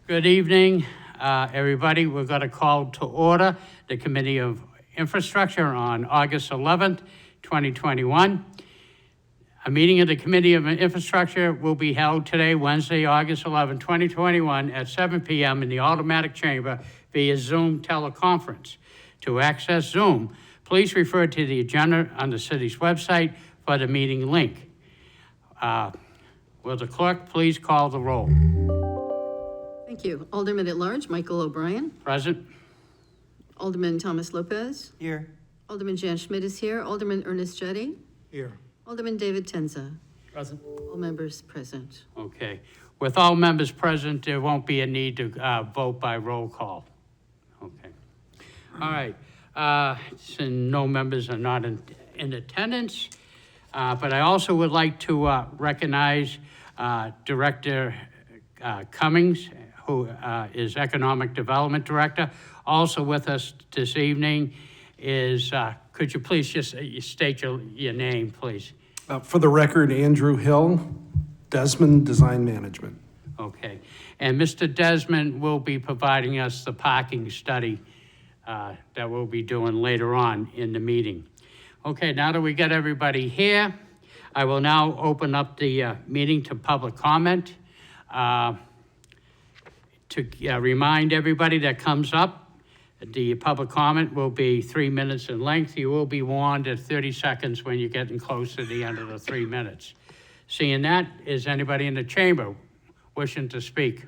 Good evening, everybody. We're going to call to order the Committee of Infrastructure on August 11th, 2021. A meeting of the Committee of Infrastructure will be held today, Wednesday, August 11, 2021, at 7 p.m. in the Automatic Chamber via Zoom teleconference. To access Zoom, please refer to the agenda on the city's website for the meeting link. Will the clerk please call the roll? Thank you. Alderman at Large, Michael O'Brien. Present. Alderman Thomas Lopez. Here. Alderman Jan Schmidt is here. Alderman Ernest Jettie. Here. Alderman David Tenza. Present. All members present. Okay. With all members present, there won't be a need to vote by roll call. Okay. All right. So no members are not in attendance, but I also would like to recognize Director Cummings, who is Economic Development Director. Also with us this evening is, could you please just state your name, please? For the record, Andrew Hill, Desmond Design Management. Okay. And Mr. Desmond will be providing us the parking study that we'll be doing later on in the meeting. Okay, now that we get everybody here, I will now open up the meeting to public comment. To remind everybody that comes up, the public comment will be 3 minutes in length. You will be warned at 30 seconds when you're getting close to the end of the 3 minutes. Seeing that, is anybody in the chamber wishing to speak?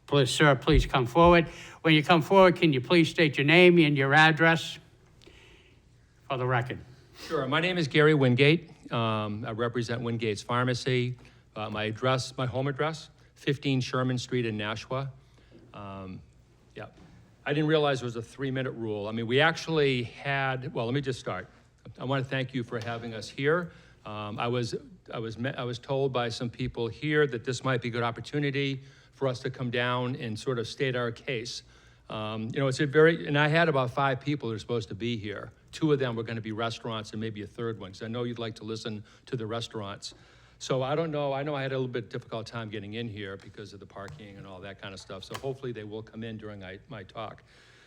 Please, sir, please come forward. When you come forward, can you please state your name and your address for the record? Sure. My name is Gary Wingate. I represent Wingate's Pharmacy. My home address, 15 Sherman Street in Nashua. Yeah. I didn't realize there was a 3-minute rule. I mean, we actually had, well, let me just start. I want to thank you for having us here. I was told by some people here that this might be a good opportunity for us to come down and sort of state our case. It's and I had about 5 people who are supposed to be here. 2 of them were going to be restaurants and maybe a third one, because I know you'd like to listen to the restaurants. So I don't know, I know I had a little bit difficult time getting in here because of the parking and all that kind of stuff. So hopefully they will come in during my talk.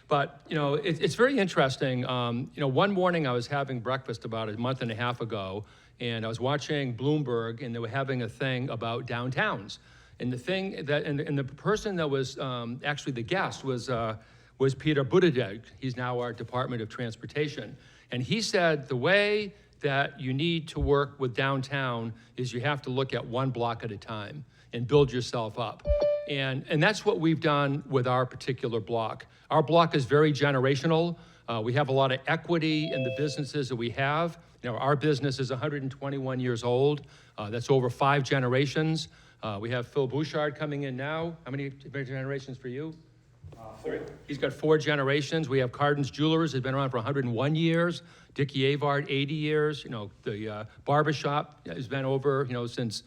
But, it's very interesting. One morning I was having breakfast about a month and a half ago, and I was watching Bloomberg, and they were having a thing about downtowns. And the thing that, and the person that was actually the guest was Peter Buttigieg. He's now our Department of Transportation. And he said the way that you need to work with downtown is you have to look at one block at a time and build yourself up. And that's what we've done with our particular block. Our block is very generational. We have a lot of equity in the businesses that we have. Our business is 121 years old. That's over 5 generations. We have Phil Bouchard coming in now. How many generations for you? 3. He's got 4 generations. We have Cardin's Jewelers, has been around for 101 years. Dickie Avard, 80 years. The barbershop has been over, since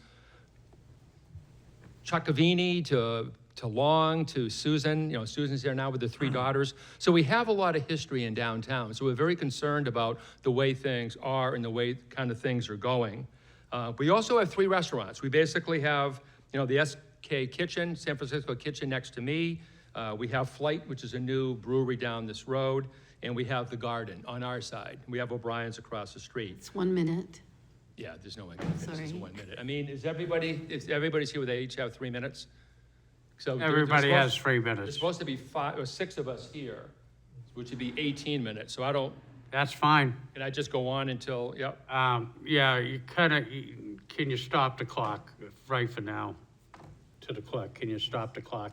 Chuck Cavini to Long to Susan. Susan's there now with the 3 daughters. So we have a lot of history in downtown. So we're very concerned about the way things are and the way kind of things are going. We also have 3 restaurants. We basically have, the SK Kitchen, San Francisco Kitchen next to me. We have Flight, which is a new brewery down this road, and we have The Garden on our side. We have O'Brien's across the street. It's 1 minute. Yeah, there's no way I can fix this in Sorry. 1 minute. I mean, everybody's here, they each have 3 minutes? So Everybody has 3 There's minutes. supposed to be 5 or 6 of us here, which would be 18 minutes. So I don't, That's fine. can I just go on until, yep? Yeah, you can you stop the clock right for now? To the clerk, can you stop the clock?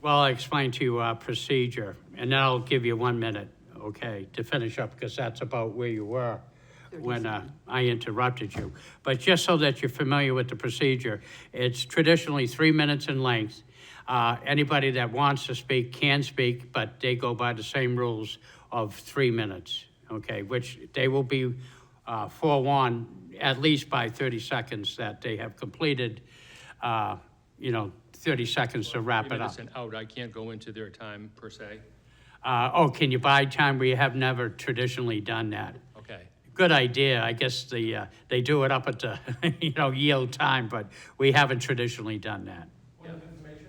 Well, I explained to you our procedure, and then I'll give you 1 minute, okay, to finish up, because that's about where you were when I interrupted you. But just so that you're familiar with the procedure, it's traditionally 3 minutes in length. Anybody that wants to speak can speak, but they go by the same rules of 3 minutes, okay, which they will be forewarned at least by 30 seconds that they have completed, 30 seconds to wrap 3 it up. minutes and out, I can't go into their time per se. Can you buy time? We have never traditionally done that. Okay. Good idea. I guess they do it up at the, yield time, but we haven't traditionally done that. Point of information,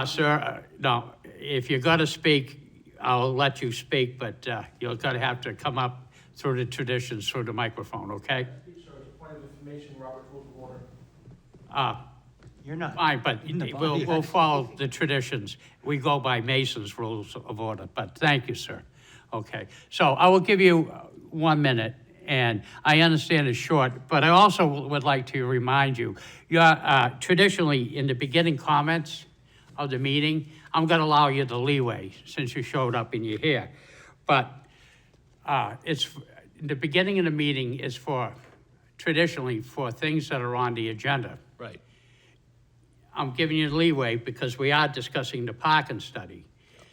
Sir, no, if you're gonna speak, I'll let you speak, but you're gonna have to come up through the traditions, through the microphone, okay? Sir, as a point of information, Robert Rules of Order. You're not. Fine, but in the we'll body. follow the traditions. We go by Mason's rules of order, but thank you, sir. Okay, so I will give you 1 minute, and I understand it's short, but I also would like to remind you, you're traditionally, in the beginning comments of the meeting, I'm gonna allow you the leeway, since you showed up and you're here. But the beginning of the meeting is traditionally for things that are on the agenda. Right. I'm giving you leeway because we are discussing the parking study.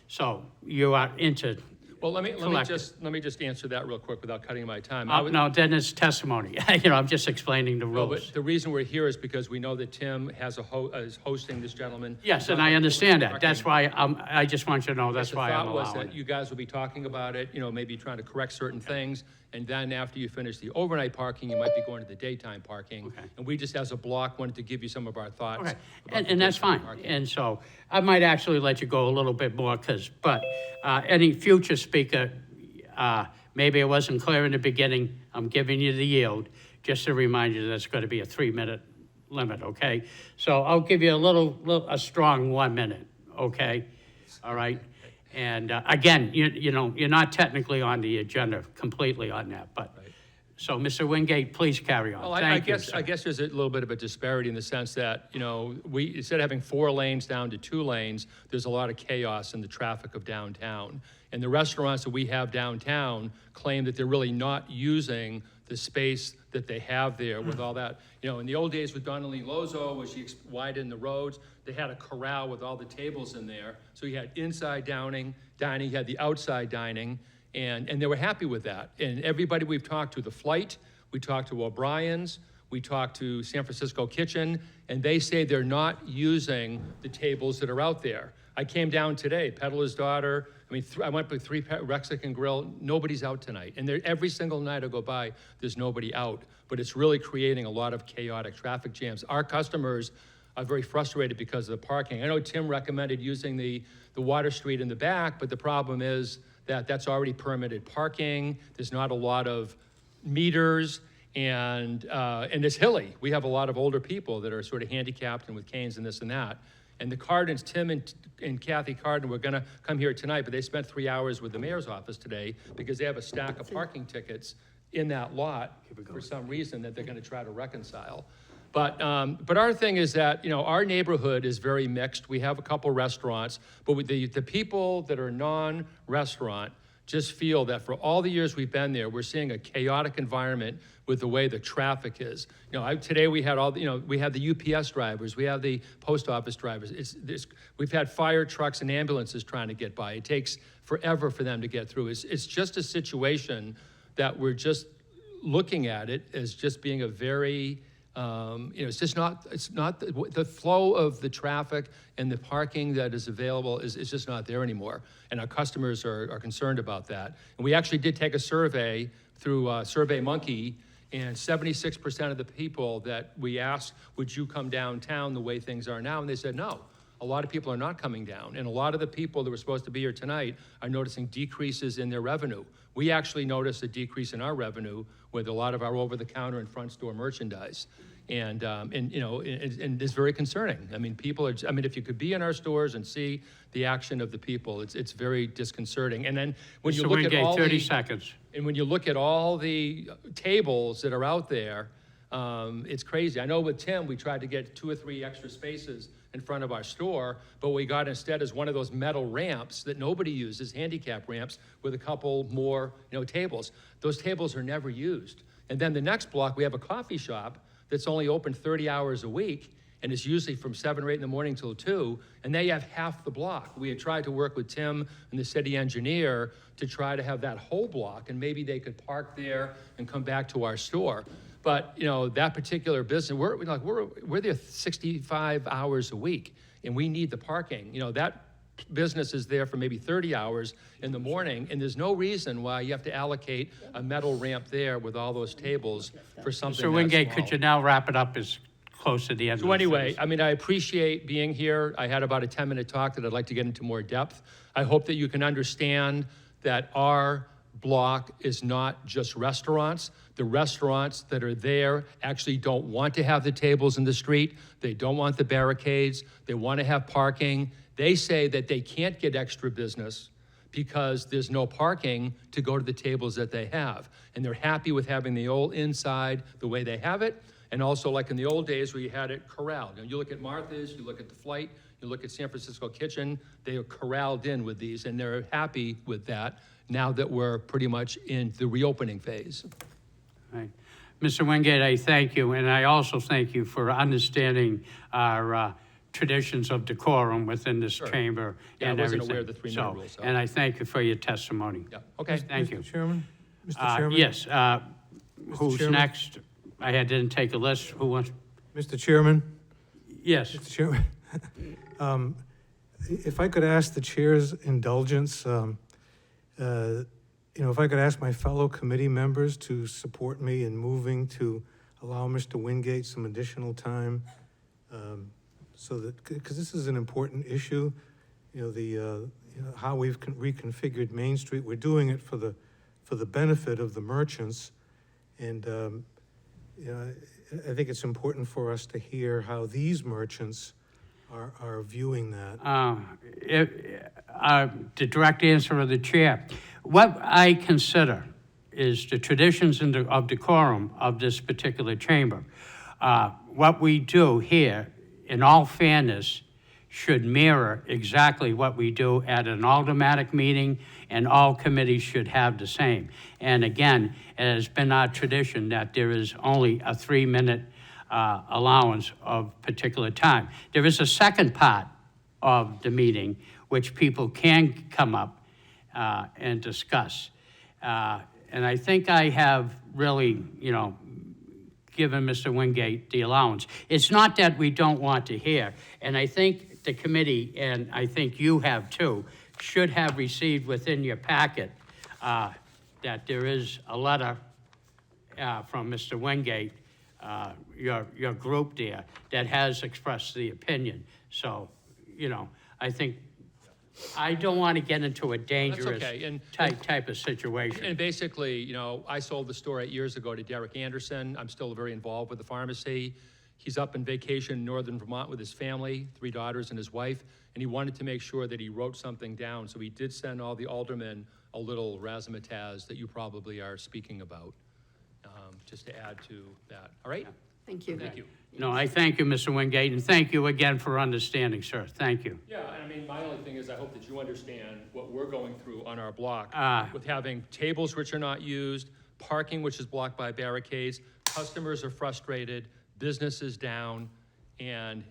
So you are into, Well, let me Collective. just answer that real quick without cutting my time. no, then it's testimony. I'm just explaining the No, rules. but the reason we're here is because we know that Tim has is hosting this gentleman. Yes, and I understand that. That's why I just want you to know that's why I'm The thought was allowing that it. you guys will be talking about it, maybe trying to correct certain things, and then after you finish the overnight parking, you might be going to the daytime parking. Okay. And we just, as a block, wanted to give you some of our thoughts. Okay, about the and that's daytime fine. parking. And so I might actually let you go a little bit more but any future speaker, maybe it wasn't clear in the beginning, I'm giving you the yield, just to remind you that's going to be a 3-minute limit, okay? So I'll give you a strong 1 minute, okay? All right? And again, you're not technically on the agenda completely on that, but, so Mr. Wingate, please carry on. Well, I Thank you, guess, sir. I guess there's a little bit of a disparity in the sense that, we, instead of having 4 lanes down to 2 lanes, there's a lot of chaos in the traffic of downtown. And the restaurants that we have downtown claim that they're really not using the space that they have there with all that. In the old days with Donnelly Lozo, where she widened the roads, they had a corral with all the tables in there. So you had inside dining, you had the outside dining, and they were happy with that. And everybody we've talked to, the Flight, we talked to O'Brien's, we talked to San Francisco Kitchen, and they say they're not using the tables that are out there. I came down today, Peddler's Daughter, I went to 3 Mexican Grill, nobody's out tonight. And every single night I go by, there's nobody out. But it's really creating a lot of chaotic traffic jams. Our customers are very frustrated because of the parking. I know Tim recommended using the Water Street in the back, but the problem is that that's already permitted parking. There's not a lot of meters, and it's hilly. We have a lot of older people that are sort of handicapped and with canes and this and that. And the Cardins, Tim and Kathy Cardin, were gonna come here tonight, but they spent 3 hours with the mayor's office today because they have a stack of parking tickets in that lot for some reason that they're gonna try to reconcile. But our thing is that, our neighborhood is very mixed. We have a couple restaurants, but with the people that are non-restaurant just feel that for all the years we've been there, we're seeing a chaotic environment with the way the traffic is. Today we had we have the UPS drivers, we have the post office drivers. We've had fire trucks and ambulances trying to get by. It takes forever for them to get through. It's just a situation that we're just looking at it as just being a very, it's not the flow of the traffic and the parking that is available is just not there anymore. And our customers are concerned about that. And we actually did take a survey through SurveyMonkey, and 76% of the people that we asked, would you come downtown the way things are now? And they said no. A lot of people are not coming down. And a lot of the people that were supposed to be here tonight are noticing decreases in their revenue. We actually noticed a decrease in our revenue with a lot of our over-the-counter and front store merchandise. And it's very concerning. People are, if you could be in our stores and see the action of the people, it's very disconcerting. And then when you Mr. look at Wingate, all 30 the, seconds. and when you look at all the tables that are out there, it's crazy. I know with Tim, we tried to get 2 or 3 extra spaces in front of our store, but what we got instead is one of those metal ramps that nobody uses, handicap ramps, with a couple more, tables. Those tables are never used. And then the next block, we have a coffee shop that's only open 30 hours a week, and it's usually from 7 or 8 in the morning till 2, and they have half the block. We had tried to work with Tim and the city engineer to try to have that whole block, and maybe they could park there and come back to our store. But, that particular business, we're there 65 hours a week, and we need the parking. That business is there for maybe 30 hours in the morning, and there's no reason why you have to allocate a metal ramp there with all those tables for something Mr. Wingate, that could you small. now wrap it up as close to the end of So the anyway, phase. I mean, I appreciate being here. I had about a 10-minute talk that I'd like to get into more depth. I hope that you can understand that our block is not just restaurants. The restaurants that are there actually don't want to have the tables in the street. They don't want the barricades. They want to have parking. They say that they can't get extra business because there's no parking to go to the tables that they have. And they're happy with having the old inside the way they have it. And also like in the old days where you had it corralled. You look at Martha's, you look at the Flight, you look at San Francisco Kitchen, they are corralled in with these and they're happy with that now that we're pretty much in the reopening phase. Right. Mr. Wingate, I thank you, and I also thank you for understanding our traditions of decorum within this chamber Yeah, I and wasn't everything. aware of the 3-minute rule, so. And I thank you for your testimony. Yeah, okay. Thank you. Mr. Chairman? Mr. Chairman? Yes, who's Chairman? next? I didn't take a list. Who wants? Mr. Chairman? Yes, Mr. Chairman? If I could ask the chair's indulgence, if I could ask my fellow committee members to support me in moving to allow Mr. Wingate some additional time, so that, because this is an important issue, how we've reconfigured Main Street. We're doing it for the benefit of the merchants, and I think it's important for us to hear how these merchants are viewing that. the direct answer of the chair. What I consider is the traditions of decorum of this particular chamber. What we do here, in all fairness, should mirror exactly what we do at an aldermanic meeting, and all committees should have the same. And again, it has been our tradition that there is only a 3-minute allowance of particular time. There is a second part of the meeting which people can come up and discuss. And I think I have really, given Mr. Wingate the allowance. It's not that we don't want to hear, and I think the committee, and I think you have too, should have received within your packet that there is a letter from Mr. Wingate, your group there, that has expressed the opinion. So, I think, I don't want to get into a dangerous okay, and- type of situation. And basically, I sold the store 8 years ago to Derek Anderson. I'm still very involved with the pharmacy. He's up in vacation in northern Vermont with his family, 3 daughters and his wife, and he wanted to make sure that he wrote something down. So he did send all the aldermen a little razzmatazz that you probably are speaking about, just to add to that. All right? Thank you. Thank you. No, I thank you, Mr. Wingate, and thank you again for understanding, sir. Thank you. Yeah, and I mean, my only thing is I hope that you understand what we're going through on our block with having tables which are not used, parking which is blocked by barricades, customers are frustrated, business is down, and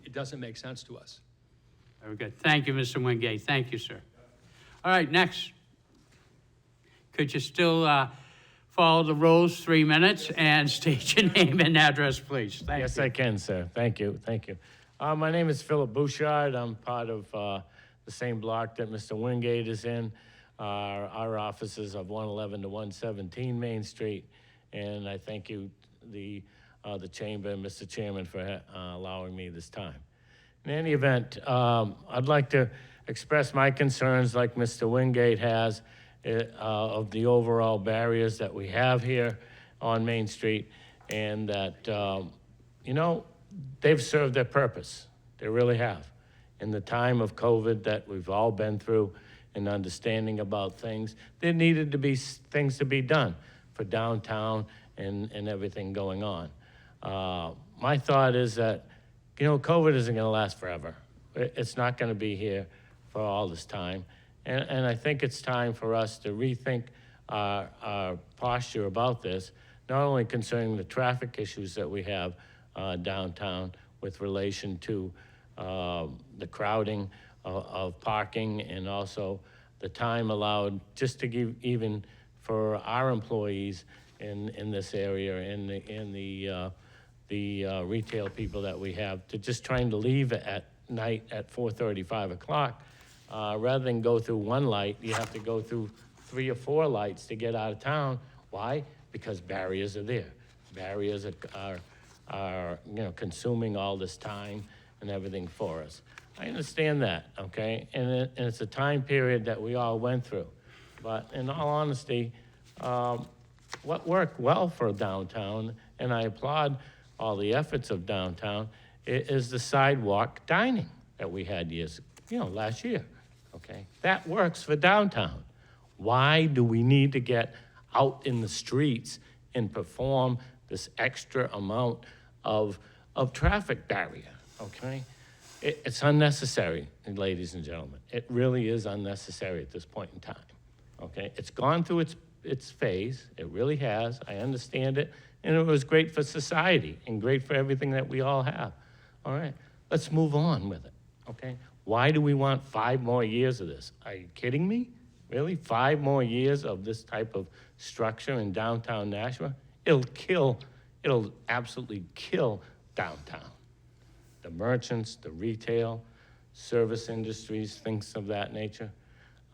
it doesn't make sense to us. Very good. Thank you, Mr. Wingate. Thank you, sir. All right, next. Could you still follow the rules, 3 minutes, and state your name and address, please? Thank Yes, you. I can, sir. Thank you, thank you. My name is Philip Bouchard. I'm part of the same block that Mr. Wingate is in. Our offices of 111 to 117 Main Street, and I thank you, the chamber and Mr. Chairman, for allowing me this time. In any event, I'd like to express my concerns, like Mr. Wingate has, of the overall barriers that we have here on Main Street, and that, they've served their purpose. They really have. In the time of COVID that we've all been through and understanding about things, there needed to be things to be done for downtown and everything going on. My thought is that, COVID isn't gonna last forever. It's not gonna be here for all this time. And I think it's time for us to rethink our posture about this, not only concerning the traffic issues that we have downtown with relation to the crowding of parking, and also the time allowed just to give, even for our employees in this area, in the retail people that we have, to just trying to leave at night at 4:30, 5 o'clock. Rather than go through one light, you have to go through 3 or 4 lights to get out of town. Why? Because barriers are there. Barriers are, consuming all this time and everything for us. I understand that, okay? And it's a time period that we all went through. But in all honesty, what worked well for downtown, and I applaud all the efforts of downtown, is the sidewalk dining that we had last year, okay? That works for downtown. Why do we need to get out in the streets and perform this extra amount of traffic barrier, okay? It's unnecessary, ladies and gentlemen. It really is unnecessary at this point in time, okay? It's gone through its phase, it really has, I understand it, and it was great for society and great for everything that we all have. All right, let's move on with it, okay? Why do we want 5 more years of this? Are you kidding me? Really, 5 more years of this type of structure in downtown Nashua? It'll absolutely kill downtown. The merchants, the retail, service industries, things of that nature.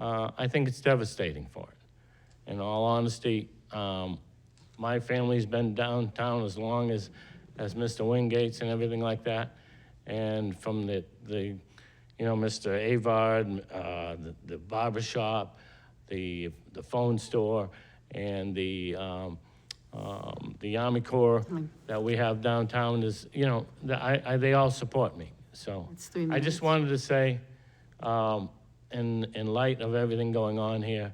I think it's devastating for it. In all honesty, my family's been downtown as long as Mr. Wingate's and everything like that. And from the Mr. Avard, the barber shop, the phone store, and the Army Corps that we have downtown is, they all support me. So It's 3 I minutes. just wanted to say, in light of everything going on here,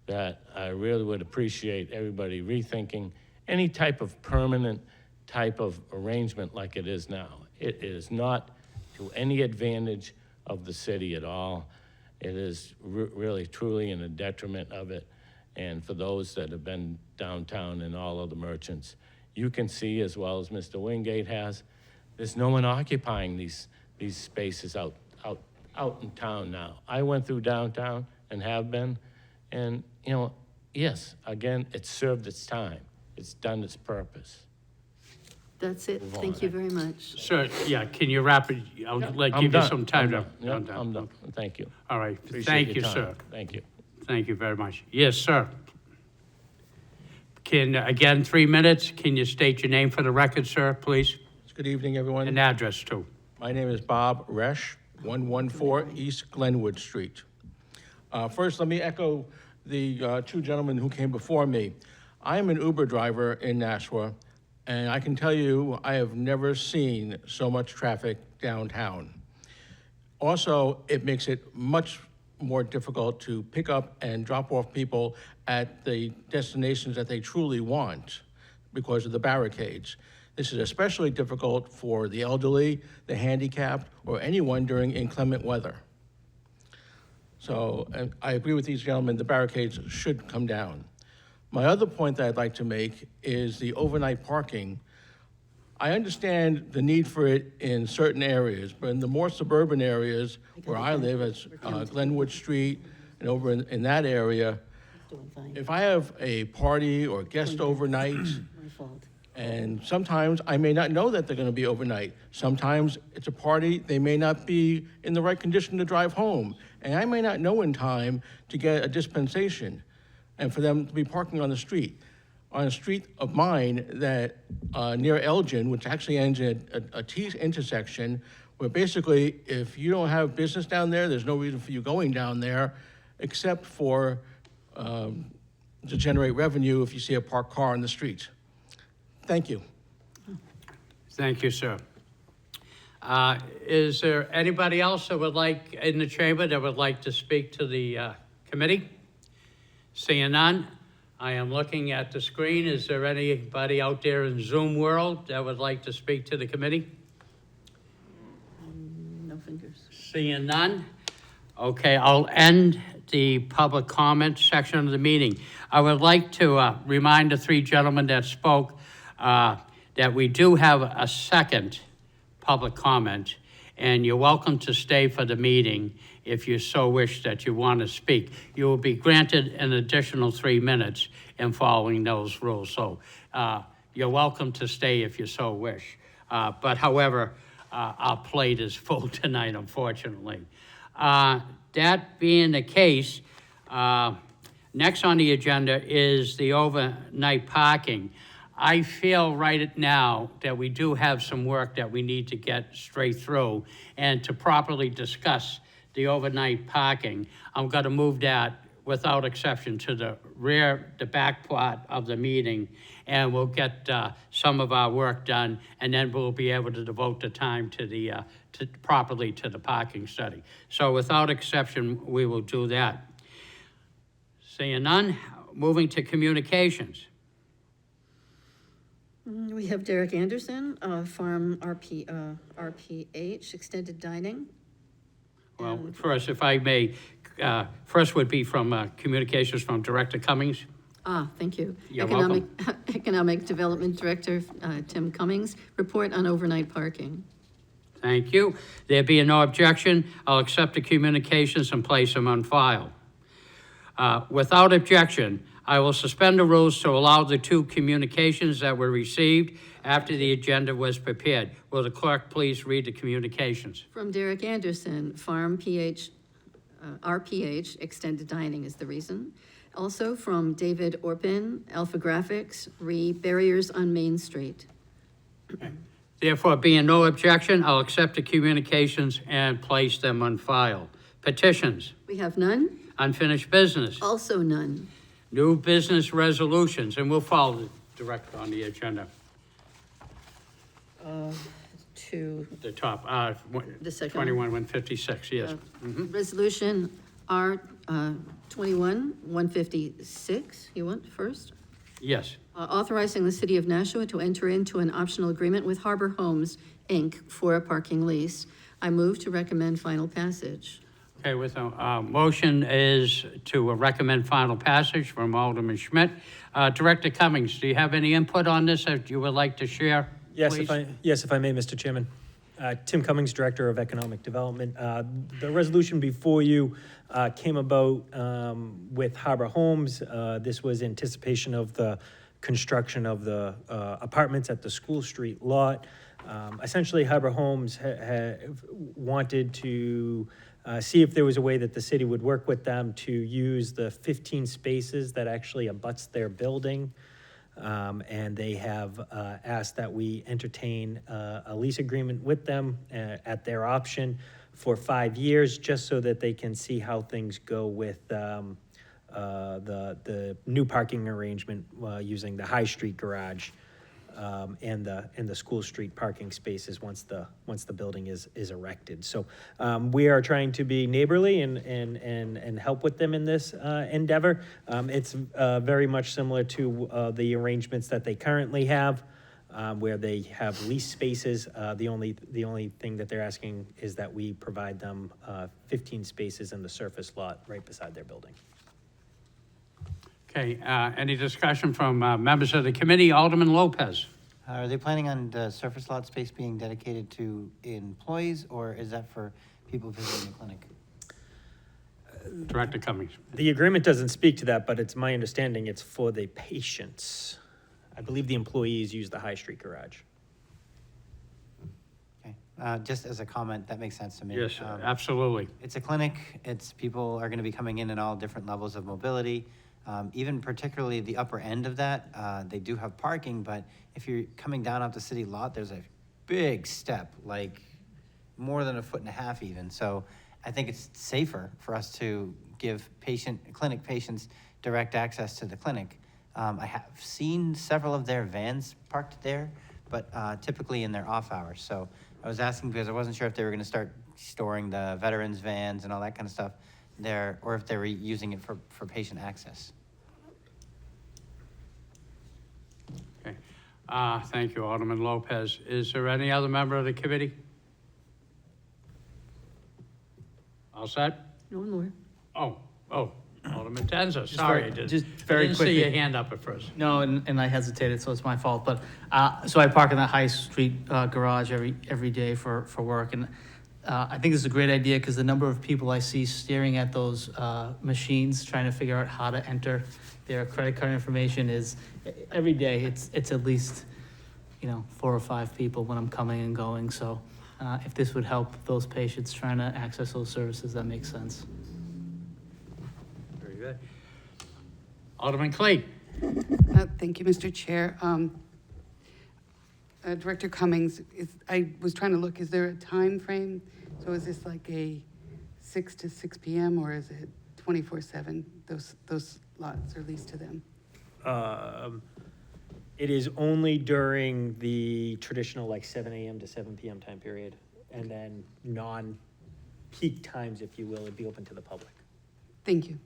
that I really would appreciate everybody rethinking any type of permanent type of arrangement like it is now. It is not to any advantage of the city at all. It is really, truly in a detriment of it. And for those that have been downtown and all of the merchants, you can see, as well as Mr. Wingate has, there's no one occupying these spaces out in town now. I went through downtown and have been, and, yes, again, it served its time. It's done its purpose. That's it. Move on. Thank you very much. Sir, yeah, can you wrap it? I'll give you done. some time to. I'm done. Yep, I'm done. Thank you. All right, Appreciate thank your you, time. sir. Thank you. Thank you very much. Yes, sir. Again, 3 minutes. Can you state your name for the record, sir, please? Good evening, everyone. And address, too. My name is Bob Resch, 114 East Glenwood Street. First, let me echo the 2 gentlemen who came before me. I am an Uber driver in Nashua, and I can tell you I have never seen so much traffic downtown. Also, it makes it much more difficult to pick up and drop off people at the destinations that they truly want because of the barricades. This is especially difficult for the elderly, the handicapped, or anyone during inclement weather. So and I agree with these gentlemen, the barricades should come down. My other point that I'd like to make is the overnight parking. I understand the need for it in certain areas, but in the more suburban areas where I live, as Glenwood Street and over in that area, Doing fine. if I have a party or guest overnight, My fault. and sometimes I may not know that they're going to be overnight. Sometimes it's a party, they may not be in the right condition to drive home, and I may not know in time to get a dispensation and for them to be parking on the street. On a street of mine that near Elgin, which actually ends at a T intersection, where basically if you don't have business down there, there's no reason for you going down there except for to generate revenue if you see a parked car on the street. Thank you. Thank you, sir. Is there anybody else that would like, in the chamber, that would like to speak to the committee? Seeing none, I am looking at the screen. Is there anybody out there in Zoom world that would like to speak to the committee? No fingers. Seeing none, okay, I'll end the public comment section of the meeting. I would like to remind the 3 gentlemen that spoke that we do have a second public comment, and you're welcome to stay for the meeting if you so wish that you want to speak. You will be granted an additional 3 minutes in following those rules. So you're welcome to stay if you so wish. But however, our plate is full tonight, unfortunately. That being the case, next on the agenda is the overnight parking. I feel right now that we do have some work that we need to get straight through, and to properly discuss the overnight parking, I'm gonna move that without exception to the back part of the meeting, and we'll get some of our work done, and then we'll be able to devote the time to properly to the parking study. So without exception, we will do that. Seeing none, moving to communications. We have Derek Anderson, Farm RPH, Extended Dining. Well, first, if I may, first would be from communications from Director Cummings. Thank you. You're Economic Development Director, Tim Cummings, report on overnight parking. Thank you. There being no objection, I'll accept the communications and place them on file. Without objection, I will suspend the rules to allow the two communications that were received after the agenda was prepared. Will the clerk please read the communications? From Derek Anderson, Farm RPH, Extended Dining is the reason. Also from David Orpin, Alpha Graphics, Barriers on Main Street. Therefore, being no objection, I'll accept the communications and place them on file. Petitions, We have none, unfinished business, also none. new business resolutions, and we'll follow direct on the agenda. To The top, The second 21-156, yes. Resolution R 21-156, you want first? Yes. Authorizing the city of Nashua to enter into an optional agreement with Harbor Homes, Inc. for a parking lease. I move to recommend final passage. Okay, with a motion is to recommend final passage from Alderman Schmidt. Director Cummings, do you have any input on this that you would like to share? Yes, please? if I may, Mr. Chairman. Tim Cummings, Director of Economic Development. The resolution before you came about with Harbor Homes. This was anticipation of the construction of the apartments at the School Street lot. Essentially, Harbor Homes wanted to see if there was a way that the city would work with them to use the 15 spaces that actually abuts their building. And they have asked that we entertain a lease agreement with them at their option for 5 years, just so that they can see how things go with the new parking arrangement using the High Street garage and the School Street parking spaces once the building is erected. So we are trying to be neighborly and help with them in this endeavor. It's very much similar to the arrangements that they currently have, where they have lease spaces. The only thing that they're asking is that we provide them 15 spaces in the surface lot right beside their building. Okay, any discussion from members of the committee? Alderman Lopez. Are they planning on the surface lot space being dedicated to employees, or is that for people visiting the clinic? Director Cummings. The agreement doesn't speak to that, but it's my understanding it's for the patients. I believe the employees use the High Street garage. Okay, just as a comment, that makes sense to me. Yes, absolutely. It's a clinic, people are gonna be coming in all different levels of mobility. Even particularly the upper end of that, they do have parking, but if you're coming down off the city lot, there's a big step, like more than 1.5 feet even. So I think it's safer for us to give clinic patients direct access to the clinic. I have seen several of their vans parked there, but typically in their off hours. So I was asking because I wasn't sure if they were gonna start storing the veterans vans and all that kind of stuff there, or if they were using it for patient access. Okay, thank you, Alderman Lopez. Is there any other member of the committee? All set? No more. Oh, Alderman Tenza, sorry. just I very didn't see your quickly. hand up at first. No, and I hesitated, so it's my fault. But so I park in that High Street garage every day for work, and I think this is a great idea because the number of people I see staring at those machines trying to figure out how to enter their credit card information is every day. It's at least 4 or 5 people when I'm coming and going. So if this would help those patients trying to access those services, that makes sense. Very good. Alderman Clee. Thank you, Mr. Chair. Director Cummings, I was trying to look, is there a time frame? So is this like a 6 to 6 p.m. or is it 24/7? Those lots are leased to them. It is only during the traditional like 7 a.m. to 7 p.m. time period, and then non-peak times, if you will, it'd be open to the public. Thank you.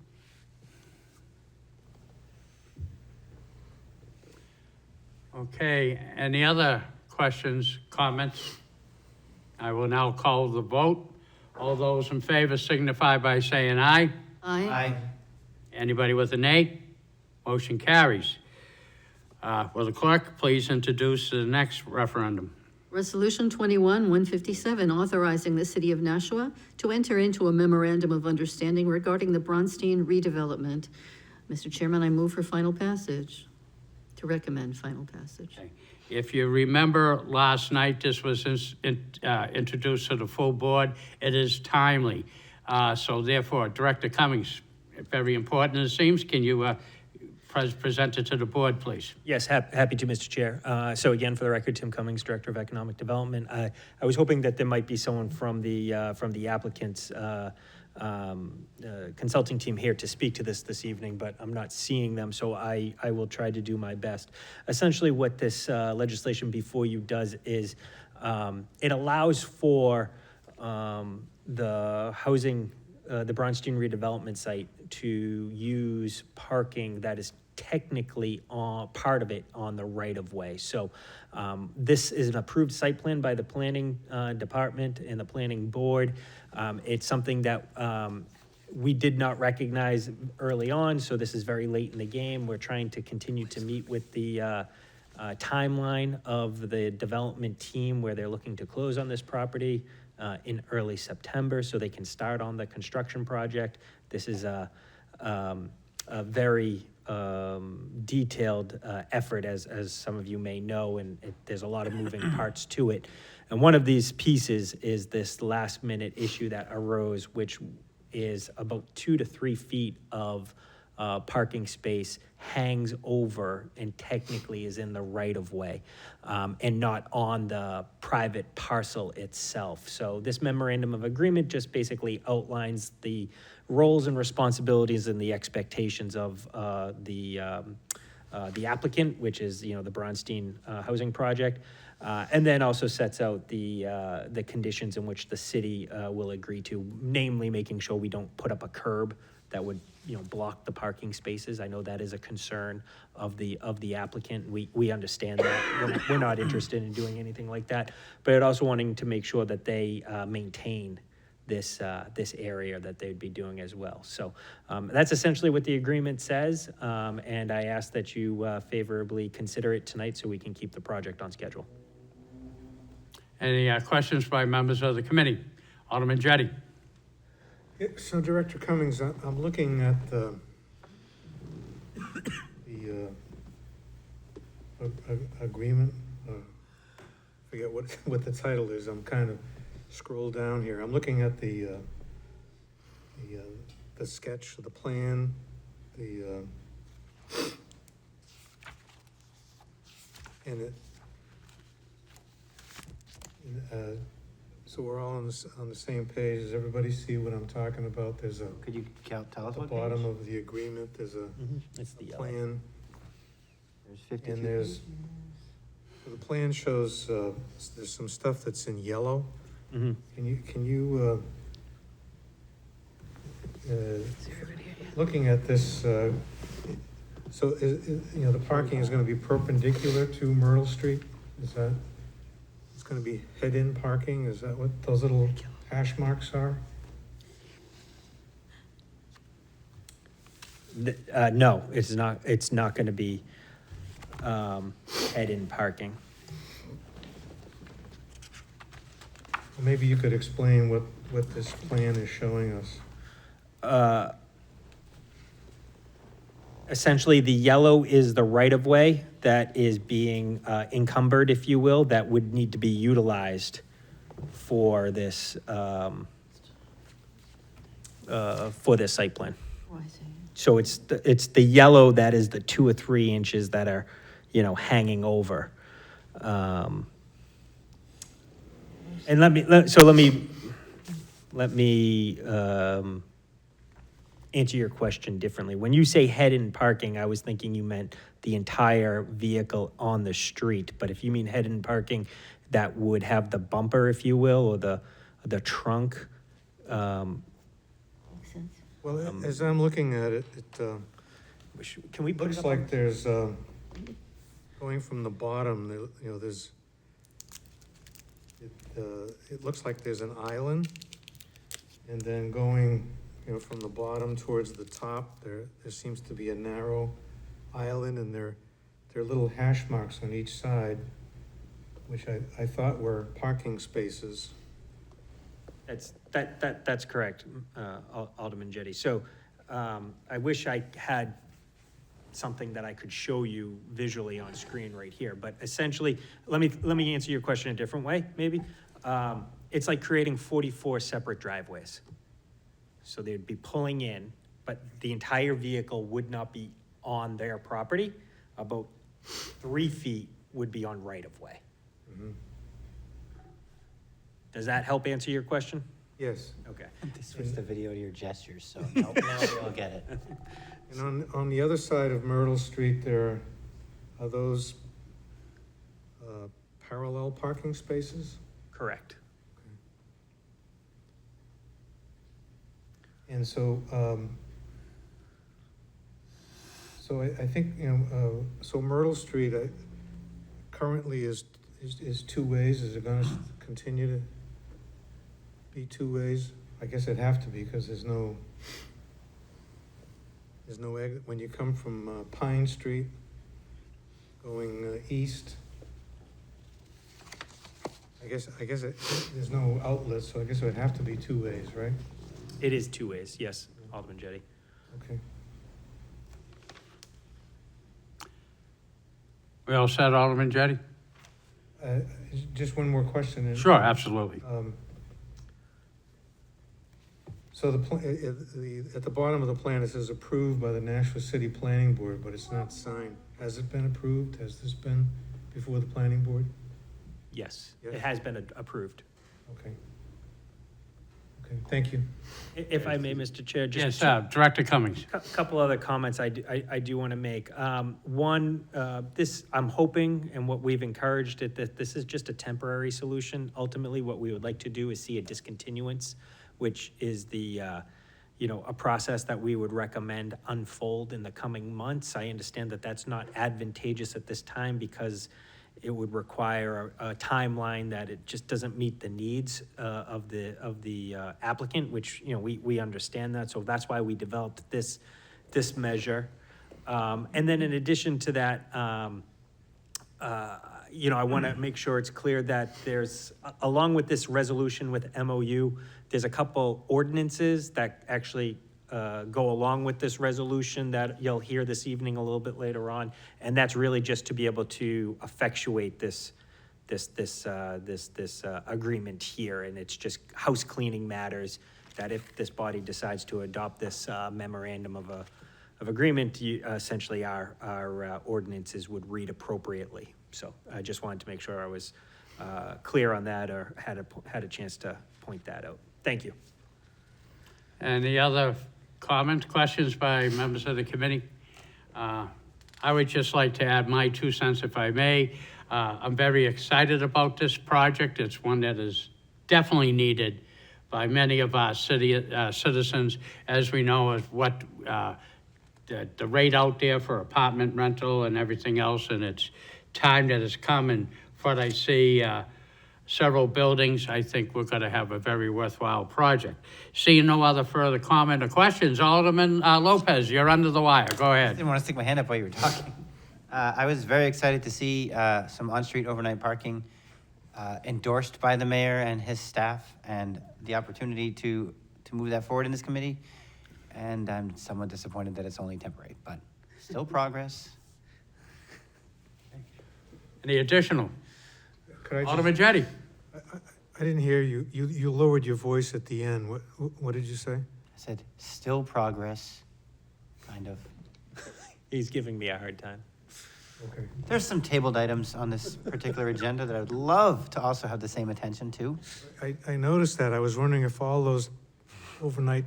Okay, any other questions, comments? I will now call the vote. All those in favor signify by saying aye. Aye. Anybody with a nay? Motion carries. Will the clerk please introduce the next referendum? Resolution 21-157, authorizing the city of Nashua to enter into a memorandum of understanding regarding the Bronstein redevelopment. Mr. Chairman, I move for final passage, to recommend final passage. Okay. If you remember last night, this was introduced to the full board. It is timely. So therefore, Director Cummings, very important it seems, can you present it to the board, please? Yes, happy to, Mr. Chair. So again, for the record, Tim Cummings, Director of Economic Development. I was hoping that there might be someone from the applicant's consulting team here to speak to this evening, but I'm not seeing them, so I will try to do my best. Essentially, what this legislation before you does is it allows for the housing, the Bronstein redevelopment site to use parking that is technically part of it on the right-of-way. So this is an approved site plan by the planning department and the planning board. It's something that we did not recognize early on, so this is very late in the game. We're trying to continue to meet with the timeline of the development team where they're looking to close on this property in early September so they can start on the construction project. This is a very detailed effort, as some of you may know, and there's a lot of moving parts to it. And one of these pieces is this last minute issue that arose, which is about 2 to 3 feet of parking space hangs over and technically is in the right of way and not on the private parcel itself. So this memorandum of agreement just basically outlines the roles and responsibilities and the expectations of the applicant, which is, the Bronstein housing project, and then also sets out the conditions in which the city will agree to, namely making sure we don't put up a curb that would block the parking spaces. I know that is a concern of the applicant. We understand that. We're not interested in doing anything like that, but also wanting to make sure that they maintain this area that they'd be doing as well. So that's essentially what the agreement says, and I ask that you favorably consider it tonight so we can keep the project on schedule. Any questions by members of the committee? Alderman Jettie. Yeah, so Director Cummings, I'm looking at the agreement. Forget what the title is. I'm kind of scroll down here. I'm looking at the sketch, the plan, so we're all on the same page. Does everybody see what I'm talking about? There's a. Could you tell us at the what bottom page? of the agreement, there's a It's the yellow. plan, There's 52 and there's, pages. the plan shows, there's some stuff that's in yellow. Mm-hmm. Can you, looking at this, so the parking is gonna be perpendicular to Myrtle Street? Is that, it's gonna be head-in parking? Is that what those little hash marks are? No, it's not. It's not going to be head-in parking. Maybe you could explain what this plan is showing us. Essentially, the yellow is the right-of-way that is being encumbered, if you will, that would need to be utilized for this site plan. Oh, I see. So it's the yellow that is the 2 or 3 inches that are, hanging over. And let me answer your question differently. When you say head-in parking, I was thinking you meant the entire vehicle on the street. But if you mean head-in parking, that would have the bumper, if you will, or the trunk. Makes sense. Well, as I'm looking at it, Can we put it looks up? like there's, going from the bottom, there's, it looks like there's an island, and then going, from the bottom towards the top, there seems to be a narrow island, and there are little hash marks on each side, which I thought were parking spaces. That's correct, Alderman Jettie. So I wish I had something that I could show you visually on screen right here, but essentially, let me answer your question a different way, maybe. It's like creating 44 separate driveways. So they'd be pulling in, but the entire vehicle would not be on their property. About 3 feet would be on right-of-way. Mhm. Does that help answer your question? Yes. Okay. Switch the video to your gestures, so now we all get it. And on the other side of Myrtle Street, are those parallel parking spaces? Correct. And so, I think, so Myrtle Street currently is 2 ways. Is it gonna continue to be 2 ways? I guess it'd have to be, because there's no exit. When you come from Pine Street, going east, I guess there's no outlet, so I guess it would have to be 2 ways, right? It is 2 ways, yes, Alderman Jettie. Okay. We all set, Alderman Jettie? Just one more question. Sure, absolutely. So at the bottom of the plan, it says approved by the Nashua City Planning Board, but it's not signed. Has it been approved? Has this been before the planning board? Yes, Yes. it has been approved. Okay. Okay, thank you. If I may, Mr. Chair, just Yes, Director Cummings. a couple other comments I do want to make. One, I'm hoping, and what we've encouraged, that this is just a temporary solution. Ultimately, what we would like to do is see a discontinuance, which is a process that we would recommend unfold in the coming months. I understand that that's not advantageous at this time because it would require a timeline that it just doesn't meet the needs of the applicant, which, we understand that. So that's why we developed this measure. And then in addition to that, I want to make sure it's clear that there's, along with this resolution with MOU, there's a couple ordinances that actually go along with this resolution that you'll hear this evening a little bit later on. And that's really just to be able to effectuate this agreement here. And it's just house cleaning matters that if this body decides to adopt this memorandum of agreement, essentially our ordinances would read appropriately. So I just wanted to make sure I was clear on that, or had a chance to point that out. Thank you. Any other comments, questions by members of the committee? I would just like to add my 2 cents, if I may. I'm very excited about this project. It's one that is definitely needed by many of our citizens. As we know, of what the rate out there for apartment rental and everything else, and it's time that has come, and what I see several buildings, I think we're going to have a very worthwhile project. Seeing no other further comment or questions, Alderman Lopez, you're under the wire. Go I ahead. didn't want to stick my hand up while you were talking. I was very excited to see some on-street overnight parking endorsed by the mayor and his staff, and the opportunity to move that forward in this committee. And I'm somewhat disappointed that it's only temporary, but still progress. Any additional? Could I just- Alderman Jettie? I didn't hear you. You lowered your voice at the end. What did you say? I said, still progress, kind of. He's giving me a hard time. Okay. There's some tabled items on this particular agenda that I would love to also have the same attention to. I noticed that. I was wondering if all those overnight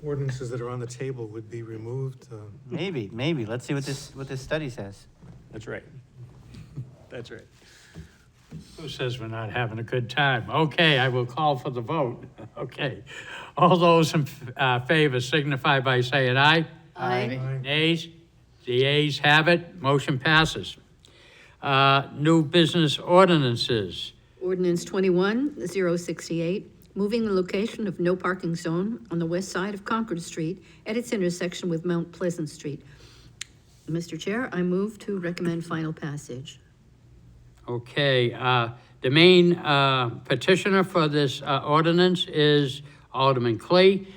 ordinances that are on the table would be removed. Maybe. Let's see what this study says. That's right. That's right. Who says we're not having a good time? Okay, I will call for the vote. Okay. All those in favor signify by saying aye. Aye. Nays? The ayes have it. Motion passes. New business ordinances. Ordinance 21-068, moving the location of no parking zone on the west side of Concord Street at its intersection with Mount Pleasant Street. Mr. Chair, I move to recommend final passage. Okay, the main petitioner for this ordinance is Alderman Clee.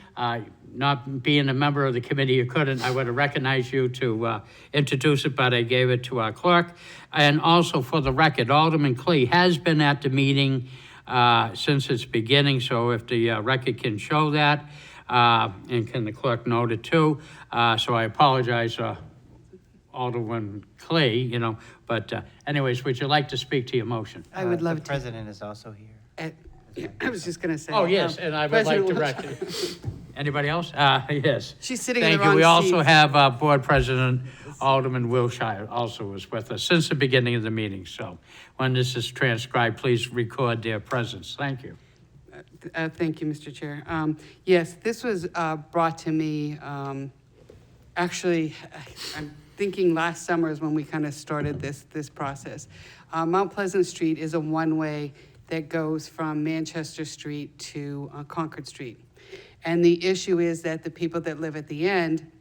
Not being a member of the committee, you couldn't, I would have recognized you to introduce it, but I gave it to our clerk. And also for the record, Alderman Clee has been at the meeting since its beginning, so if the record can show that, and can the clerk note it too. So I apologize, Alderman Clee, but anyways, would you like to speak to your motion? I would love The to. president is also here. I was just going to say. Oh, yes, and I would like to President record. Anybody else? Yes. She's sitting in the Thank you. wrong We also seat. have Board President Alderman Wilshire also was with us since the beginning of the meeting. So when this is transcribed, please record their presence. Thank you. Thank you, Mr. Chair. Yes, this was brought to me, actually, I'm thinking last summer is when we kind of started this process. Mount Pleasant Street is a one-way that goes from Manchester Street to Concord Street. And the issue is that the people that live at the end,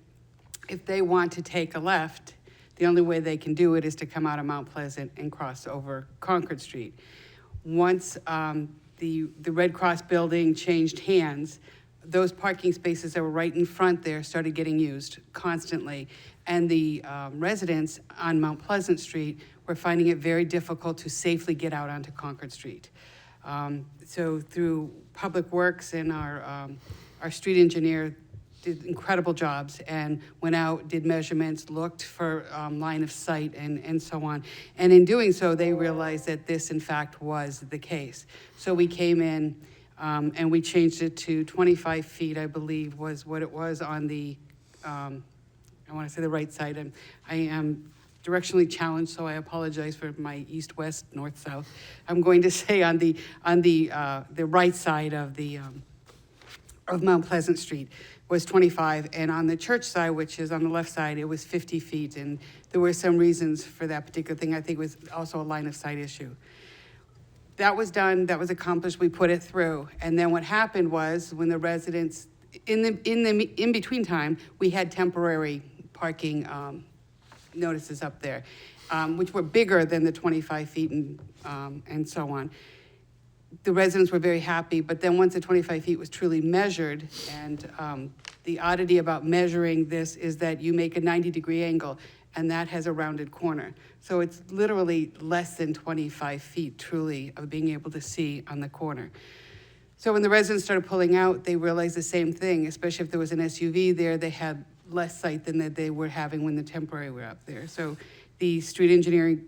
if they want to take a left, the only way they can do it is to come out of Mount Pleasant and cross over Concord Street. Once the Red Cross building changed hands, those parking spaces that were right in front there started getting used constantly. And the residents on Mount Pleasant Street were finding it very difficult to safely get out onto Concord Street. So through Public Works and our street engineer did incredible jobs and went out, did measurements, looked for line of sight and so on. And in doing so, they realized that this in fact was the case. So we came in and we changed it to 25 feet, I believe, was what it was on the, I want to say the right side. I am directionally challenged, so I apologize for my east, west, north, south. I'm going to say on the right side of of Mount Pleasant Street was 25, and on the church side, which is on the left side, it was 50 feet, and there were some reasons for that particular thing. I think it was also a line of sight issue. That was done, that was accomplished, we put it through, and then what happened was when the residents, in between time, we had temporary parking notices up there, which were bigger than the 25 feet and so on. The residents were very happy, but then once the 25 feet was truly measured, and the oddity about measuring this is that you make a 90-degree angle, and that has a rounded corner. So it's literally less than 25 feet truly of being able to see on the corner. So when the residents started pulling out, they realized the same thing, especially if there was an SUV there, they had less sight than that they were having when the temporary were up there. So the street engineering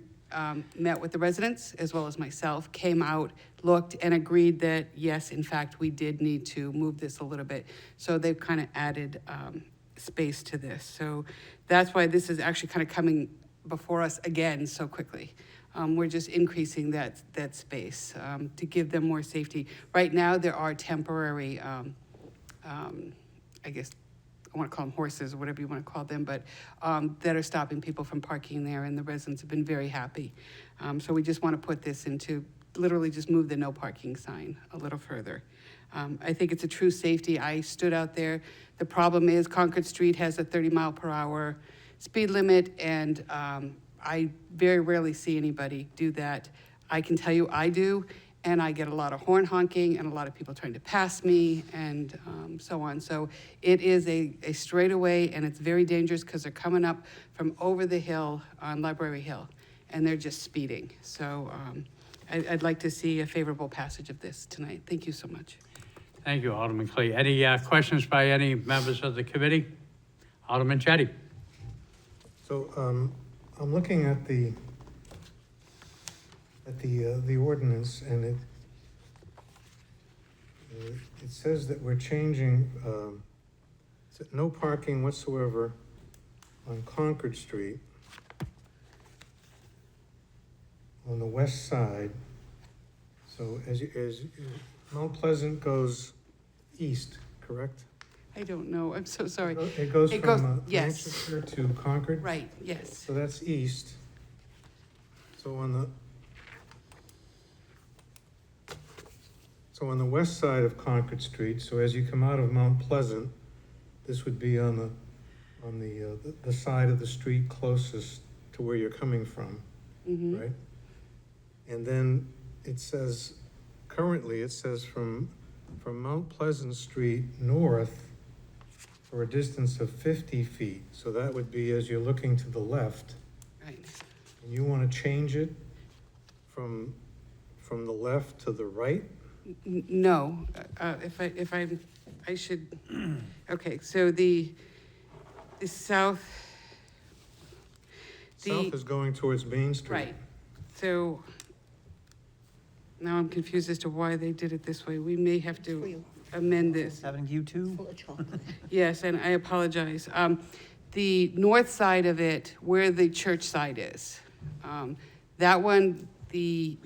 met with the residents as well as myself, came out, looked and agreed that yes, in fact, we did need to move this a little bit. So they've kind of added space to this. So that's why this is actually kind of coming before us again so quickly. We're just increasing that space to give them more safety. Right now, there are temporary, I guess, I want to call them horses or whatever you want to call them, but that are stopping people from parking there, and the residents have been very happy. So we just want to put this into, literally just move the no parking sign a little further. I think it's a true safety. I stood out there. The problem is Concord Street has a 30-mile-per-hour speed limit, and I very rarely see anybody do that. I can tell you I do, and I get a lot of horn honking and a lot of people trying to pass me and so on. So it is a straightaway, and it's very dangerous because they're coming up from over the hill on Library Hill, and they're just speeding. So I'd like to see a favorable passage of this tonight. Thank you so much. Thank you, Alderman Clee. Any questions by any members of the committee? Alderman Chetty. So, I'm looking at the ordinance, and it says that we're changing, no parking whatsoever on Concord Street on the west side. So as Mount Pleasant goes east, correct? I don't know, I'm so sorry. It goes It goes- from yes. Manchester to Concord? Right, yes. So that's east. So on the west side of Concord Street, so as you come out of Mount Pleasant, this would be on the side of the street closest to where you're coming from, Mhm. right? And then it says, currently it says from Mount Pleasant Street north for a distance of 50 feet. So that would be as you're looking to the left. Right. And you want to change it from the left to the right? No, I should, okay, so the south. South is going towards Main Street. Right, so now I'm confused as to why they did it this way. We may have to amend this. Having you too? Yes, and I apologize. The north side of it, where the church side is, that one, the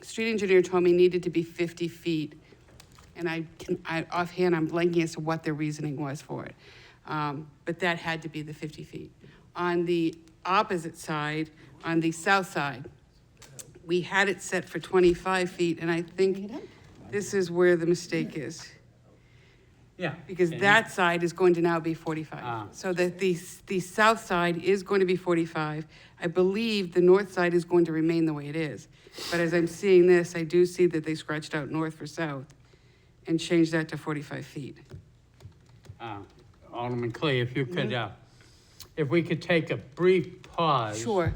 street engineer told me needed to be 50 feet. And offhand, I'm blanking as to what their reasoning was for it. But that had to be the 50 feet. On the opposite side, on the south side, we had it set for 25 feet, and I think this is where the mistake is. Yeah. Because that side is going to now be 45. Ah. So that the south side is going to be 45. I believe the north side is going to remain the way it is. But as I'm seeing this, I do see that they scratched out north for south and changed that to 45 feet. Alderman Clee, if you could, if we could take a brief pause. Sure.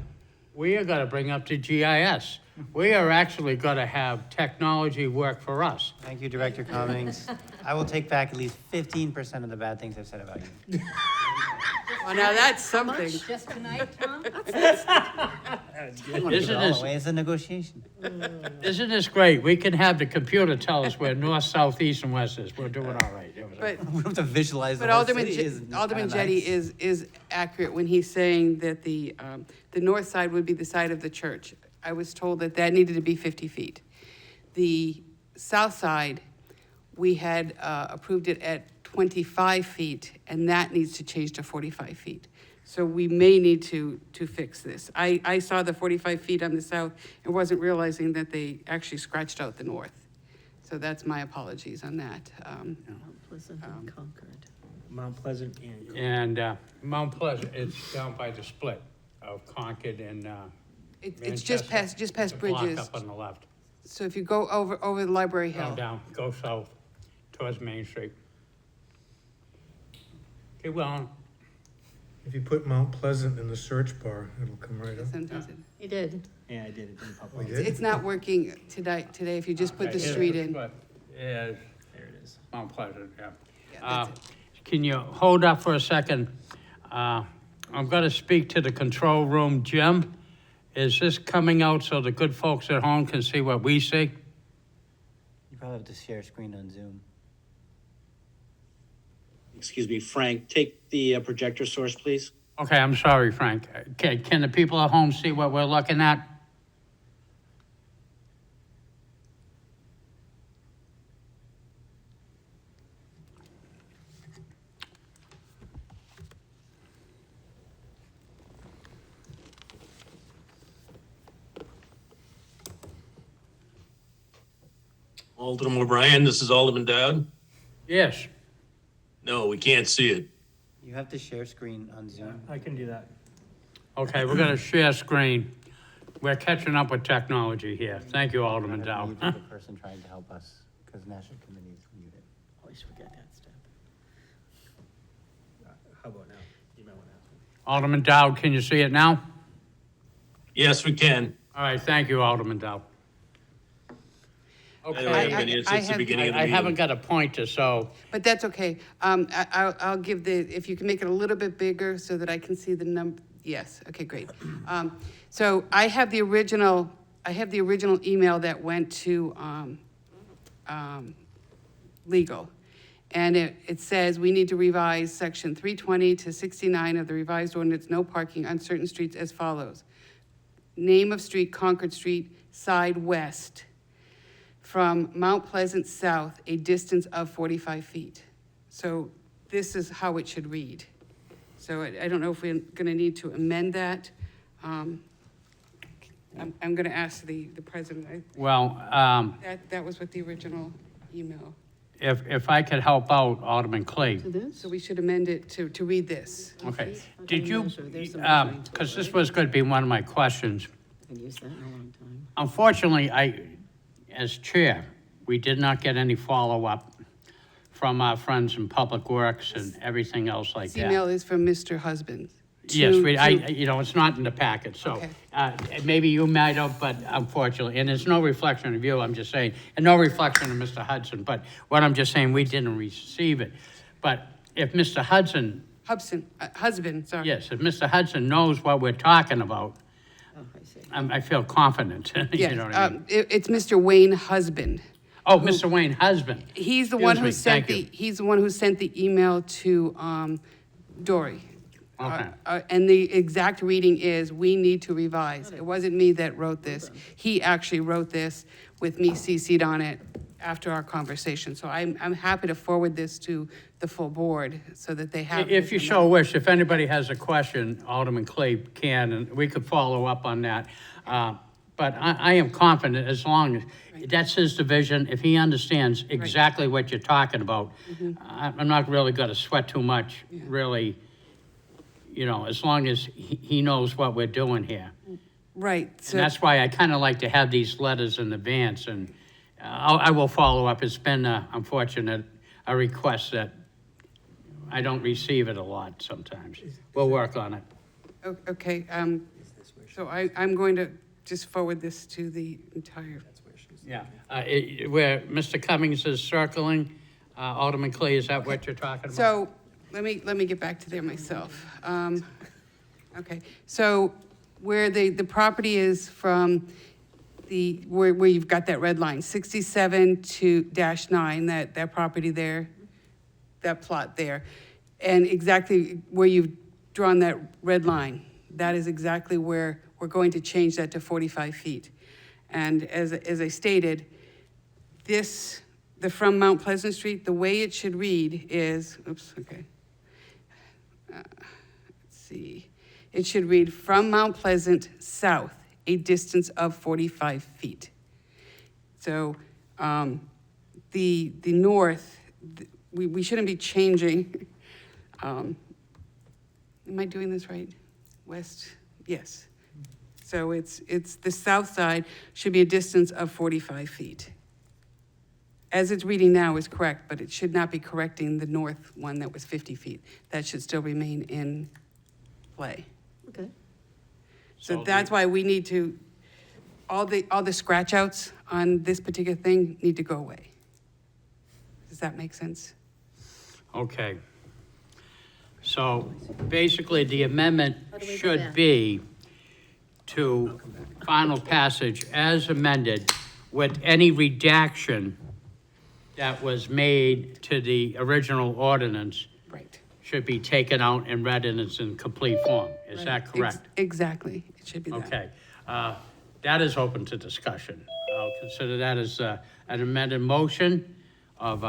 We are gonna bring up the GIS. We are actually gonna have technology work for us. Thank you, Director Cummings. I will take back at least 15% of the bad things I've said about you. Well, now that's something. Just tonight, Tom? I'm gonna give it all this- away as a negotiation. Isn't this great? We can have the computer tell us where north, south, east, and west is. We're doing all right. But We don't have to visualize the But whole Alderman, city. Is Alderman kinda Jetty nice. is accurate when he's saying that the north side would be the side of the church. I was told that that needed to be 50 feet. The south side, we had approved it at 25 feet, and that needs to change to 45 feet. So we may need to fix this. I saw the 45 feet on the south and wasn't realizing that they actually scratched out the north. So that's my apologies on that. Mount Pleasant and Concord. Mount Pleasant and. And Mount Pleasant, it's down by the split of Concord and It's just Manchester. past The block Bridges. up on the left. So if you go over the Library Go Hill. down, go south towards Main Street. Keep going. If you put Mount Pleasant in the search bar, it'll come right up. Sometimes it- He did. Yeah, I did, it didn't pop We up. did? It's not working today, if you just put the Right, yeah, street in. but, Yeah, There it is. Mount Pleasant, yeah. Yeah, that's Can you hold up for a second? I'm gonna speak to the control room. Jim, is this coming out so the good folks at home can see what we see? You probably have to share screen on Zoom. Excuse me, Frank, take the projector source, please. Okay, I'm sorry, Frank. Can the people at home see what we're looking at? Alderman O'Brien, this is Alderman Dowd. Yes. No, we can't see it. You have to share screen on Zoom. I can do that. Okay, we're gonna share screen. We're catching up with technology here. Thank you, Alderman I Dow. have muted the person trying to help us because National Committee is muted. Always forget that step. How about now? You might want to ask me. Alderman Dow, can you see it now? Yes, we can. All right, thank you, Alderman Dow. Okay. I haven't got a pointer, so, But that's okay. I'll give if you can make it a little bit bigger so that I can see the number. Yes, okay, great. So I have the original email that went to legal. And it says, we need to revise section 320 to 69 of the revised ordinance, no parking on certain streets as follows. Name of street, Concord Street, side west, from Mount Pleasant south, a distance of 45 feet. So this is how it should read. So I don't know if we're gonna need to amend that. I'm gonna ask the president. well, That was what the original email. if I could help out, Alderman Clay. To this? So we should amend it to read this. Okay, Okay, did you, measure. There's the measuring tool, because this right? was going to be one of my questions. I haven't used that in a long time. Unfortunately, as chair, we did not get any follow-up from our friends in Public Works and everything else like This email that. is from Mr. Husband. Yes, to- it's not in the packet, so, Okay. maybe you might have, but unfortunately, and it's no reflection of you, I'm just saying, and no reflection of Mr. Hudson, but what I'm just saying, we didn't receive it. But if Mr. Hudson, Husband, sorry. yes, if Mr. Hudson knows what we're talking about, Oh, I see. I feel confident, you Yes, know what I mean? it's Mr. Wayne Husband. Oh, Mr. Wayne Husband. He's the one who Excuse me, sent thank you. he's the one who sent the email to Dory. Okay. And the exact reading is, we need to revise. It wasn't me that wrote this. He actually wrote this with me CC'd on it after our conversation. So I'm happy to forward this to the full board so that they have. If you so wish, if anybody has a question, Alderman Clay can, and we could follow up on that. But I am confident, as long as, that's his division, if he understands exactly what you're talking about, I'm not really gonna sweat too much, really, as long as he knows what we're doing here. Right, And so, that's why I kind of like to have these letters in advance, and I will follow up. It's been unfortunate, a request that I don't receive it a lot sometimes. We'll work on it. okay, so I'm going to just forward this to the entire. Yeah. Where Mr. Cummings is circling, Alderman Clay, is that what you're talking about? So, let me get back to there myself. Okay, so where the property is from where you've got that red line, 67 to -9, that property there, that plot there, and exactly where you've drawn that red line, that is exactly where we're going to change that to 45 feet. And as I stated, from Mount Pleasant Street, the way it should read is, let's see. It should read, from Mount Pleasant south, a distance of 45 feet. So the north, we shouldn't be changing. Am I doing this right? West, yes. So it's the south side should be a distance of 45 feet. As it's reading now is correct, but it should not be correcting the north one that was 50 feet. That should still remain in play. Okay. So that's why we need to, all the scratch outs on this particular thing need to go away. Does that make sense? Okay. So basically, the amendment How do we go should back? be to final passage as amended with any redaction that was made to the original ordinance Right. should be taken out and read in its complete form. Is that correct? Exactly. It should be that. Okay. That is open to discussion. I'll consider that as an amended motion of,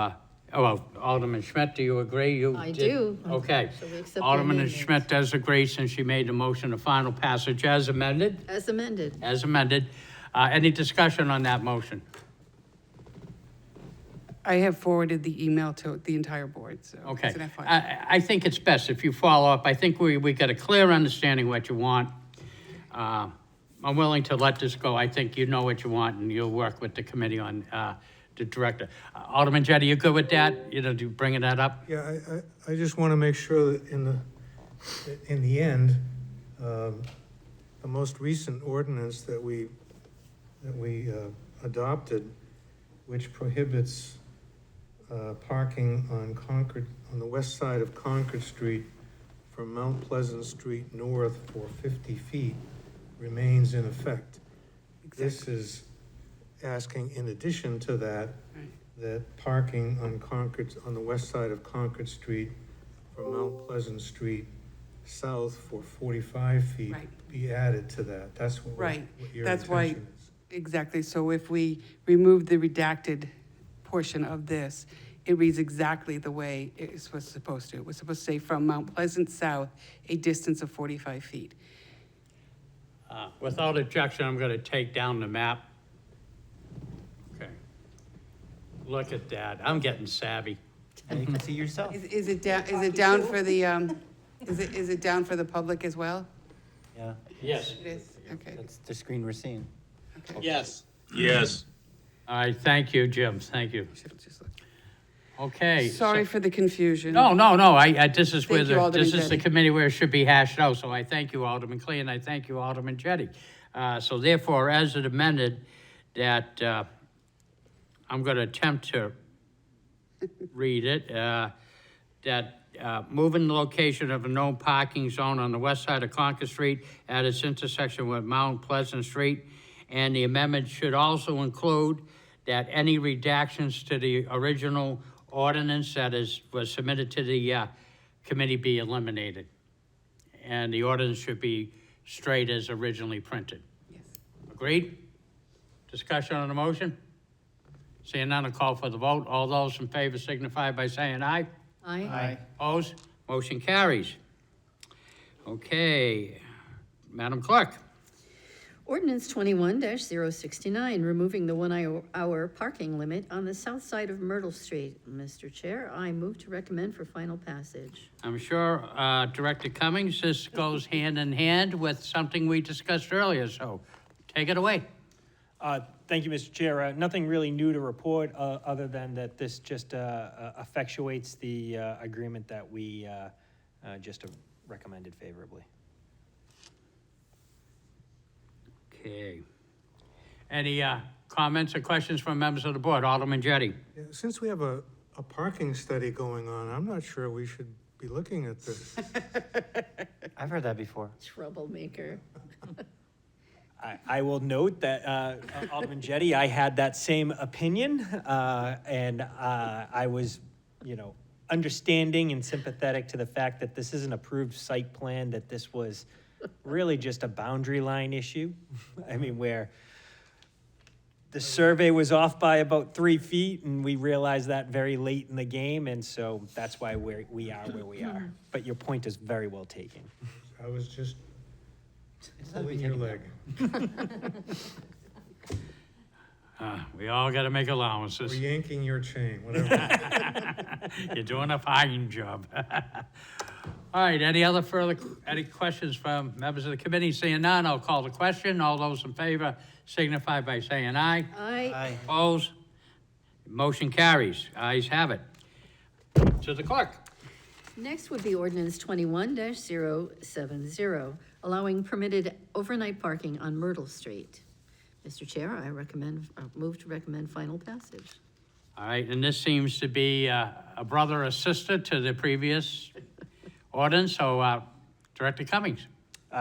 Alderman Schmidt, do you agree? I do. Okay. So we accept the Alderman amendment. Schmidt does agree, since she made the motion of final passage as amended. As amended. As amended. Any discussion on that motion? I have forwarded the email to the entire board, so. Okay. it's an FYI. I think it's best if you follow up. I think we got a clear understanding what you want. I'm willing to let this go. I think you know what you want, and you'll work with the committee on the director. Alderman Jettie, you good with that? Do bringing that up? Yeah, I just want to make sure that in the end, the most recent ordinance that we adopted which prohibits parking on the west side of Concord Street from Mount Pleasant Street north for 50 feet remains in effect. This is asking, in addition to that, that parking on the west side of Concord Street from Mount Pleasant Street south for 45 feet Right. be added to that. That's what Right. what your That's why- intention is. Exactly, so if we remove the redacted portion of this, it reads exactly the way it was supposed to. It was supposed to say from Mount Pleasant south, a distance of 45 feet. Without objection, I'm gonna take down the map. Okay. Look at that, I'm getting savvy. And you can see yourself. Is it down for the, is it down for the public as well? Yeah, Yes. It is, okay. that's the screen we're seeing. Yes. Yes. All right, thank you, Jim, thank you. Should've just looked. Okay. Sorry for the confusion. No, this is where Thank you, Alderman this is the Jettie. committee where it should be hashed out, so I thank you, Alderman Clee, and I thank you, Alderman Jettie. So therefore, as it amended, that, I'm gonna attempt to read it, that moving the location of a no parking zone on the west side of Concord Street at its intersection with Mount Pleasant Street, and the amendment should also include that any redactions to the original ordinance that was submitted to the committee be eliminated. And the ordinance should be straight as originally printed. Yes. Agreed? Discussion on the motion? Seeing none, I'll call for the vote. All those in favor signify by saying aye. Aye. Opposed? Motion carries. Okay, Madam Clerk. Ordinance 21-069, removing the 1 hour parking limit on the south side of Myrtle Street. Mr. Chair, I move to recommend for final passage. I'm sure Director Cummings, this goes hand in hand with something we discussed earlier, so take it away. Thank you, Mr. Chair. Nothing really new to report, other than that this just effectuates the agreement that we just recommended favorably. Okay. Any comments or questions from members of the board? Alderman Jettie. Yeah, since we have a parking study going on, I'm not sure we should be looking at this. I've heard that before. Troublemaker. I will note that, Alderman Jettie, I had that same opinion, and I was, understanding and sympathetic to the fact that this is an approved site plan, that this was really just a boundary line issue. I mean, where the survey was off by about 3 feet, and we realized that very late in the game, and so that's why we are where we are. But your point is very well taken. I was just It's not pulling your taken leg. We all got to make Or allowances. yanking your chain, whatever. You're doing a fine job. All right, any questions from members of the committee? Seeing none, I'll call the question. All those in favor signify by saying aye. Aye. Aye. Opposed? Motion carries. Ayes have it. To the clerk. Next would be ordinance 21-070, allowing permitted overnight parking on Myrtle Street. Mr. Chair, I move to recommend final passage. All right, and this seems to be a brother or sister to the previous ordinance, so Director Cummings.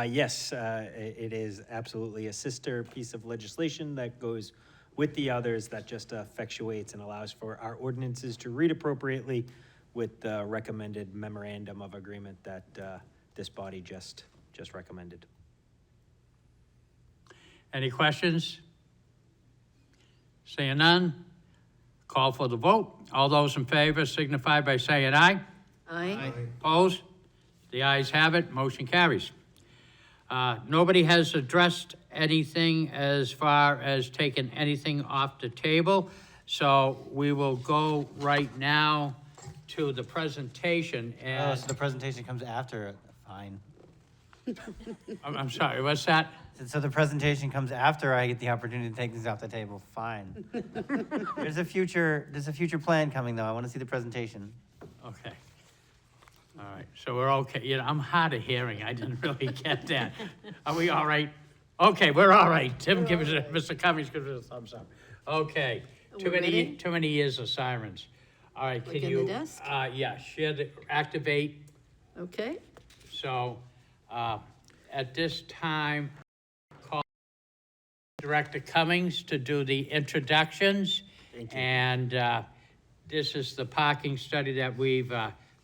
Yes, it is absolutely a sister piece of legislation that goes with the others, that just effectuates and allows for our ordinances to read appropriately with the recommended memorandum of agreement that this body just recommended. Any questions? Seeing none, call for the vote. All those in favor signify by saying aye. Aye. Opposed? The ayes have it, motion carries. Nobody has addressed anything as far as taking anything off the table, so we will go right now to the presentation, Oh, and, so the presentation comes after, fine. I'm sorry, what's that? So the presentation comes after I get the opportunity to take things off the table, fine. There's a future plan coming, though. I want to see the presentation. Okay. All right, so we're okay. I'm hard of hearing. I didn't really get that. Are we all right? Okay, we're all right. Tim gives it, Mr. Cummings gives it a thumbs up. Okay, Too We're many, ready? too many years of sirens. All right, Like can in the you? desk? Yeah, share the, activate. Okay, So, at this time, call Director Cummings to do the introductions. And this is the parking study that we've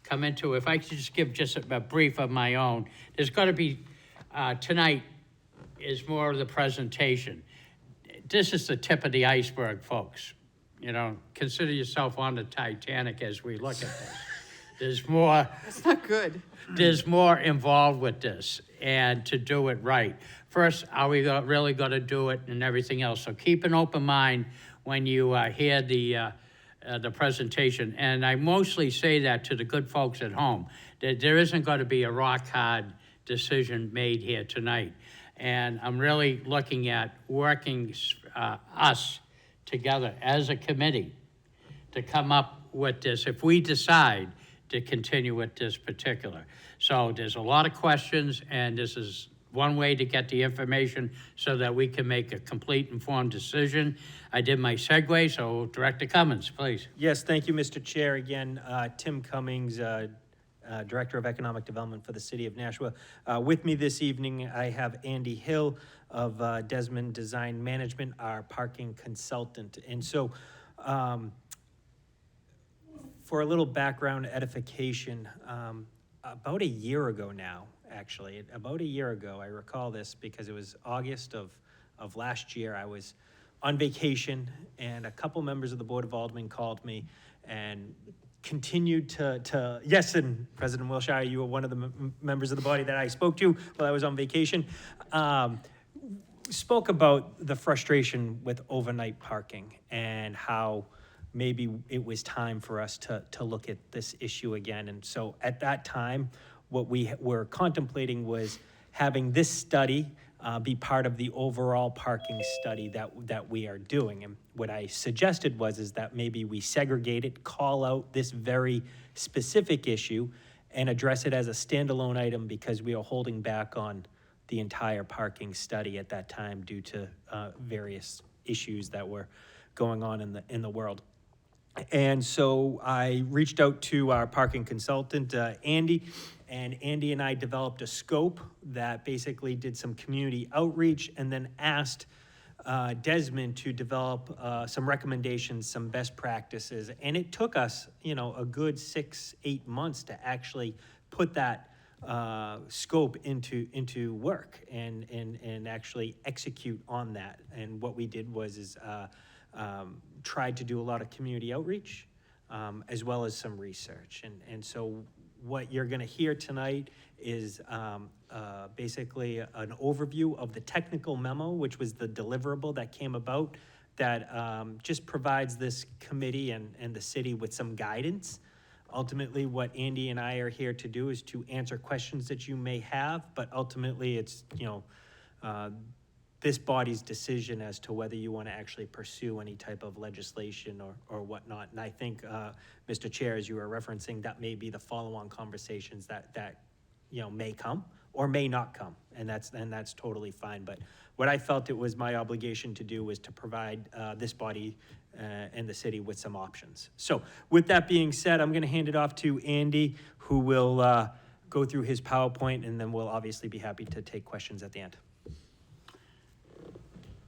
come into. If I could just give just a brief of my own, there's got to be, tonight is more of the presentation. This is the tip of the iceberg, folks. You know, consider yourself on the Titanic as we look at this. There's more. That's not good. There's more involved with this, and to do it right. First, are we really going to do it and everything else? So keep an open mind when you hear the presentation. And I mostly say that to the good folks at home, that there isn't going to be a rock-hard decision made here tonight. And I'm really looking at working us together as a committee to come up with this, if we decide to continue with this particular. So there's a lot of questions, and this is one way to get the information so that we can make a complete informed decision. I did my segue, so Director Cummings, please. Yes, thank you, Mr. Chair. Again, Tim Cummings, Director of Economic Development for the City of Nashua. With me this evening, I have Andy Hill of Desmond Design Management, our parking consultant. And so, for a little background edification, about a year ago now, actually, about a year ago, I recall this because it was August of last year. I was on vacation, and a couple members of the Board of Aldermen called me and continued to yes, and President Wilshire, you were one of the members of the body that I spoke to while I was on vacation, spoke about the frustration with overnight parking and how maybe it was time for us to look at this issue again. And so at that time, what we were contemplating was having this study be part of the overall parking study that we are doing. And what I suggested is that maybe we segregate it, call out this very specific issue, and address it as a standalone item because we are holding back on the entire parking study at that time due to various issues that were going on in the world. And so I reached out to our parking consultant, Andy, and Andy and I developed a scope that basically did some community outreach and then asked Desmond to develop some recommendations, some best practices. And it took us, a good 6-8 months to actually put that scope into work and actually execute on that. And what we did was tried to do a lot of community outreach, as well as some research. And so what you're gonna hear tonight is basically an overview of the technical memo, which was the deliverable that came about, that just provides this committee and the city with some guidance. Ultimately, what Andy and I are here to do is to answer questions that you may have, but ultimately it's, this body's decision as to whether you want to actually pursue any type of legislation or whatnot. And I think, Mr. Chair, as you were referencing, that may be the follow-on conversations that may come or may not come, and that's totally fine. But what I felt it was my obligation to do was to provide this body and the city with some options. So with that being said, I'm going to hand it off to Andy, who will go through his PowerPoint, and then we'll obviously be happy to take questions at the end.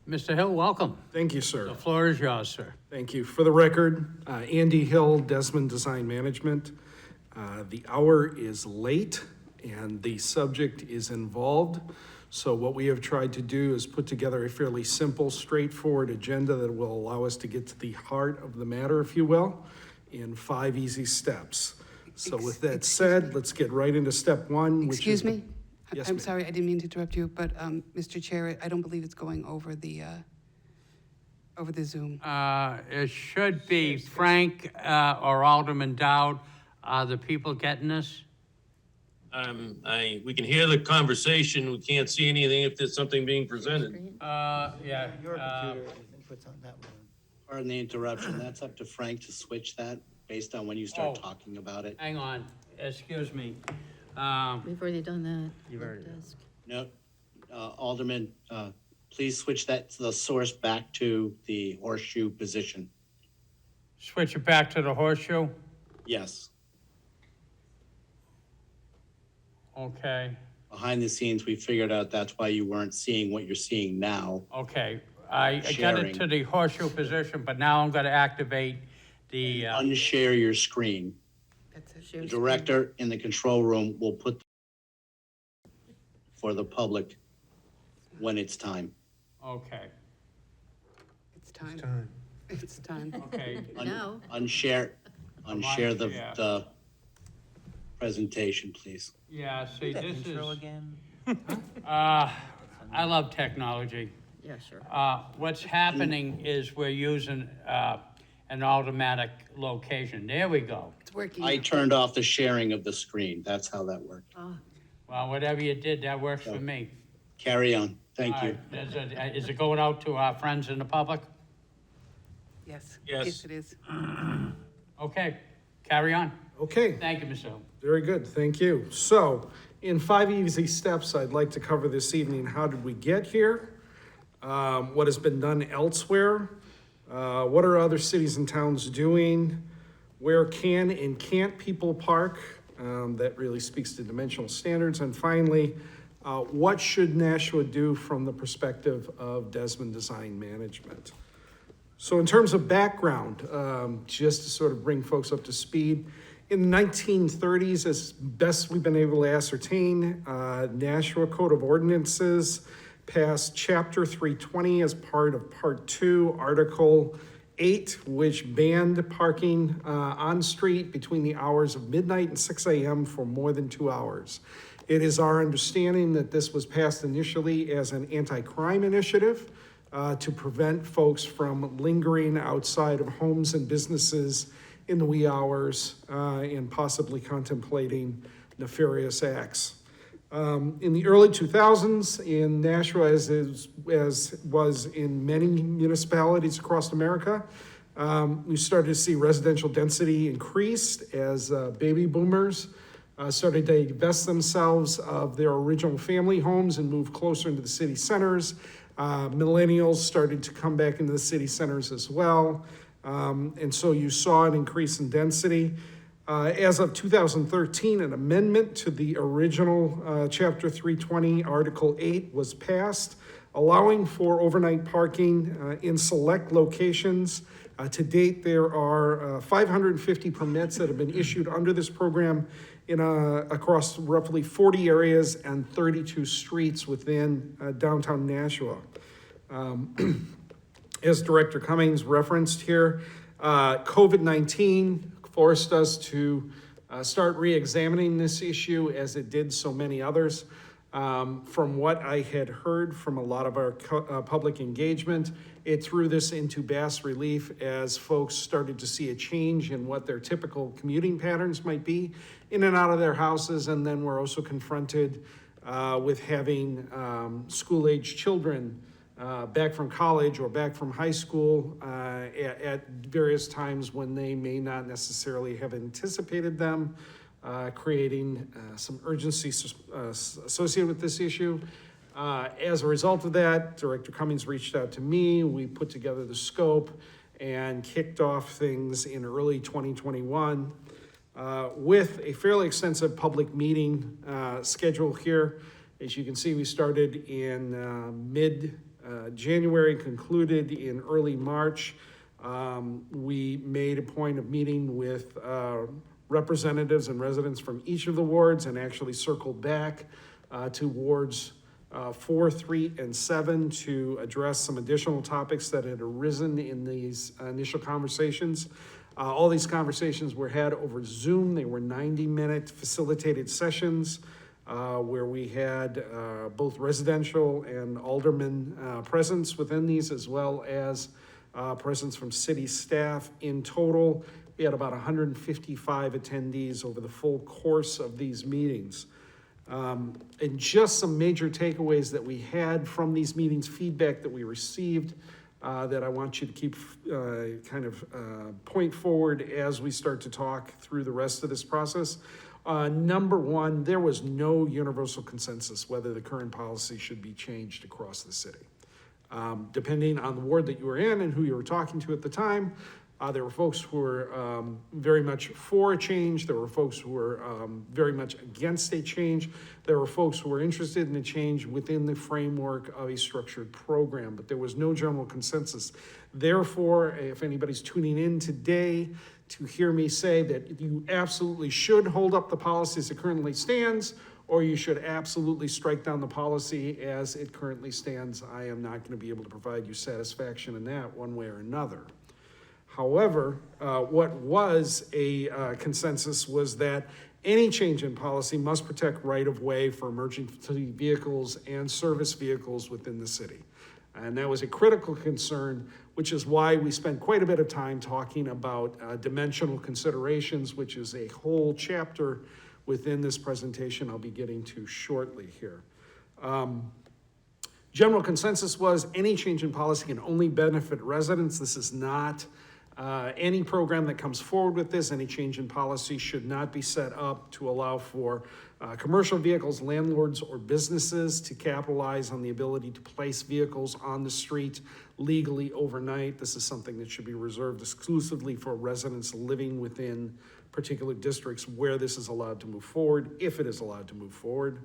Mr. Hill, welcome. Thank you, sir. The floor is yours, sir. Thank you. For the record, Andy Hill, Desmond Design Management. The hour is late and the subject is involved. So what we have tried to do is put together a fairly simple, straightforward agenda that will allow us to get to the heart of the matter, if you will, in 5 easy steps. So with that said, let's get right into step one, which is... Excuse me? Yes, I'm ma'am. sorry, I didn't mean to interrupt you, but Mr. Chair, I don't believe it's going over the Zoom. It should be Frank or Alderman Dowd. Are the people getting this? We can hear the conversation. We can't see anything if there's something being presented. Yeah. Your computer, I think, puts on that one. Pardon the interruption. That's up to Frank to switch that based on when you start talking about it. Hang on, excuse me. We've already done that. You've already done Desk. No, Alderman, please switch the source back to the horseshoe position. Switch it back to the horseshoe? Yes. Okay, Behind the scenes, we figured out that's why you weren't seeing what you're seeing now. okay. I got it Sharing. to the horseshoe position, but now I'm gonna activate the, Unshare your screen. That's it. The director in the control room will put for the public when it's time. okay, It's time. Time. It's time. okay. Now, Unshare Unshare. the presentation, please. Yeah, see, That this intro is, again? I love technology. yeah, sure. What's happening is we're using, an automatic location. There we go. It's working. I turned off the sharing of the screen. That's how that worked. Well, whatever you did, that works for me. Carry on. Thank All you. right, is it going out to our friends in the public? Yes. Yes. Yes, it is. Okay, carry on. Okay. Thank you, Mr. Hill. Very good, thank you. So, in 5 easy steps, I'd like to cover this evening, how did we get here? What has been done elsewhere? What are other cities and towns doing? Where can and can't people park? That really speaks to dimensional standards. And finally, what should Nashua do from the perspective of Desmond Design Management? So in terms of background, just to sort of bring folks up to speed, in the 1930s, as best we've been able to ascertain, Nashua Code of Ordinances passed Chapter 320 as part of Part 2, Article 8, which banned parking on street between the hours of midnight and 6 a.m. for more than 2 hours. It is our understanding that this was passed initially as an anti-crime initiative to prevent folks from lingering outside of homes and businesses in the wee hours and possibly contemplating nefarious acts. In the early 2000s in Nashua, as was in many municipalities across America, we started to see residential density increased as baby boomers started to divest themselves of their original family homes and move closer into the city centers. Millennials started to come back into the city centers as well. And so you saw an increase in density. As of 2013, an amendment to the original Chapter 320, Article 8 was passed, allowing for overnight parking in select locations. To date, there are 550 permits that have been issued under this program across roughly 40 areas and 32 streets within downtown Nashua. As Director Cummings referenced here, COVID-19 forced us to start re-examining this issue as it did so many others. From what I had heard from a lot of our public engagement, it threw this into bas relief as folks started to see a change in what their typical commuting patterns might be in and out of their houses, and then we're also confronted with having school-age children back from college or back from high school at various times when they may not necessarily have anticipated them, creating some urgency associated with this issue. As a result of that, Director Cummings reached out to me. We put together the scope and kicked off things in early 2021 with a fairly extensive public meeting schedule here. As you can see, we started in mid-January, concluded in early March. We made a point of meeting with representatives and residents from each of the wards and actually circled back to wards 4, 3, and 7 to address some additional topics that had arisen in these initial conversations. All these conversations were had over Zoom. They were 90-minute facilitated sessions where we had both residential and alderman presence within these, as well as presence from city staff. In total, we had about 155 attendees over the full course of these meetings. And just some major takeaways that we had from these meetings, feedback that we received that I want you to keep point forward as we start to talk through the rest of this process. Number one, there was no universal consensus whether the current policy should be changed across the city. Depending on the ward that you were in and who you were talking to at the time, There were folks who were very much for a change. There were folks who were very much against a change. There were folks who were interested in a change within the framework of a structured program, but there was no general consensus. Therefore, if anybody's tuning in today to hear me say that you absolutely should hold up the policy as it currently stands, or you should absolutely strike down the policy as it currently stands, I am not going to be able to provide you satisfaction in that one way or another. However, what was a consensus was that any change in policy must protect right-of-way for emergency vehicles and service vehicles within the city. And that was a critical concern, which is why we spent quite a bit of time talking about dimensional considerations, which is a whole chapter within this presentation I'll be getting to shortly here. General consensus was any change in policy can only benefit residents. This is not any program that comes forward with this. Any change in policy should not be set up to allow for commercial vehicles, landlords, or businesses to capitalize on the ability to place vehicles on the street legally overnight. This is something that should be reserved exclusively for residents living within particular districts where this is allowed to move forward, if it is allowed to move forward.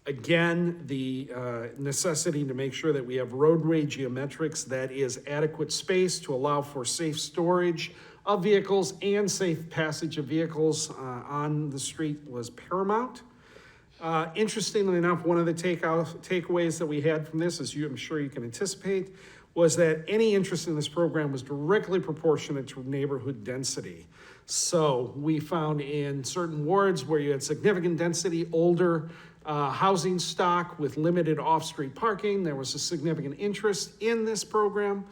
Again, the necessity to make sure that we have roadway geometrics, that is adequate space to allow for safe storage of vehicles and safe passage of vehicles on the street was paramount. Interestingly enough, one of the takeaways that we had from this, as I'm sure you can anticipate, was that any interest in this program was directly proportionate to neighborhood density. So we found in certain wards where you had significant density, older housing stock with limited off-street parking, there was a significant interest in this program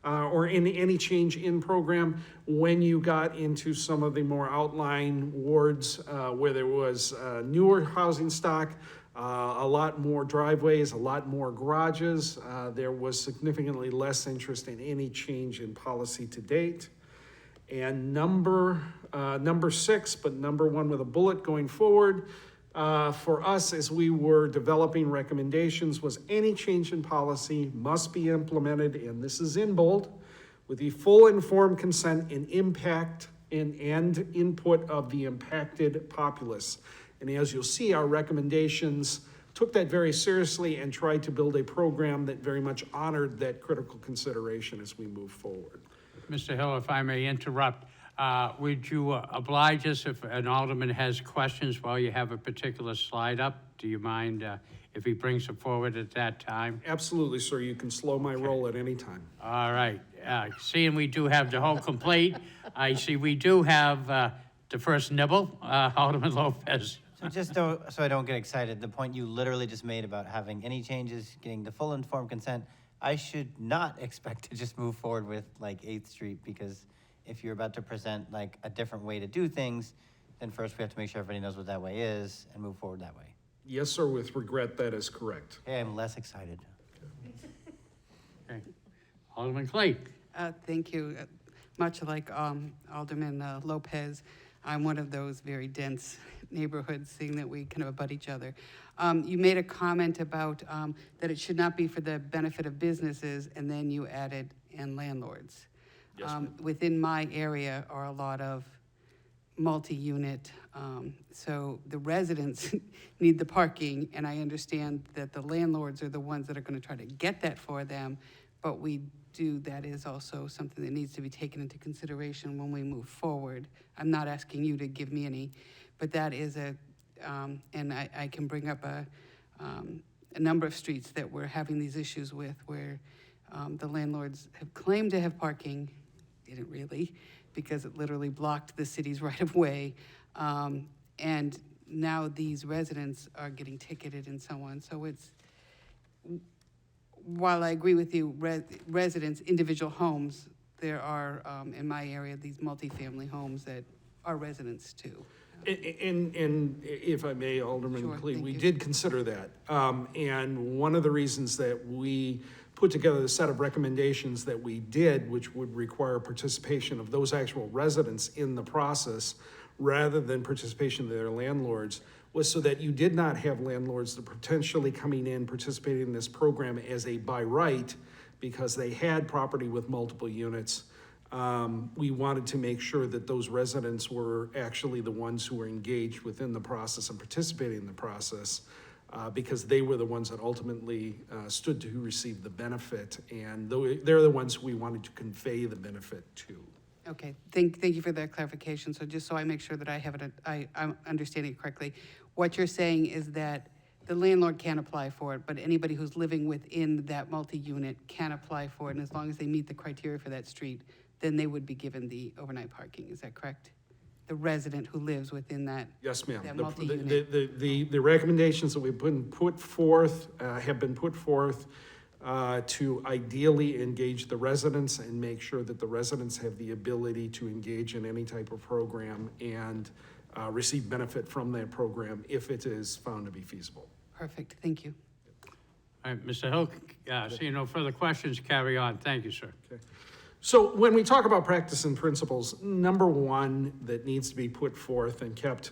or in any change in program. When you got into some of the more outlying wards where there was newer housing stock, a lot more driveways, a lot more garages, there was significantly less interest in any change in policy to date. And number 6, but number 1 with a bullet going forward, for us as we were developing recommendations, was any change in policy must be implemented, and this is in bold, with the full informed consent and impact and input of the impacted populace. And as you'll see, our recommendations took that very seriously and tried to build a program that very much honored that critical consideration as we move forward. Mr. Hill, if I may interrupt, would you oblige us if an alderman has questions while you have a particular slide up? Do you mind if he brings it forward at that time? Absolutely, sir. You can slow my roll at any time. All right. Seeing we do have the whole complete, I see we do have the first nibble, Alderman Lopez. So just so I don't get excited, the point you literally just made about having any changes, getting the full informed consent, I should not expect to just move forward with like 8th Street, because if you're about to present like a different way to do things, then first we have to make sure everybody knows what that way is and move forward that way. Yes, sir, with regret, that is correct. Okay, I'm less excited. Okay. Alderman Clay. Thank you. Much like Alderman Lopez, I'm one of those very dense neighborhoods, seeing that we kind of abut each other. You made a comment about that it should not be for the benefit of businesses, and then you added and landlords. Yes, ma'am. Within my area are a lot of multi-unit, so the residents need the parking, and I understand that the landlords are the ones that are going to try to get that for them, but that is also something that needs to be taken into consideration when we move forward. I'm not asking you to give me any, but that is and I can bring up a number of streets that we're having these issues with, where the landlords have claimed to have parking, didn't really, because it literally blocked the city's right of way. And now these residents are getting ticketed and so on. So while I agree with you, residents, individual homes, there are, in my area, these multifamily homes that are residents too. And if I may, Alderman Sure, Clee, thank we you. did consider that. And one of the reasons that we put together the set of recommendations that we did, which would require participation of those actual residents in the process, rather than participation of their landlords, was so that you did not have landlords that potentially coming in, participating in this program as a by right, because they had property with multiple units, we wanted to make sure that those residents were actually the ones who were engaged within the process and participating in the process, because they were the ones that ultimately stood to receive the benefit, and they're the ones we wanted to convey the benefit to. Okay, thank you for that clarification. So just so I make sure that I have it, I'm understanding it correctly. What you're saying is that the landlord can't apply for it, but anybody who's living within that multi-unit can apply for it, and as long as they meet the criteria for that street, then they would be given the overnight parking. Is that correct? The resident who lives within that. Yes, ma'am. That The- multi-unit. The recommendations that we've been put forth, have been put forth to ideally engage the residents and make sure that the residents have the ability to engage in any type of program and receive benefit from that program if it is found to be feasible. Perfect, thank you. All right, Mr. Hill, seeing no further questions, carry on. Thank you, sir. Okay. So when we talk about practice and principles, number one that needs to be put forth and kept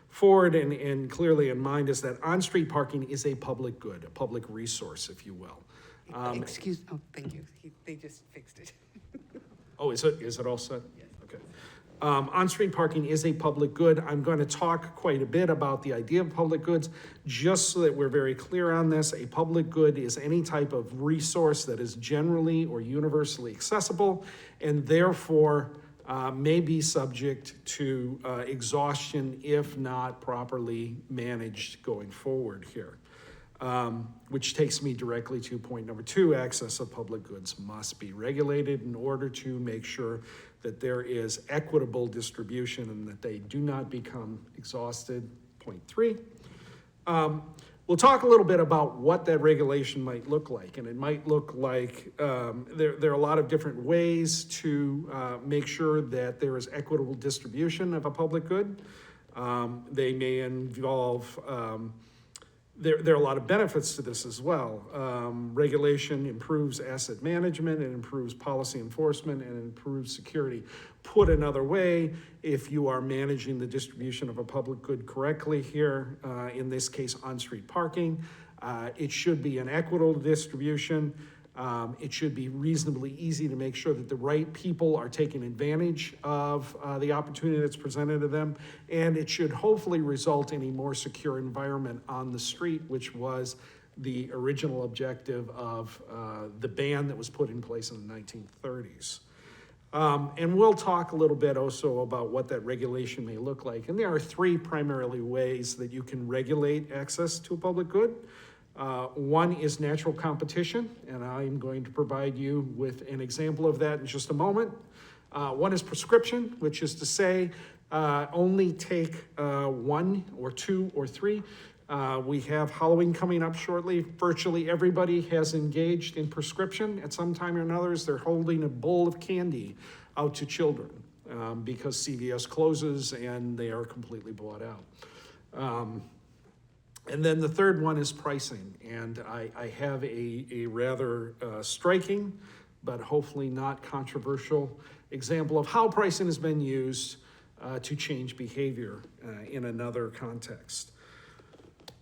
forward and clearly in mind is that on-street parking is a public good, a public resource, if you will. Thank you. They just fixed it. Oh, is it all set? Yes. Okay. On-street parking is a public good. I'm going to talk quite a bit about the idea of public goods, just so that we're very clear on this. A public good is any type of resource that is generally or universally accessible and therefore may be subject to exhaustion if not properly managed going forward here. Which takes me directly to point number two: access of public goods must be regulated in order to make sure that there is equitable distribution and that they do not become exhausted. Point three. We'll talk a little bit about what that regulation might look like, and it might look like there are a lot of different ways to make sure that there is equitable distribution of a public good. They may involve there are a lot of benefits to this as well. Regulation improves asset management, it improves policy enforcement, and it improves security. Put another way, if you are managing the distribution of a public good correctly here, in this case on-street parking, it should be an equitable distribution. It should be reasonably easy to make sure that the right people are taking advantage of the opportunity that's presented to them. And it should hopefully result in a more secure environment on the street, which was the original objective of the ban that was put in place in the 1930s. And we'll talk a little bit also about what that regulation may look like. And there are three primarily ways that you can regulate access to a public good. One is natural competition, and I'm going to provide you with an example of that in just a moment. One is prescription, which is to say only take one or two or three. We have Halloween coming up shortly. Virtually everybody has engaged in prescription at some time or another as they're holding a bowl of candy out to children because CVS closes and they are completely bought out. And then the third one is pricing, and I have a rather striking, but hopefully not controversial example of how pricing has been used to change behavior in another context.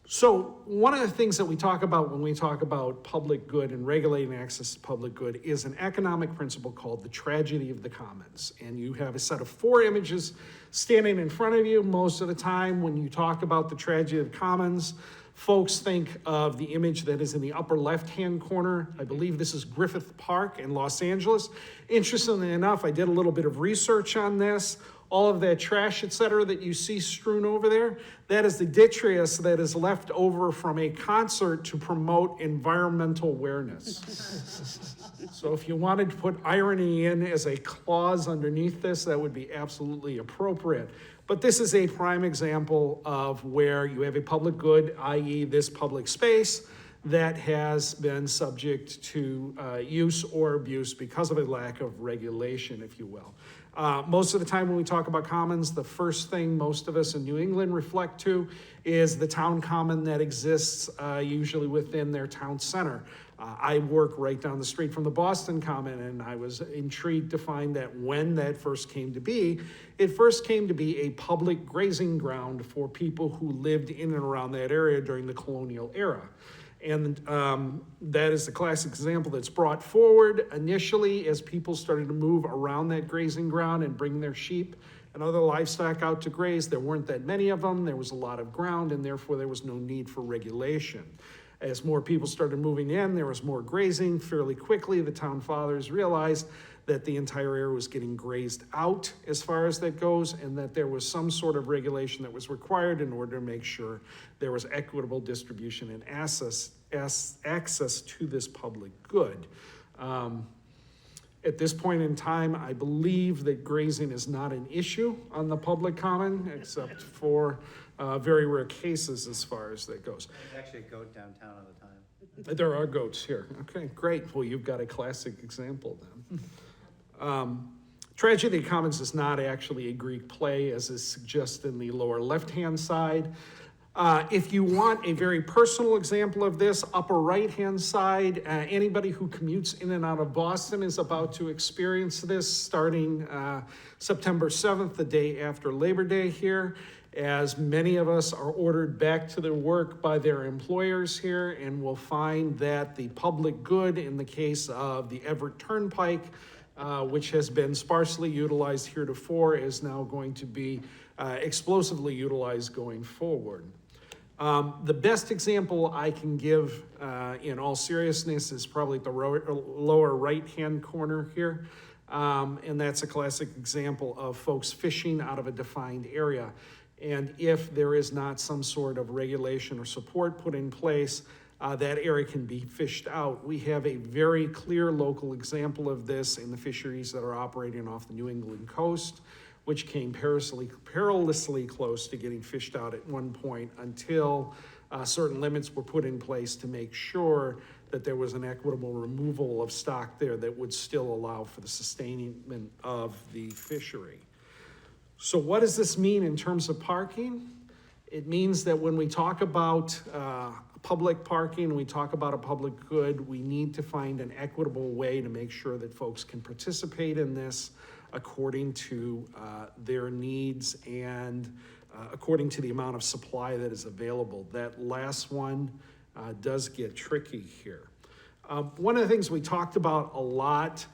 So one of the things that we talk about when we talk about public good and regulating access to public good is an economic principle called the tragedy of the commons. And you have a set of four images standing in front of you. Most of the time when you talk about the tragedy of the commons, folks think of the image that is in the upper left-hand corner. I believe this is Griffith Park in Los Angeles. Interestingly enough, I did a little bit of research on this. All of that trash, et cetera, that you see strewn over there, that is the detritus that is left over from a concert to promote environmental awareness. So if you wanted to put irony in as a clause underneath this, that would be absolutely appropriate. But this is a prime example of where you have a public good, i.e. this public space, that has been subject to use or abuse because of a lack of regulation, if you will. Most of the time when we talk about commons, the first thing most of us in New England reflect to is the town common that exists usually within their town center. I work right down the street from the Boston Common, and I was intrigued to find that when that first came to be, it first came to be a public grazing ground for people who lived in and around that area during the colonial era. And that is the classic example that's brought forward initially as people started to move around that grazing ground and bring their sheep and other livestock out to graze. There weren't that many of them. There was a lot of ground, and therefore there was no need for regulation. As more people started moving in, there was more grazing. Fairly quickly, the town fathers realized that the entire area was getting grazed out as far as that goes, and that there was some sort of regulation that was required in order to make sure there was equitable distribution and access to this public good. At this point in time, I believe that grazing is not an issue on the public common, except for very rare cases as far as that goes. There's actually a goat downtown all the time. There are goats here. Okay, great. Well, you've got a classic example then. Tragedy of the Commons is not actually a Greek play, as is suggested in the lower left-hand side. If you want a very personal example of this, upper right-hand side, anybody who commutes in and out of Boston is about to experience this starting September 7th, the day after Labor Day here, as many of us are ordered back to their work by their employers here, and will find that the public good in the case of the Everett Turnpike, which has been sparsely utilized heretofore, is now going to be explosively utilized going forward. The best example I can give in all seriousness is probably at the lower right-hand corner here. And that's a classic example of folks fishing out of a defined area. And if there is not some sort of regulation or support put in place, that area can be fished out. We have a very clear local example of this in the fisheries that are operating off the New England coast, which came perilously close to getting fished out at one point until certain limits were put in place to make sure that there was an equitable removal of stock there that would still allow for the sustainment of the fishery. So what does this mean in terms of parking? It means that when we talk about public parking, we talk about a public good, we need to find an equitable way to make sure that folks can participate in this according to their needs and according to the amount of supply that is available. That last one does get tricky here. One of the things we talked about a lot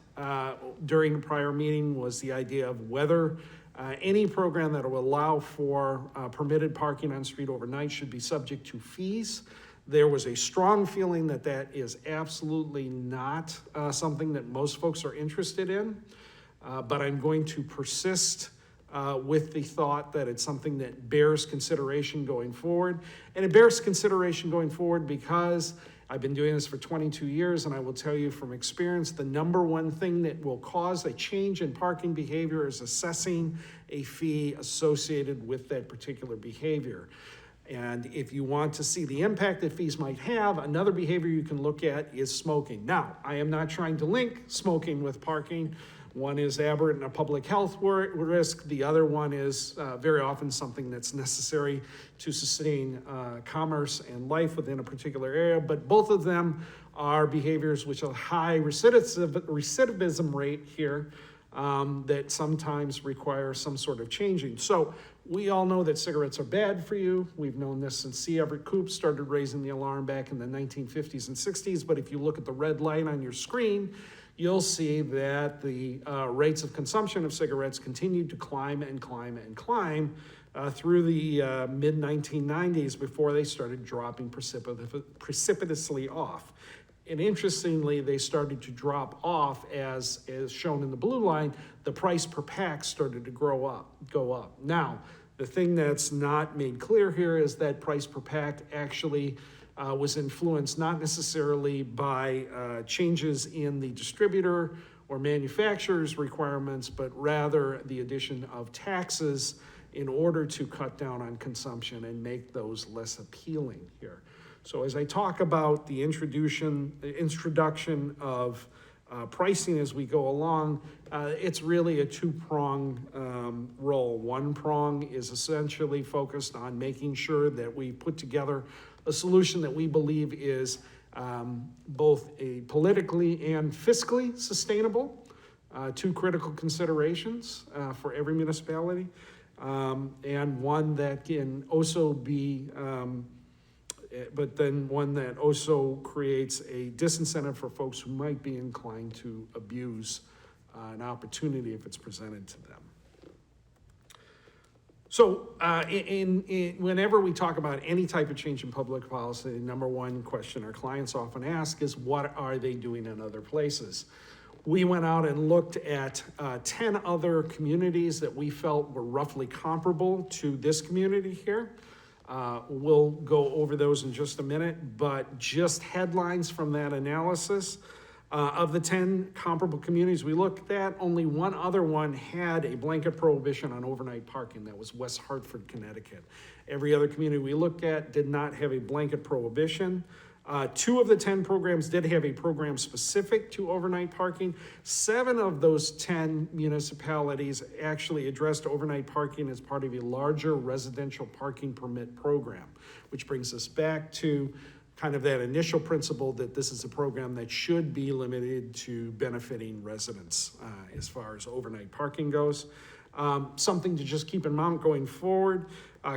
during the prior meeting was the idea of whether any program that will allow for permitted parking on street overnight should be subject to fees. There was a strong feeling that that is absolutely not something that most folks are interested in. But I'm going to persist with the thought that it's something that bears consideration going forward. And it bears consideration going forward because I've been doing this for 22 years, and I will tell you from experience, the number one thing that will cause a change in parking behavior is assessing a fee associated with that particular behavior. And if you want to see the impact that fees might have, another behavior you can look at is smoking. Now, I am not trying to link smoking with parking. One is aberrant and a public health risk. The other one is very often something that's necessary to sustain commerce and life within a particular area. But both of them are behaviors which are high recidivism rate here that sometimes require some sort of changing. So we all know that cigarettes are bad for you. We've known this since C. Everett Koop started raising the alarm back in the 1950s and 60s. But if you look at the red line on your screen, you'll see that the rates of consumption of cigarettes continued to climb and climb and climb through the mid-1990s before they started dropping precipitously off. And interestingly, they started to drop off as shown in the blue line, the price per pack started to go up. Now, the thing that's not made clear here is that price per pack actually was influenced not necessarily by changes in the distributor or manufacturer's requirements, but rather the addition of taxes in order to cut down on consumption and make those less appealing here. So as I talk about the introduction of pricing as we go along, it's really a two-prong role. One prong is essentially focused on making sure that we put together a solution that we believe is both a politically and fiscally sustainable, two critical considerations for every municipality, and one that can also be but then one that also creates a disincentive for folks who might be inclined to abuse an opportunity if it's presented to them. So, whenever we talk about any type of change in public policy, the number one question our clients often ask is, what are they doing in other places? We went out and looked at 10 other communities that we felt were roughly comparable to this community here. We'll go over those in just a minute, but just headlines from that analysis. Of the 10 comparable communities we looked at, only one other one had a blanket prohibition on overnight parking. That was West Hartford, Connecticut. Every other community we looked at did not have a blanket prohibition. 2 of the 10 programs did have a program specific to overnight parking. 7 of those 10 municipalities actually addressed overnight parking as part of a larger residential parking permit program, which brings us back to kind of that initial principle that this is a program that should be limited to benefiting residents as far as overnight parking goes. Something to just keep in mind going forward,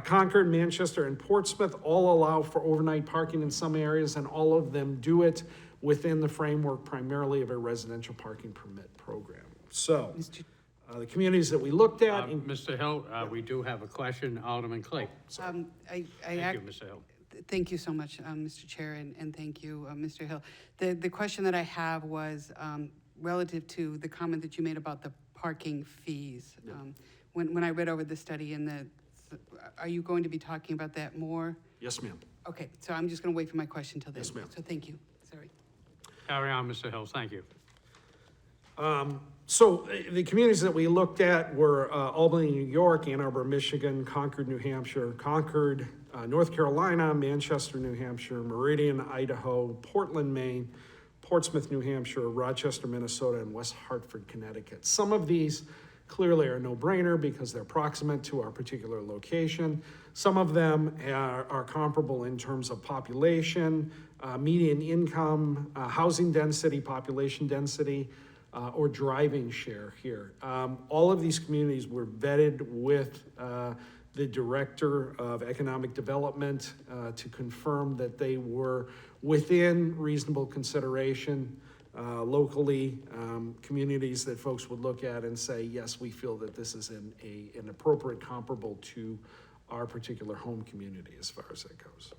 Concord, Manchester, and Portsmouth all allow for overnight parking in some areas, and all of them do it within the framework primarily of a residential parking permit program. So, the communities that we looked at. Mr. Hill, we do have a question. Alderman Clay. I Thank you, Mr. Hill. Thank you so much, Mr. Chair, and thank you, Mr. Hill. The question that I have was relative to the comment that you made about the parking fees. When I read over the study, are you going to be talking about that more? Yes, ma'am. Okay, so I'm just going to wait for my question till then. Yes, ma'am. So thank you. Sorry. Carry on, Mr. Hill. Thank you. So the communities that we looked at were Albany, New York, Ann Arbor, Michigan, Concord, New Hampshire, Concord, North Carolina, Manchester, New Hampshire, Meridian, Idaho, Portland, Maine, Portsmouth, New Hampshire, Rochester, Minnesota, and West Hartford, Connecticut. Some of these clearly are no-brainer because they're proximate to our particular location. Some of them are comparable in terms of population, median income, housing density, population density, or driving share here. All of these communities were vetted with the Director of Economic Development to confirm that they were within reasonable consideration locally, communities that folks would look at and say, yes, we feel that this is an appropriate comparable to our particular home community as far as that goes.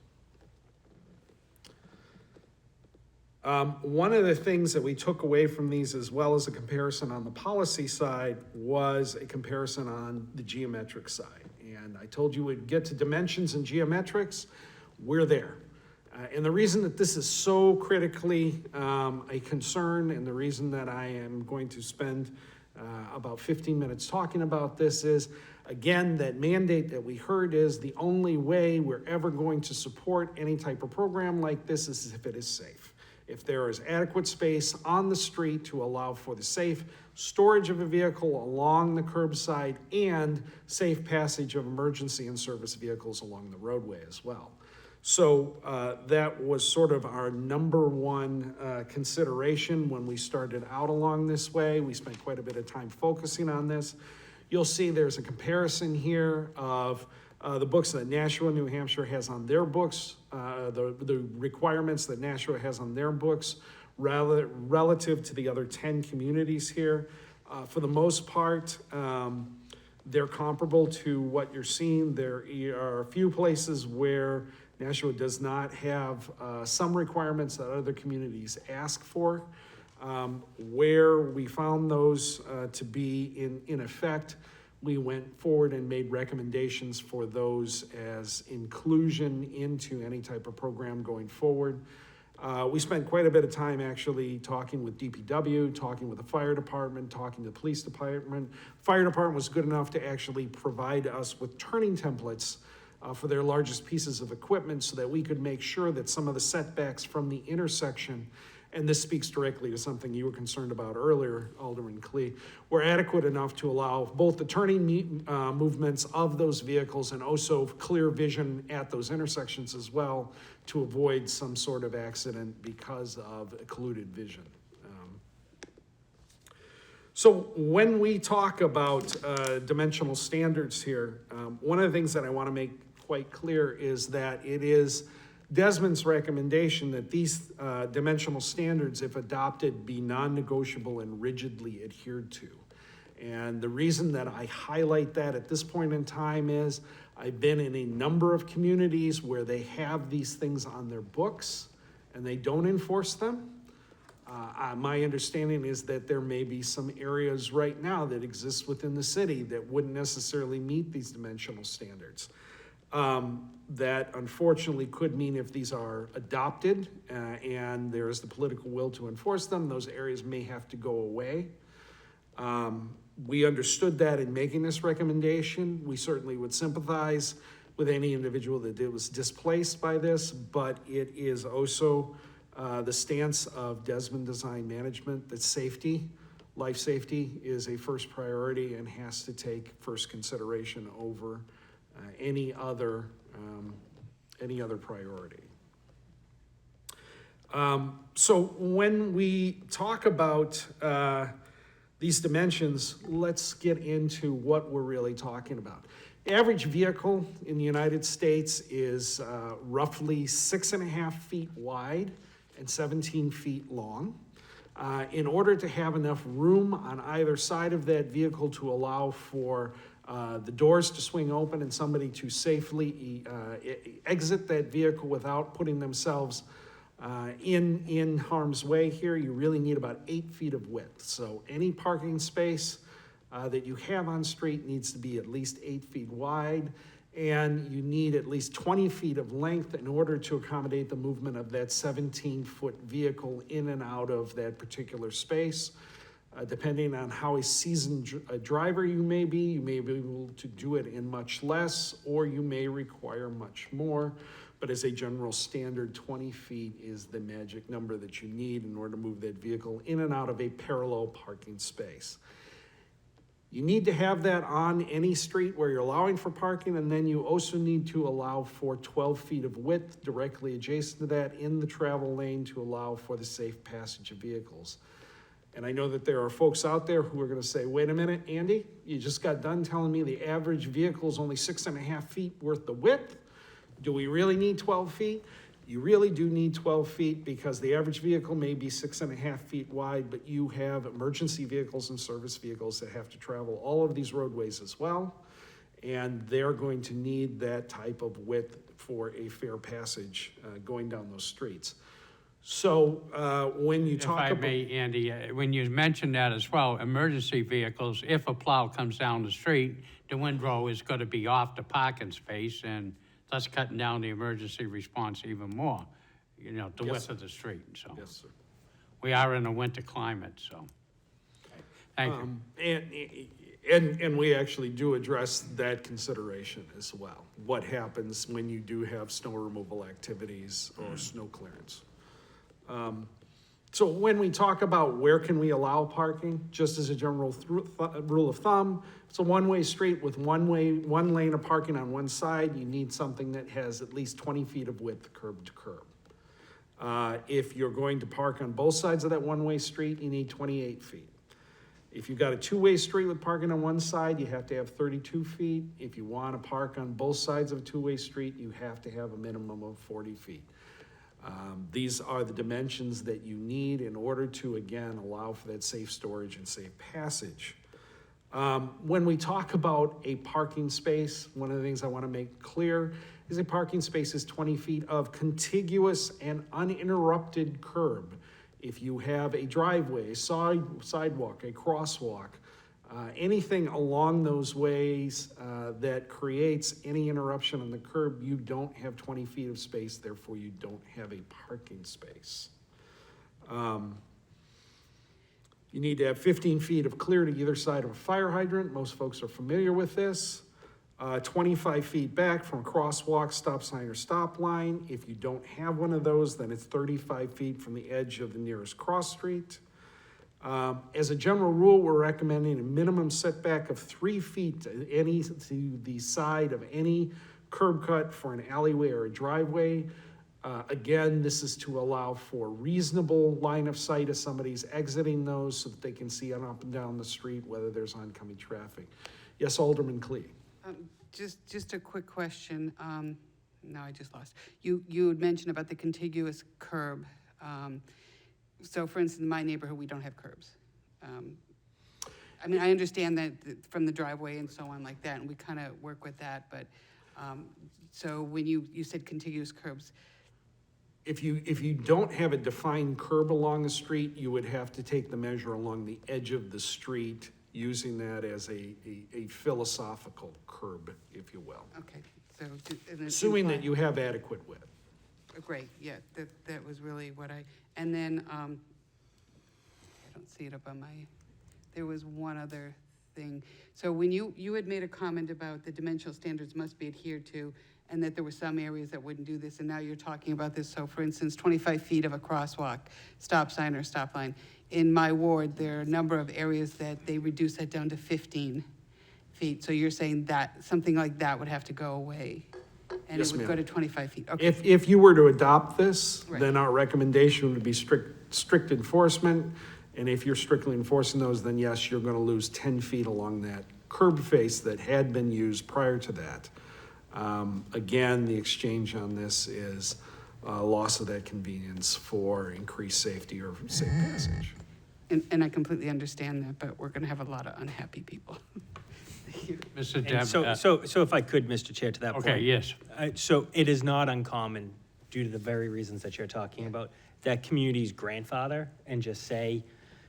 One of the things that we took away from these, as well as a comparison on the policy side, was a comparison on the geometric side. And I told you we'd get to dimensions and geometrics. We're there. And the reason that this is so critically a concern, and the reason that I am going to spend about 15 minutes talking about this is, again, that mandate that we heard is the only way we're ever going to support any type of program like this is if it is safe. If there is adequate space on the street to allow for the safe storage of a vehicle along the curbside and safe passage of emergency and service vehicles along the roadway as well. So that was sort of our number one consideration when we started out along this way. We spent quite a bit of time focusing on this. You'll see there's a comparison here of the books that Nashua, New Hampshire has on their books, the requirements that Nashua has on their books relative to the other 10 communities here. For the most part, they're comparable to what you're seeing. There are a few places where Nashua does not have some requirements that other communities ask for. Where we found those to be in effect, we went forward and made recommendations for those as inclusion into any type of program going forward. We spent quite a bit of time actually talking with DPW, talking with the fire department, talking to the police department. Fire department was good enough to actually provide us with turning templates for their largest pieces of equipment so that we could make sure that some of the setbacks from the intersection, and this speaks directly to something you were concerned about earlier, Alderman Klee, were adequate enough to allow both the turning movements of those vehicles and also clear vision at those intersections as well to avoid some sort of accident because of occluded vision. So when we talk about dimensional standards here, one of the things that I want to make quite clear is that it is Desmond's recommendation that these dimensional standards, if adopted, be non-negotiable and rigidly adhered to. And the reason that I highlight that at this point in time is I've been in a number of communities where they have these things on their books and they don't enforce them. My understanding is that there may be some areas right now that exist within the city that wouldn't necessarily meet these dimensional standards. That unfortunately could mean if these are adopted and there is the political will to enforce them, those areas may have to go away. We understood that in making this recommendation. We certainly would sympathize with any individual that was displaced by this, but it is also the stance of Desmond Design Management that safety, life safety, is a first priority and has to take first consideration over any other priority. So when we talk about these dimensions, let's get into what we're really talking about. The average vehicle in the United States is roughly 6.5 feet wide and 17 feet long. In order to have enough room on either side of that vehicle to allow for the doors to swing open and somebody to safely exit that vehicle without putting themselves in harm's way here, you really need about 8 feet of width. So any parking space that you have on street needs to be at least 8 feet wide, and you need at least 20 feet of length in order to accommodate the movement of that 17-foot vehicle in and out of that particular space. Depending on how a seasoned driver you may be able to do it in much less, or you may require much more. But as a general standard, 20 feet is the magic number that you need in order to move that vehicle in and out of a parallel parking space. You need to have that on any street where you're allowing for parking, and then you also need to allow for 12 feet of width directly adjacent to that in the travel lane to allow for the safe passage of vehicles. And I know that there are folks out there who are gonna say, wait a minute, Andy, you just got done telling me the average vehicle is only 6.5 feet worth of width. Do we really need 12 feet? You really do need 12 feet because the average vehicle may be 6.5 feet wide, but you have emergency vehicles and service vehicles that have to travel all of these roadways as well. And they're going to need that type of width for a fair passage going down those streets. So when you talk about— If I may, Andy, when you mentioned that as well, emergency vehicles, if a plow comes down the street, the windrow is going to be off the parking space, and thus cutting down the emergency response even more, you know, the width of the street, so. Yes, sir. We are in a winter climate, so. Thank you. And we actually do address that consideration as well. What happens when you do have snow removal activities or snow clearance? So when we talk about where can we allow parking, just as a general rule of thumb, it's a one-way street with one lane of parking on one side. You need something that has at least 20 feet of width curb to curb. If you're going to park on both sides of that one-way street, you need 28 feet. If you've got a two-way street with parking on one side, you have to have 32 feet. If you want to park on both sides of a two-way street, you have to have a minimum of 40 feet. These are the dimensions that you need in order to, again, allow for that safe storage and safe passage. When we talk about a parking space, one of the things I want to make clear is a parking space is 20 feet of contiguous and uninterrupted curb. If you have a driveway, a sidewalk, a crosswalk, anything along those ways that creates any interruption on the curb, you don't have 20 feet of space, therefore you don't have a parking space. You need to have 15 feet of clear to either side of a fire hydrant. Most folks are familiar with this. 25 feet back from a crosswalk, stop sign, or stop line. If you don't have one of those, then it's 35 feet from the edge of the nearest cross street. As a general rule, we're recommending a minimum setback of 3 feet to the side of any curb cut for an alleyway or a driveway. Again, this is to allow for reasonable line of sight as somebody's exiting those so that they can see up and down the street whether there's oncoming traffic. Yes, Alderman Clee. Just a quick question. now I just lost. You had mentioned about the contiguous curb. So for instance, in my neighborhood, we don't have curbs. I mean, I understand that from the driveway and so on like that, and we kind of work with that, but, so when you said contiguous curbs, If you don't have a defined curb along the street, you would have to take the measure along the edge of the street, using that as a philosophical curb, if you will. okay, so. and it Assuming that imply- you have adequate width. Great, yeah, that was really what and then, I don't see it up on my, there was one other thing. So when you had made a comment about the dimensional standards must be adhered to, and that there were some areas that wouldn't do this, and now you're talking about this. So for instance, 25 feet of a crosswalk, stop sign or stop line. In my ward, there are a number of areas that they reduce that down to 15 feet. So you're saying that, something like that would have to go away? And Yes, it would ma'am. go to 25 feet, okay. If you were to adopt this, Right. then our recommendation would be strict enforcement. And if you're strictly enforcing those, then yes, you're gonna lose 10 feet along that curb face that had been used prior to that. Again, the exchange on this is loss of that convenience for increased safety or safe passage. And I completely understand that, but we're gonna have a lot of unhappy people. Mr. And Deb. so if I could, Mr. Chair, to that point. Okay, yes. So it is not uncommon, due to the very reasons that you're talking about, that communities grandfather and just say,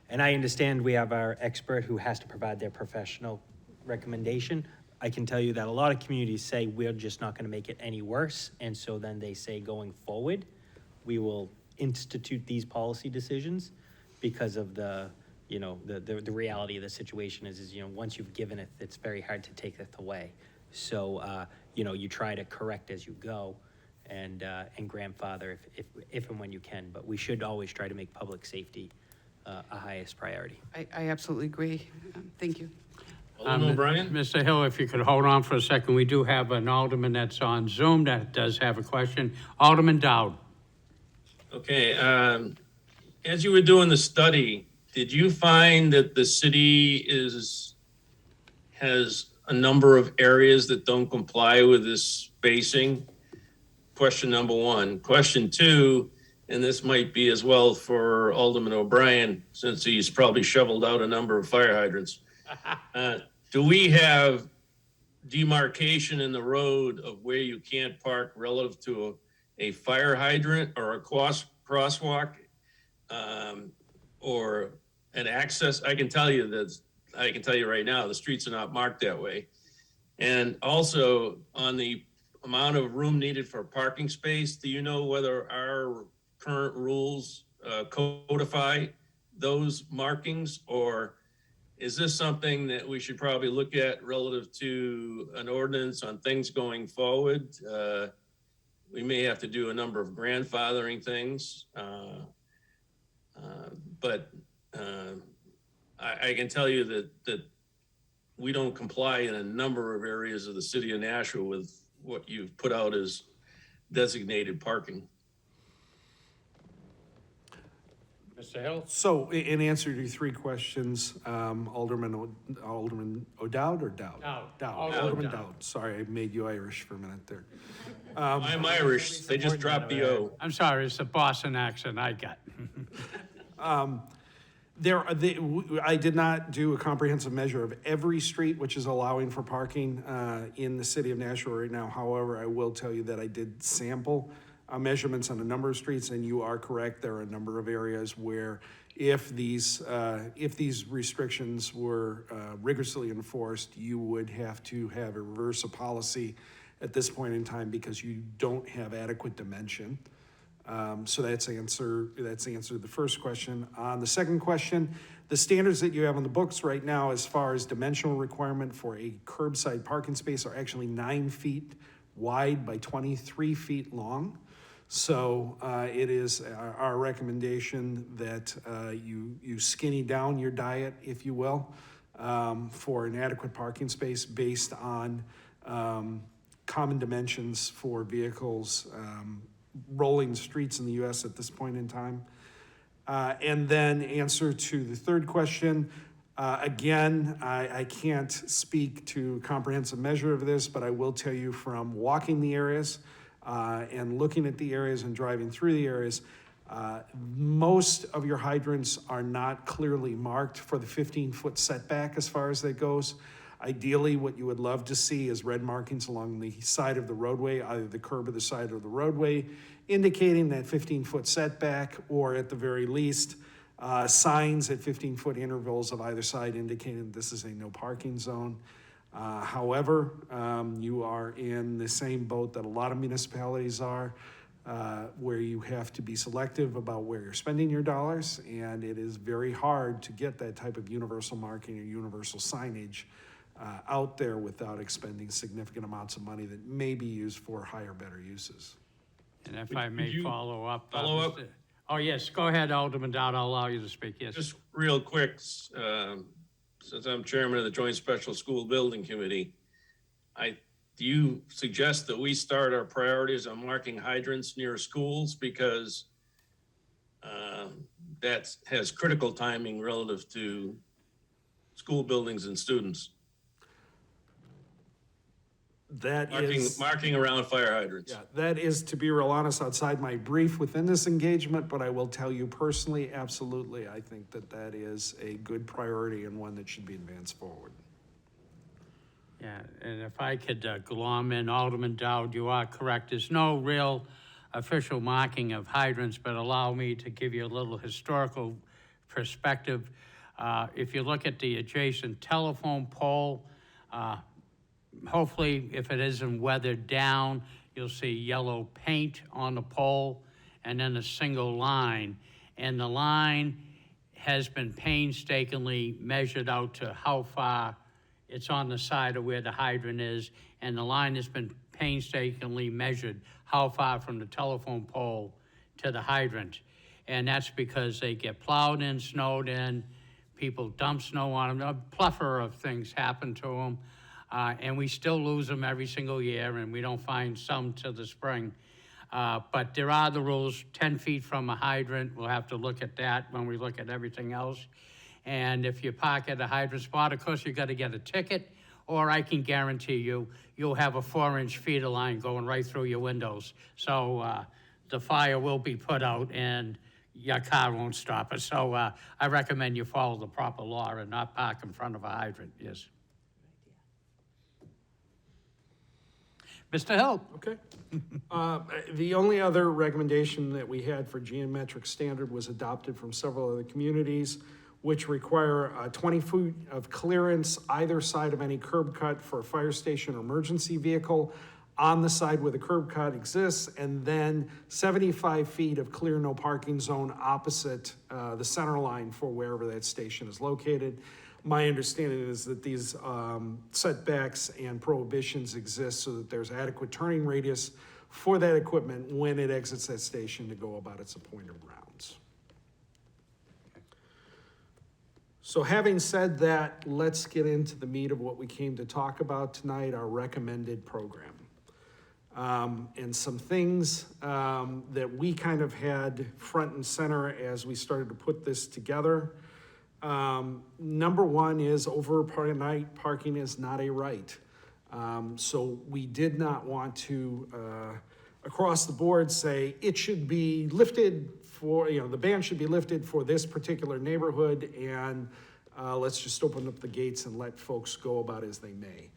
and I understand we have our expert who has to provide their professional recommendation. I can tell you that a lot of communities say, we're just not gonna make it any worse, and so then they say, going forward, we will institute these policy decisions because of the, you know, the reality of the situation is, you know, once you've given it, it's very hard to take it away. So, you know, you try to correct as you go and grandfather if and when you can, but we should always try to make public safety a highest priority. I absolutely agree. Thank you. Alderman O'Brien? Mr. Hill, if you could hold on for a second, we do have an alderman that's on Zoom that does have a question. Alderman Dowd. Okay, as you were doing the study, did you find that the city has a number of areas that don't comply with this spacing? Question number one. Question two, and this might be as well for Alderman O'Brien, since he's probably shoveled out a number of fire hydrants. Do we have demarcation in the road of where you can't park relative to a fire hydrant or a crosswalk? Or an access? I can tell you right now, the streets are not marked that way. And also on the amount of room needed for parking space, do you know whether our current rules codify those markings, or is this something that we should probably look at relative to an ordinance on things going forward? We may have to do a number of grandfathering things. But I can tell you that we don't comply in a number of areas of the city of Nashua with what you've put out as designated parking. Mr. Hill? So in answer to your three questions, Alderman O'Dowd or Dowd? Dowd. Alderman Dowd. Dowd. Sorry, I made you Irish for a minute there. I'm Irish, they just dropped the O. I'm sorry, it's the Boston accent I got. I did not do a comprehensive measure of every street which is allowing for parking in the city of Nashua right now. However, I will tell you that I did sample measurements on a number of streets, and you are correct. There are a number of areas where if these restrictions were rigorously enforced, you would have to have a reverse of policy at this point in time because you don't have adequate dimension. So that's the answer to the first question. On the second question, the standards that you have on the books right now as far as dimensional requirement for a curbside parking space are actually 9 feet wide by 23 feet long. So it is our recommendation that you skinny down your diet, if you will, for an adequate parking space based on common dimensions for vehicles rolling the streets in the U.S. at this point in time. And then answer to the third question, again, I can't speak to comprehensive measure of this, but I will tell you from walking the areas, and looking at the areas and driving through the areas, most of your hydrants are not clearly marked for the 15-foot setback as far as that goes. Ideally, what you would love to see is red markings along the side of the roadway, either the curb or the side of the roadway, indicating that 15-foot setback, or at the very least, signs at 15-foot intervals of either side indicating this is a no parking zone. However, you are in the same boat that a lot of municipalities are, where you have to be selective about where you're spending your dollars, and it is very hard to get that type of universal marking or universal signage out there without expending significant amounts of money that may be used for higher, better uses. And if I may you follow up. follow up? Mr. Oh, yes, go ahead, Alderman Dowd, I'll allow you to speak, yes. Just real quick, since I'm chairman of the Joint Special School Building Committee, do you suggest that we start our priorities on marking hydrants near schools? Because that has critical timing relative to school buildings and students. That is. Marking around fire hydrants. Yeah, that is, to be real honest, outside my brief within this engagement, but I will tell you personally, absolutely, I think that that is a good priority and one that should be advanced forward. Yeah, and if I could glom in, Alderman Dowd, you are correct. There's no real official marking of hydrants, but allow me to give you a little historical perspective. If you look at the adjacent telephone pole, hopefully, if it isn't weathered down, you'll see yellow paint on the pole and then a single line. And the line has been painstakingly measured out to how far it's on the side of where the hydrant is, and the line has been painstakingly measured how far from the telephone pole to the hydrant. And that's because they get plowed in, snowed in, people dump snow on them, a plethora of things happen to them. And we still lose them every single year, and we don't find some till the spring. But there are the rules, 10 feet from a hydrant. We'll have to look at that when we look at everything else. And if you park at a hydrant spot, of course, you got to get a ticket, or I can guarantee you, you'll have a 4-inch feeder line going right through your windows. So the fire will be put out, and your car won't stop it. So I recommend you follow the proper law and not park in front of a hydrant, yes. Mr. Hill. Okay. The only other recommendation that we had for geometric standard was adopted from several other communities, which require 20 feet of clearance either side of any curb cut for a fire station or emergency vehicle on the side where the curb cut exists, and then 75 feet of clear no parking zone opposite the center line for wherever that station is located. My understanding is that these setbacks and prohibitions exist so that there's adequate turning radius for that equipment when it exits that station to go about its appointed rounds. So having said that, let's get into the meat of what we came to talk about tonight, our recommended program. And some things that we kind of had front and center as we started to put this together. Number one is overnight parking is not a right. So we did not want to, across the board, say it should be lifted for, the ban should be lifted for this particular neighborhood, and let's just open up the gates and let folks go about as they may.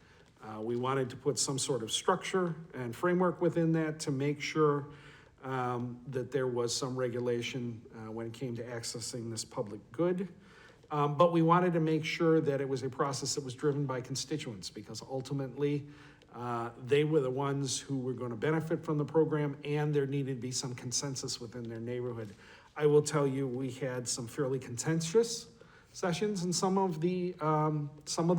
We wanted to put some sort of structure and framework within that to make sure that there was some regulation when it came to accessing this public good. But we wanted to make sure that it was a process that was driven by constituents, because ultimately they were the ones who were going to benefit from the program, and there needed to be some consensus within their neighborhood. I will tell you, we had some fairly contentious sessions in some of the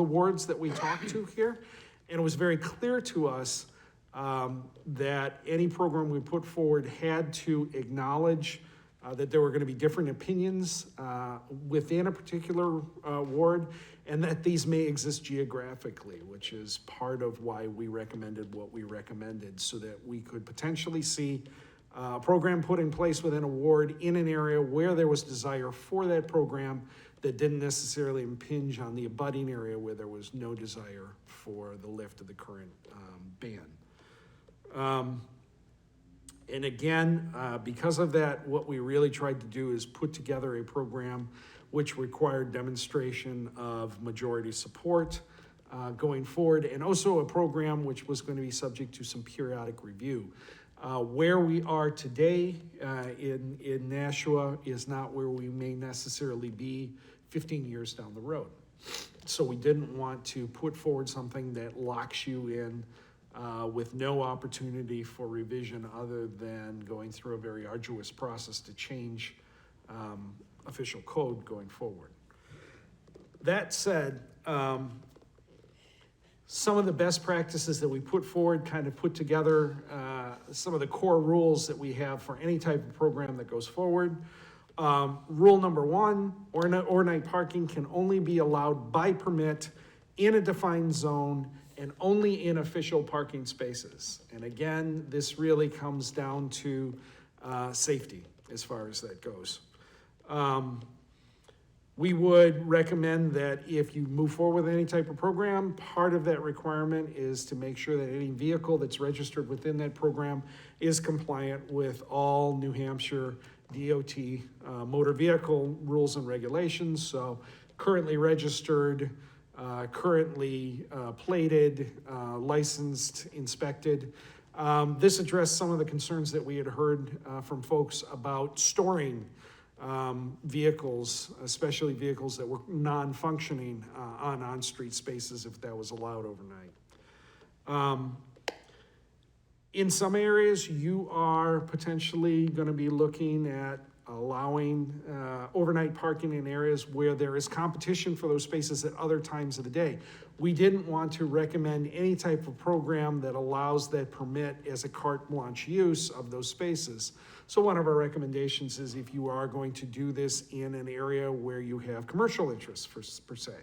wards that we talked to here, and it was very clear to us that any program we put forward had to acknowledge that there were going to be different opinions within a particular ward, and that these may exist geographically, which is part of why we recommended what we recommended, so that we could potentially see a program put in place within a ward in an area where there was desire for that program that didn't necessarily impinge on the abutting area where there was no desire for the lift of the current ban. And again, because of that, what we really tried to do is put together a program which required demonstration of majority support going forward, and also a program which was going to be subject to some periodic review. Where we are today in Nashua is not where we may necessarily be 15 years down the road. So we didn't want to put forward something that locks you in with no opportunity for revision other than going through a very arduous process to change official code going forward. That said, some of the best practices that we put forward kind of put together some of the core rules that we have for any type of program that goes forward. Rule number one, overnight parking can only be allowed by permit in a defined zone and only in official parking spaces. And again, this really comes down to safety as far as that goes. We would recommend that if you move forward with any type of program, part of that requirement is to make sure that any vehicle that's registered within that program is compliant with all New Hampshire DOT motor vehicle rules and regulations. So currently registered, currently plated, licensed, inspected. This addressed some of the concerns that we had heard from folks about storing vehicles, especially vehicles that were non-functioning on-street spaces if that was allowed overnight. In some areas, you are potentially going to be looking at allowing overnight parking in areas where there is competition for those spaces at other times of the day. We didn't want to recommend any type of program that allows that permit as a carte blanche use of those spaces. So one of our recommendations is if you are going to do this in an area where you have commercial interests per se,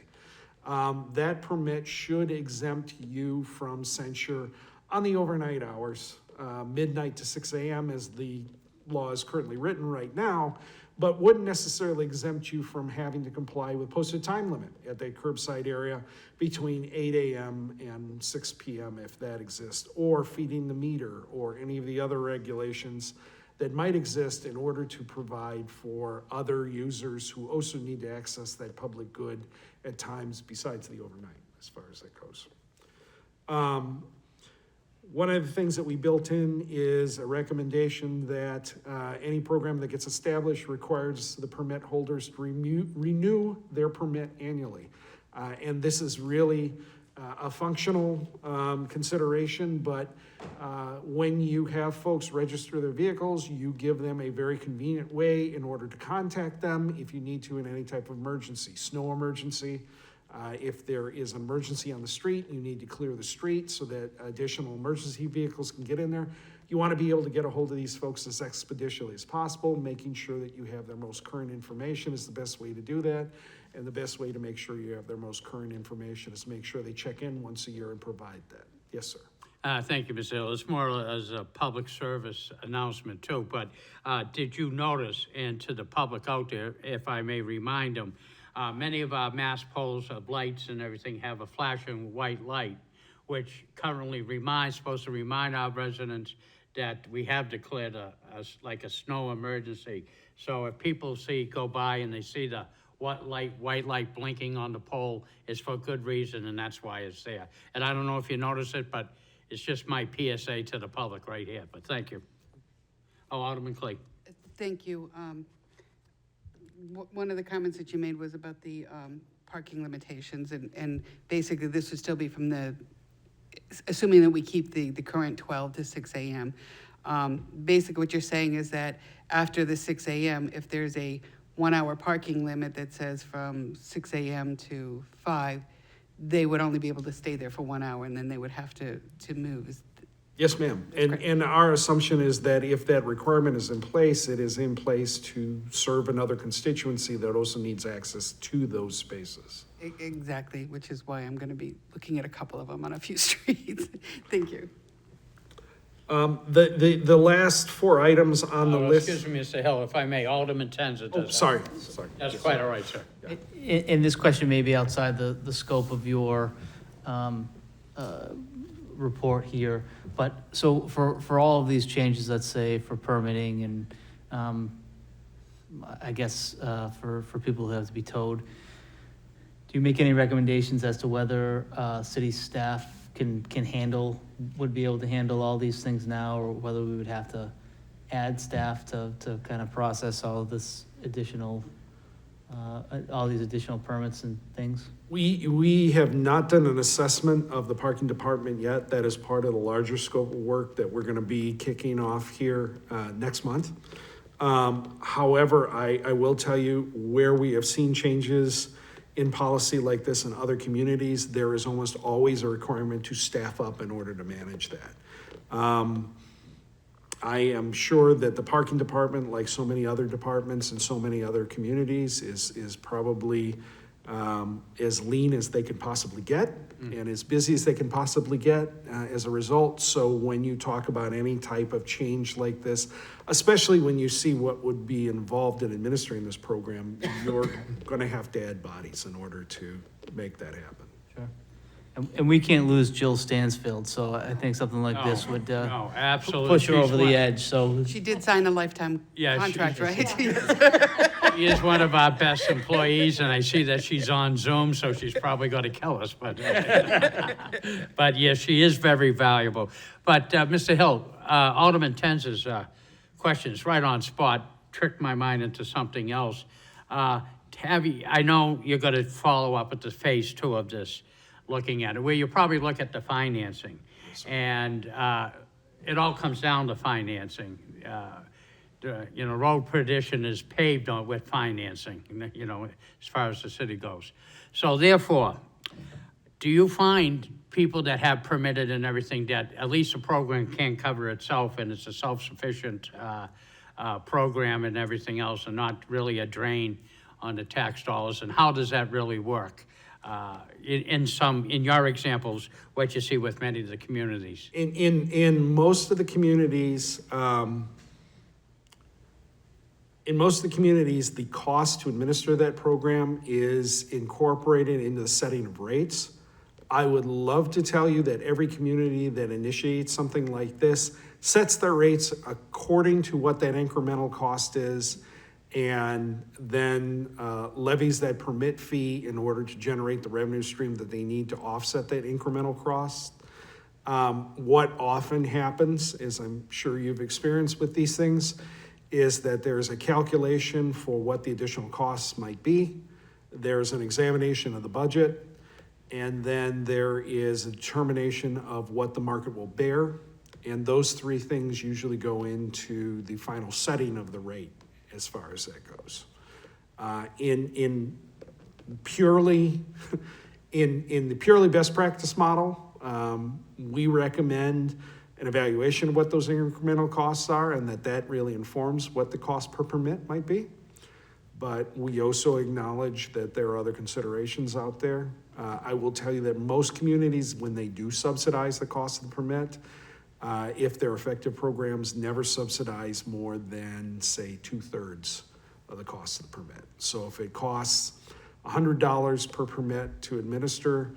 that permit should exempt you from censure on the overnight hours, midnight to 6 a.m. as the law is currently written right now, but wouldn't necessarily exempt you from having to comply with posted time limit at that curbside area between 8 a.m. and 6 p.m. if that exists, or feeding the meter, or any of the other regulations that might exist in order to provide for other users who also need to access that public good at times besides the overnight, as far as that goes. One of the things that we built in is a recommendation that any program that gets established requires the permit holders to renew their permit annually. And this is really a functional consideration, but when you have folks register their vehicles, you give them a very convenient way in order to contact them if you need to in any type of emergency, snow emergency. If there is an emergency on the street, you need to clear the street so that additional emergency vehicles can get in there. You want to be able to get a hold of these folks as expeditiously as possible. Making sure that you have their most current information is the best way to do that. And the best way to make sure you have their most current information is make sure they check in once a year and provide that. Yes, sir. Thank you, Ms. Hill. It's more as a public service announcement too, but did you notice, and to the public out there, if I may remind them, many of our mast poles, lights and everything have a flashing white light, which currently supposed to remind our residents that we have declared like a snow emergency. So if people go by and they see the white light blinking on the pole, it's for good reason, and that's why it's there. And I don't know if you notice it, but it's just my PSA to the public right here, but thank you. Oh, Alderman Clay. Thank you. One of the comments that you made was about the parking limitations, and basically this would still be from assuming that we keep the current 12 to 6 a.m. Basically what you're saying is that after the 6 a.m., if there's a 1 hour parking limit that says from 6 a.m. to 5, they would only be able to stay there for 1 hour and then they would have to move. Yes, ma'am. And our assumption is that if that requirement is in place, it is in place to serve another constituency that also needs access to those spaces. Exactly, which is why I'm going to be looking at a couple of them on a few streets. Thank you. The last 4 items on the list. Excuse me, Mr. Hill, if I may, Alderman Tenza does. Oh, sorry. That's quite all right, sir. And this question may be outside the scope of your report here, but, so for all of these changes, let's say for permitting and, I guess, for people who have to be towed, do you make any recommendations as to whether, city staff would be able to handle all these things now, or whether we would have to add staff to kind of process all of this additional, all these additional permits and things? We have not done an assessment of the parking department yet. That is part of the larger scope of work that we're gonna be kicking off here next month. However, I will tell you, where we have seen changes in policy like this in other communities, there is almost always a requirement to staff up in order to manage that. I am sure that the parking department, like so many other departments in so many other communities, is probably as lean as they could possibly get and as busy as they can possibly get as a result. So when you talk about any type of change like this, especially when you see what would be involved in administering this program, you're going to have to add bodies in order to make that happen. Sure. And we can't lose Jill Stansfield, so I think something like this would No, absolutely. push her She's over one- the edge, so. She did sign a lifetime Yeah, she- contract, right? She is one of our best employees, and I see that she's on Zoom, so she's probably going to kill us, but, but yes, she is very valuable. But, Mr. Hill, Alderman Tenz's questions right on spot tricked my mind into something else. I know you're going to follow up with the phase 2 of this, looking at it, where you probably look at the financing. And it all comes down to financing. Road perdition is paved with financing, as far as the city goes. So therefore, do you find people that have permitted and everything that at least the program can cover itself and it's a self-sufficient program and everything else, and not really a drain on the tax dollars? And how does that really work? In your examples, what you see with many of the communities? In most of the communities, the cost to administer that program is incorporated into the setting of rates. I would love to tell you that every community that initiates something like this sets their rates according to what that incremental cost is, and then levies that permit fee in order to generate the revenue stream that they need to offset that incremental cost. What often happens, as I'm sure you've experienced with these things, is that there's a calculation for what the additional costs might be. There's an examination of the budget, and then there is a determination of what the market will bear. And those three things usually go into the final setting of the rate as far as that goes. In the purely best practice model, we recommend an evaluation of what those incremental costs are, and that really informs what the cost per permit might be. But we also acknowledge that there are other considerations out there. I will tell you that most communities, when they do subsidize the cost of the permit, if their effective programs never subsidize more than, say, 2/3 of the cost of the permit. So if it costs $100 per permit to administer,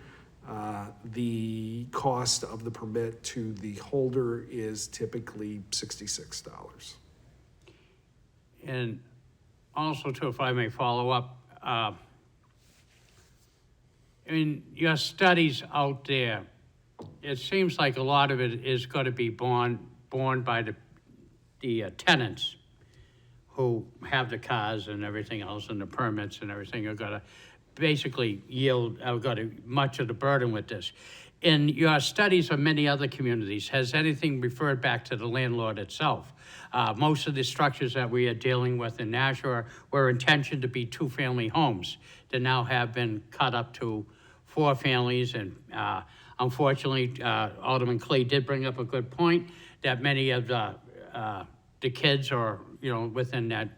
the cost of the permit to the holder is typically $66. And also, too, if I may follow up, in your studies out there, it seems like a lot of it is going to be borne by the tenants who have the cars and everything else, and the permits and everything are going to basically much of the burden with this. In your studies of many other communities, has anything referred back to the landlord itself? Most of the structures that we are dealing with in Nashua were intentioned to be 2-family homes that now have been cut up to 4 families. And unfortunately, Alderman Clay did bring up a good point that many of the kids are, within that,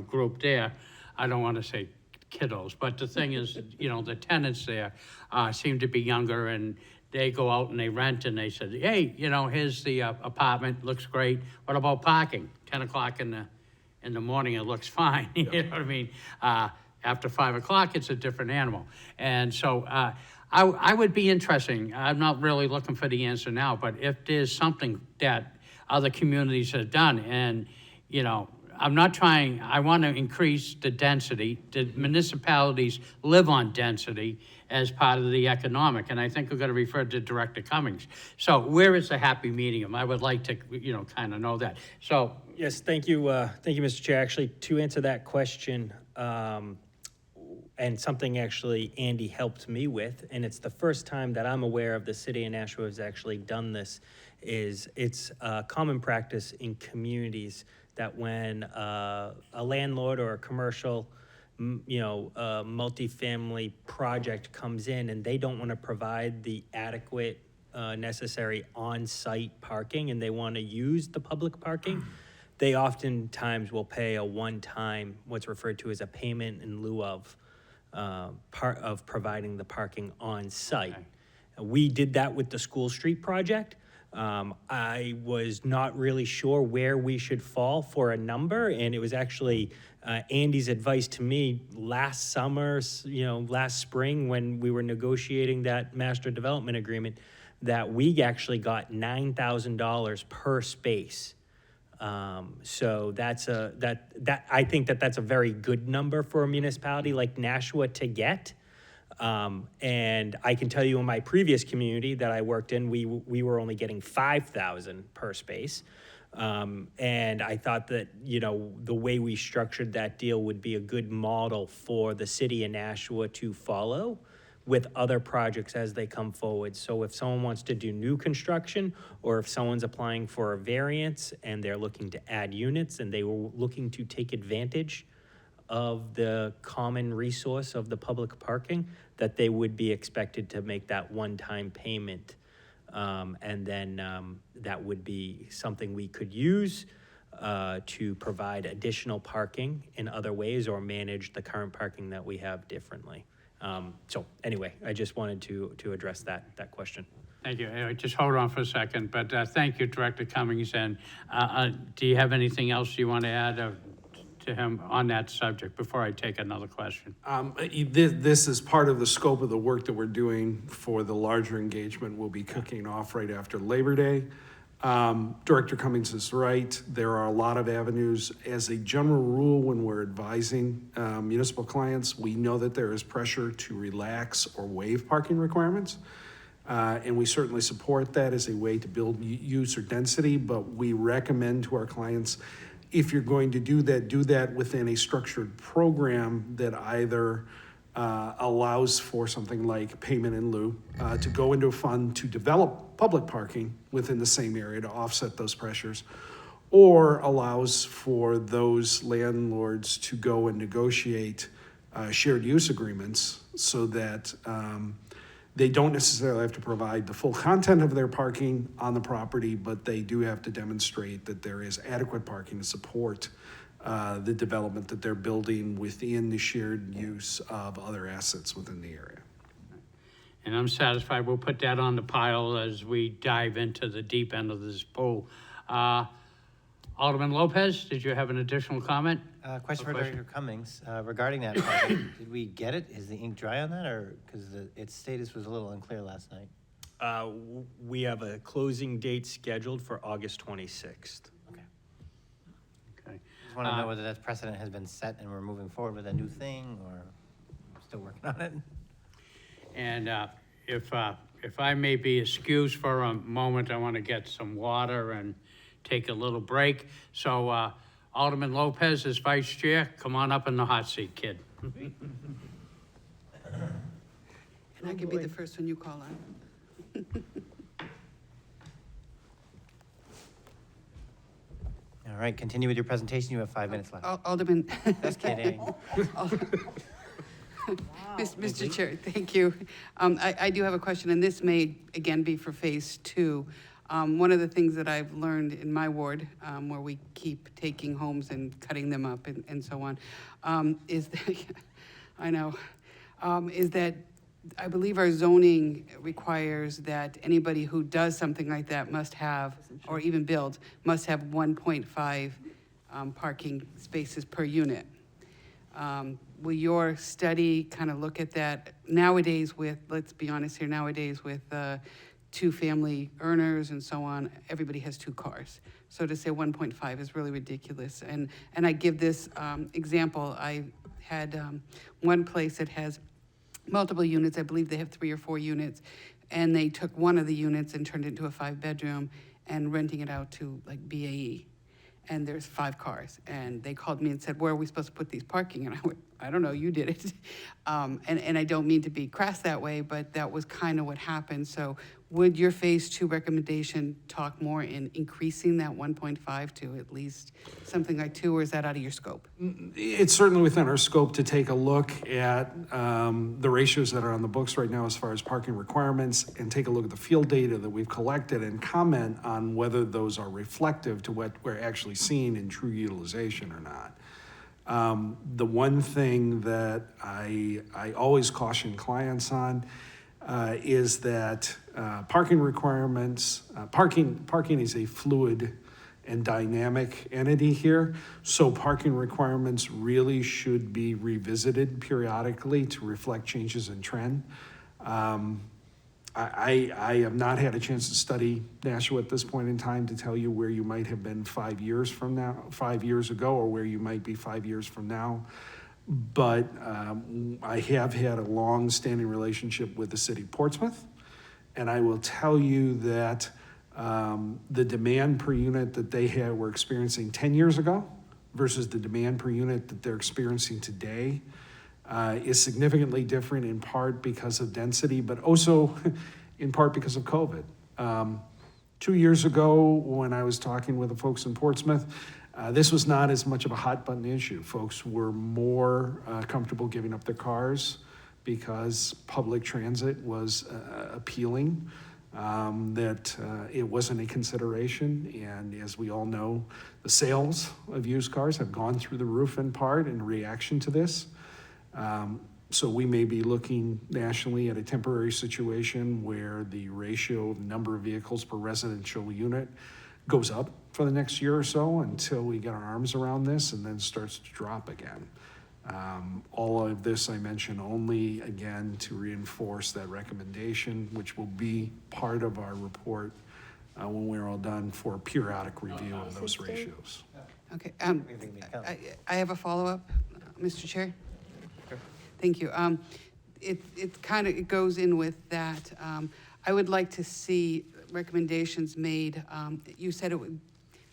group there. I don't want to say kiddos, but the thing is, the tenants there seem to be younger, and they go out and they rent, and they said, hey, here's the apartment, looks great. What about parking? 10 o'clock in the morning, it looks fine. You know what I mean? After 5 o'clock, it's a different animal. And so I would be interesting, I'm not really looking for the answer now, but if there's something that other communities have done, and, you know, I'm not trying, I want to increase the density. The municipalities live on density as part of the economic, and I think we're going to refer to Director Cummings. So where is the happy medium? I would like to, you know, kind of know that. So, Yes, thank you, Mr. Chair. Actually, to answer that question, and something actually Andy helped me with, and it's the first time that I'm aware of the city of Nashua has actually done this, is it's common practice in communities that when a landlord or a commercial, multifamily project comes in and they don't want to provide the adequate, necessary on-site parking and they want to use the public parking, they oftentimes will pay a one-time, what's referred to as a payment in lieu of, part of providing the parking on site. We did that with the School Street project. I was not really sure where we should fall for a number, and it was actually Andy's advice to me last summer, last spring when we were negotiating that master development agreement, that we actually got $9,000 per space. So I think that's a very good number for a municipality like Nashua to get. And I can tell you in my previous community that I worked in, we were only getting $5,000 per space. And I thought that, the way we structured that deal would be a good model for the city of Nashua to follow with other projects as they come forward. So if someone wants to do new construction, or if someone's applying for a variance and they're looking to add units and they were looking to take advantage of the common resource of the public parking, that they would be expected to make that one-time payment. And then that would be something we could use to provide additional parking in other ways or manage the current parking that we have differently. So anyway, I just wanted to address that question. thank you. Just hold on for a second, but thank you, Director Cummings. And do you have anything else you want to add to him on that subject before I take another question? This is part of the scope of the work that we're doing for the larger engagement. We'll be kicking off right after Labor Day. Director Cummings is right. There are a lot of avenues. As a general rule, when we're advising municipal clients, we know that there is pressure to relax or waive parking requirements. And we certainly support that as a way to build use or density, but we recommend to our clients, if you're going to do that within a structured program that either allows for something like payment in lieu, to go into a fund to develop public parking within the same area to offset those pressures, or allows for those landlords to go and negotiate shared use agreements so that they don't necessarily have to provide the full content of their parking on the property, but they do have to demonstrate that there is adequate parking to support the development that they're building within the shared use of other assets within the area. And I'm satisfied. We'll put that on the pile as we dive into the deep end of this pool. Alderman Lopez, did you have an additional comment? Question for Director Cummings regarding that project. Did we get it? Is the ink dry on that, or because its status was a little unclear last night? We have a closing date scheduled for August 26th. Okay. Okay. Just want to know whether that precedent has been set and we're moving forward with a new thing, or still working on it. And if I may be excused for a moment, I want to get some water and take a little break. So Alderman Lopez is vice chair. Come on up in the hot seat, kid. And I can be the first one you call on. All right, continue with your presentation. You have 5 minutes left. Alderman. Just kidding. Mr. Chair, thank you. I do have a question, and this may, again, be for phase 2. One of the things that I've learned in my ward, where we keep taking homes and cutting them up and so on, is that, I know, is that I believe our zoning requires that anybody who does something like that must have, or even build, must have 1.5 parking spaces per unit. will your study kind of look at that nowadays with, let's be honest here, nowadays with two-family earners and so on, everybody has 2 cars. So to say 1.5 is really ridiculous. And I give this example. I had one place that has multiple units. I believe they have 3 or 4 units. And they took one of the units and turned it into a 5-bedroom and renting it out to like BAE. And there's 5 cars. And they called me and said, where are we supposed to put these parking? And I went, I don't know, you did it. And I don't mean to be crass that way, but that was kind of what happened. So would your phase 2 recommendation talk more in increasing that 1.5 to at least something like 2, or is that out of your scope? It's certainly within our scope to take a look at the ratios that are on the books right now as far as parking requirements, and take a look at the field data that we've collected and comment on whether those are reflective to what we're actually seeing in true utilization or not. The one thing that I always caution clients on is that parking requirements, parking is a fluid and dynamic entity here. So parking requirements really should be revisited periodically to reflect changes in trend. I have not had a chance to study Nashua at this point in time to tell you where you might have been 5 years from now, 5 years ago, or where you might be 5 years from now. But I have had a long-standing relationship with the city of Portsmouth, and I will tell you that the demand per unit that they were experiencing 10 years ago versus the demand per unit that they're experiencing today is significantly different, in part because of density, but also in part because of COVID. 2 years ago, when I was talking with the folks in Portsmouth, this was not as much of a hot button issue. Folks were more comfortable giving up their cars because public transit was appealing, that it wasn't a consideration. And as we all know, the sales of used cars have gone through the roof in part in reaction to this. So we may be looking nationally at a temporary situation where the ratio of number of vehicles per residential unit goes up for the next year or so until we get our arms around this, and then starts to drop again. All of this I mention only, again, to reinforce that recommendation, which will be part of our report when we're all done, for a periodic review of those ratios. Okay, I have a follow-up, Mr. Chair. Thank you. It kind of goes in with that. I would like to see recommendations made. You said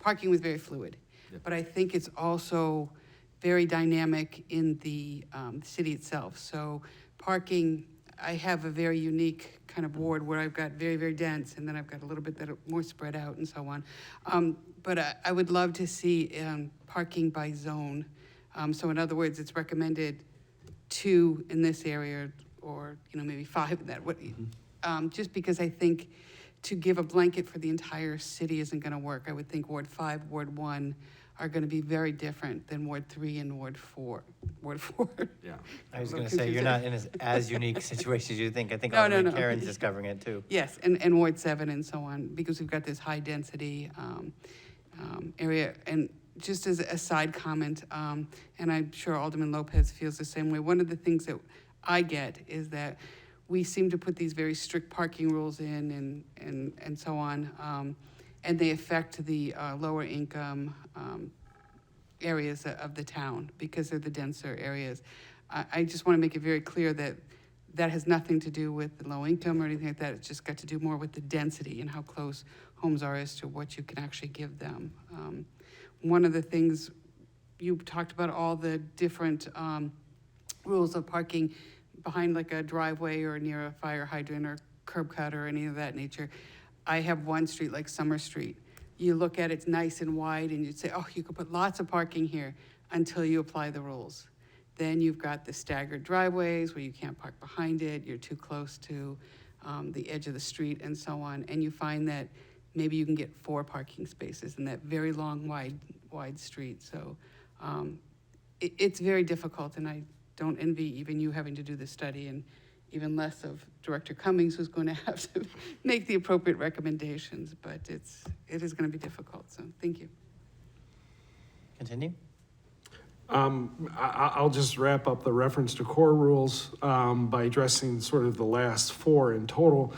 parking was very fluid, but I think it's also very dynamic in the city itself. So parking, I have a very unique kind of ward where I've got very, very dense, and then I've got a little bit that are more spread out and so on. But I would love to see parking by zone. So in other words, it's recommended 2 in this area, or maybe 5 in that. Just because I think to give a blanket for the entire city isn't going to work. I would think Ward 5, Ward 1 are going to be very different than Ward 3 and Ward 4. Yeah. I was going to say, you're not in as unique situations as you think. I think No, Alderman no. Karen's discovering it too. Yes, and Ward 7 and so on, because we've got this high density area. And just as a side comment, and I'm sure Alderman Lopez feels the same way, one of the things that I get is that we seem to put these very strict parking rules in and so on, and they affect the lower income areas of the town because they're the denser areas. I just want to make it very clear that that has nothing to do with the low income or anything like that. It's just got to do more with the density and how close homes are as to what you can actually give them. One of the things you talked about, all the different rules of parking behind like a driveway or near a fire hydrant or curb cut or any of that nature. I have one street like Summer Street. You look at it, it's nice and wide, and you'd say, oh, you could put lots of parking here until you apply the rules. Then you've got the staggered driveways where you can't park behind it, you're too close to the edge of the street and so on, and you find that maybe you can get 4 parking spaces in that very long, wide street. So it's very difficult, and I don't envy even you having to do this study, and even less of Director Cummings, who's going to have to make the appropriate recommendations, but it is going to be difficult, so thank you. Continue? I'll just wrap up the reference to core rules by addressing sort of the last four in total,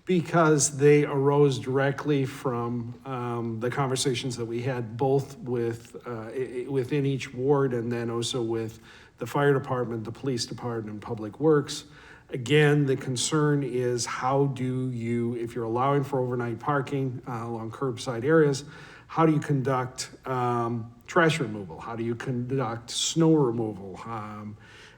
because they arose directly from the conversations that we had both with, within each ward and then also with the fire department, the police department, and public works. Again, the concern is how do you, if you're allowing for overnight parking along curbside areas, how do you conduct trash removal? How do you conduct snow removal?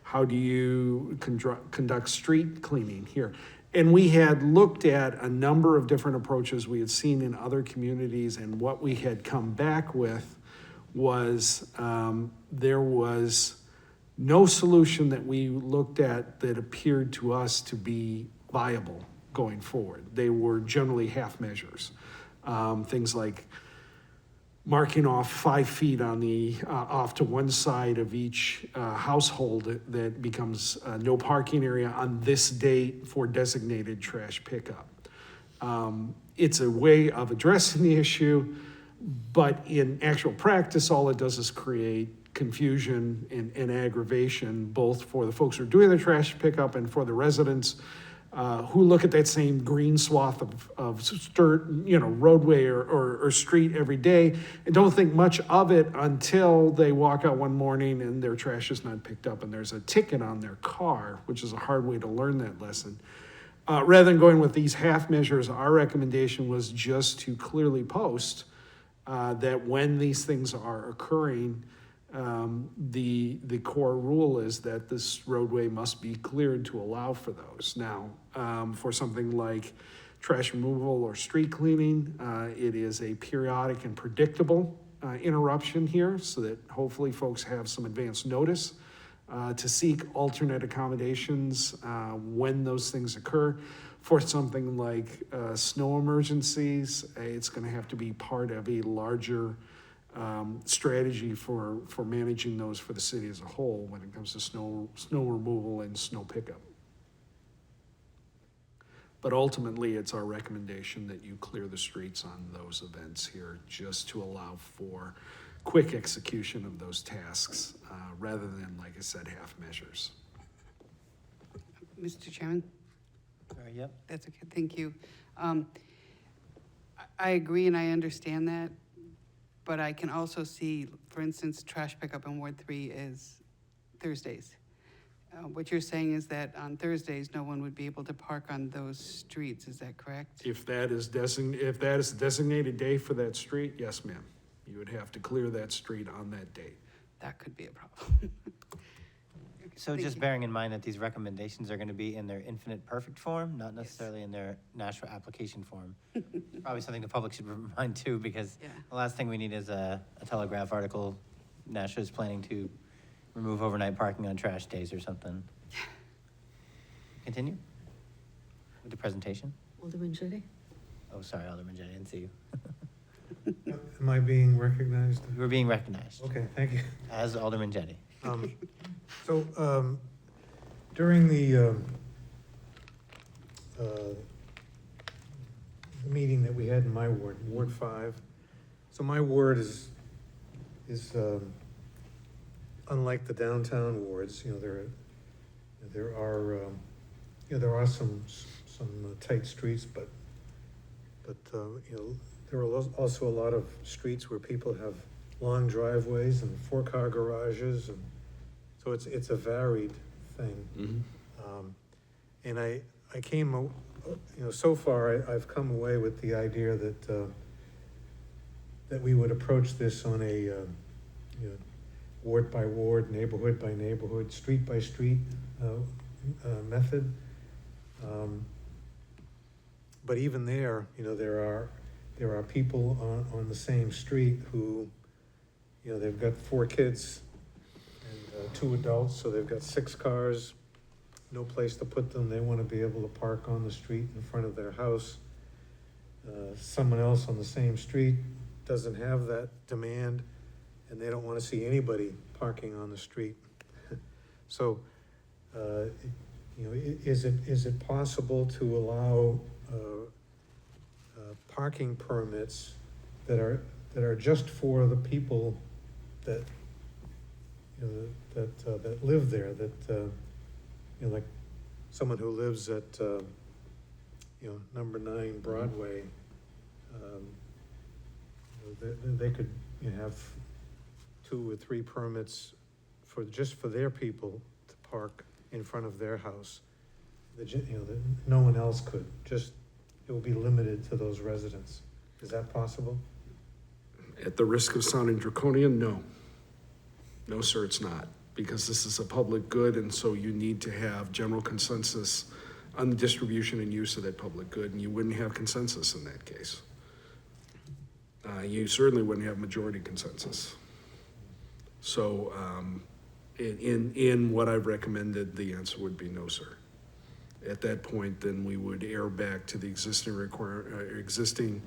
How do you conduct street cleaning here? And we had looked at a number of different approaches we had seen in other communities, and what we had come back with was there was no solution that we looked at that appeared to us to be viable going forward. They were generally half measures. Things like marking off 5 feet on the, off to one side of each household that becomes no parking area on this date for designated trash pickup. It's a way of addressing the issue, but in actual practice, all it does is create confusion and aggravation, both for the folks who are doing the trash pickup and for the residents who look at that same green swath of roadway or street every day and don't think much of it until they walk out one morning and their trash is not picked up and there's a ticket on their car, which is a hard way to learn that lesson. Rather than going with these half measures, our recommendation was just to clearly post that when these things are occurring, the core rule is that this roadway must be cleared to allow for those. Now, for something like trash removal or street cleaning, it is a periodic and predictable interruption here, so that hopefully folks have some advance notice to seek alternate accommodations when those things occur. For something like snow emergencies, it's going to have to be part of a larger strategy for managing those for the city as a whole when it comes to snow removal and snow pickup. But ultimately, it's our recommendation that you clear the streets on those events here, just to allow for quick execution of those tasks, rather than, like I said, half measures. Mr. Chairman? Sorry, yep. That's okay, thank you. I agree and I understand that, but I can also see, for instance, trash pickup in Ward 3 is Thursdays. What you're saying is that on Thursdays, no one would be able to park on those streets, is that correct? If that is a designated day for that street, yes, ma'am. You would have to clear that street on that date. That could be a problem. So Thank just you. bearing in mind that these recommendations are going to be in their infinite perfect form, not necessarily in their Nashua application form. Probably something the public should remind too, because Yeah. the last thing we need is a Telegraph article, Nashua is planning to remove overnight parking on trash days or something. Continue with the presentation. Alderman Jettie? Oh, sorry, Alderman Jett, I didn't see you. Am I being recognized? You were being recognized Okay, thank you. as Alderman Jettie. During the meeting that we had in my ward, Ward 5, so my ward is unlike the downtown wards. There are some tight streets, but there are also a lot of streets where people have long driveways and 4-car garages, and so it's a varied thing. And I came, so far I've come away with the idea that we would approach this on a ward by ward, neighborhood by neighborhood, street by street method. But even there, there are people on the same street who, they've got 4 kids and 2 adults, so they've got 6 cars, no place to put them. They want to be able to park on the street in front of their house. Someone else on the same street doesn't have that demand, and they don't want to see anybody parking on the street. So, is it possible to allow parking permits that are just for the people that you know, that live there, that, you know, like someone who lives at, you know, number 9 Broadway, you know, they could, you know, have 2 or 3 permits for, just for their people to park in front of their house. You know, that no one else could, just, it will be limited to those residents. Is that possible? At the risk of sounding draconian, no. No, sir, it's not, because this is a public good, and so you need to have general consensus on the distribution and use of that public good, and you wouldn't have consensus in that case. You certainly wouldn't have majority consensus. So, in what I've recommended, the answer would be no, sir. At that point, then we would err back to the existing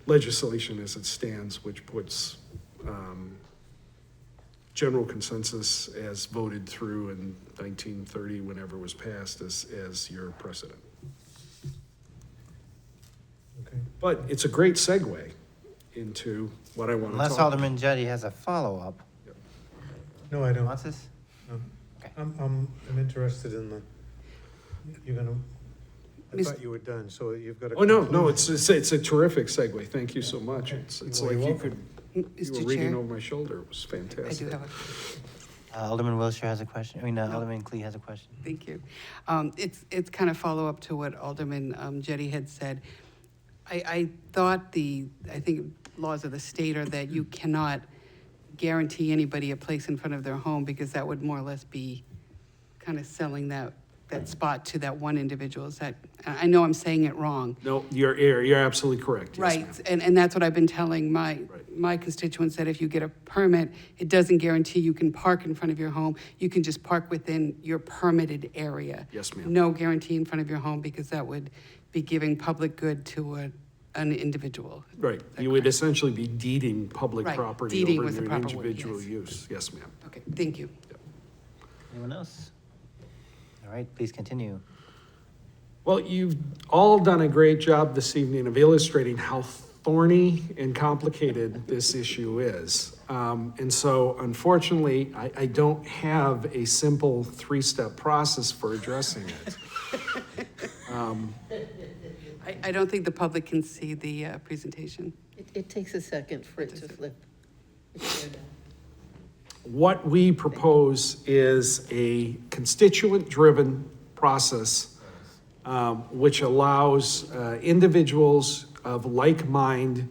legislation as it stands, which puts general consensus as voted through in 1930, whenever it was passed, as your precedent. Okay. But it's a great segue into what I want to talk Unless about. Alderman Jettie has a follow-up. No, I don't. Wants this? No. Okay. I'm interested in the, you're gonna, I Mis- thought you were done, so you've got a. Oh, no, conclusion. it's a terrific segue. Thank you so much. It's Well, like you're you welcome. could, you Mr. were reading Chair, over my shoulder. It was I do fantastic. have a Alderman Wilshire has a question. I mean, Alderman Clee has a question. Thank you. It's kind of follow-up to what Alderman Jettie had said. I thought I think laws of the state are that you cannot guarantee anybody a place in front of their home, because that would more or less be kind of selling that spot to that one individual. Is that, I know I'm saying it wrong. No, you're absolutely correct. Yes, Right, ma'am. and that's what I've been telling my Right. constituents, that if you get a permit, it doesn't guarantee you can park in front of your home. You can just park within your permitted area. Yes, ma'am. No guarantee in front of your home, because that would be giving public good to an individual. Right, that you would correct? essentially be deeding public Right, property deeding over was the to an proper word, individual yes. use. Yes, ma'am. Okay, thank you. Anyone else? All right, please continue. Well, you've all done a great job this evening of illustrating how thorny and complicated this issue is. And so unfortunately, I don't have a simple 3-step process for addressing it. I don't think the public can see the presentation. It takes a second for it to flip. It's there now. What we propose is a constituent-driven process, which allows individuals of like mind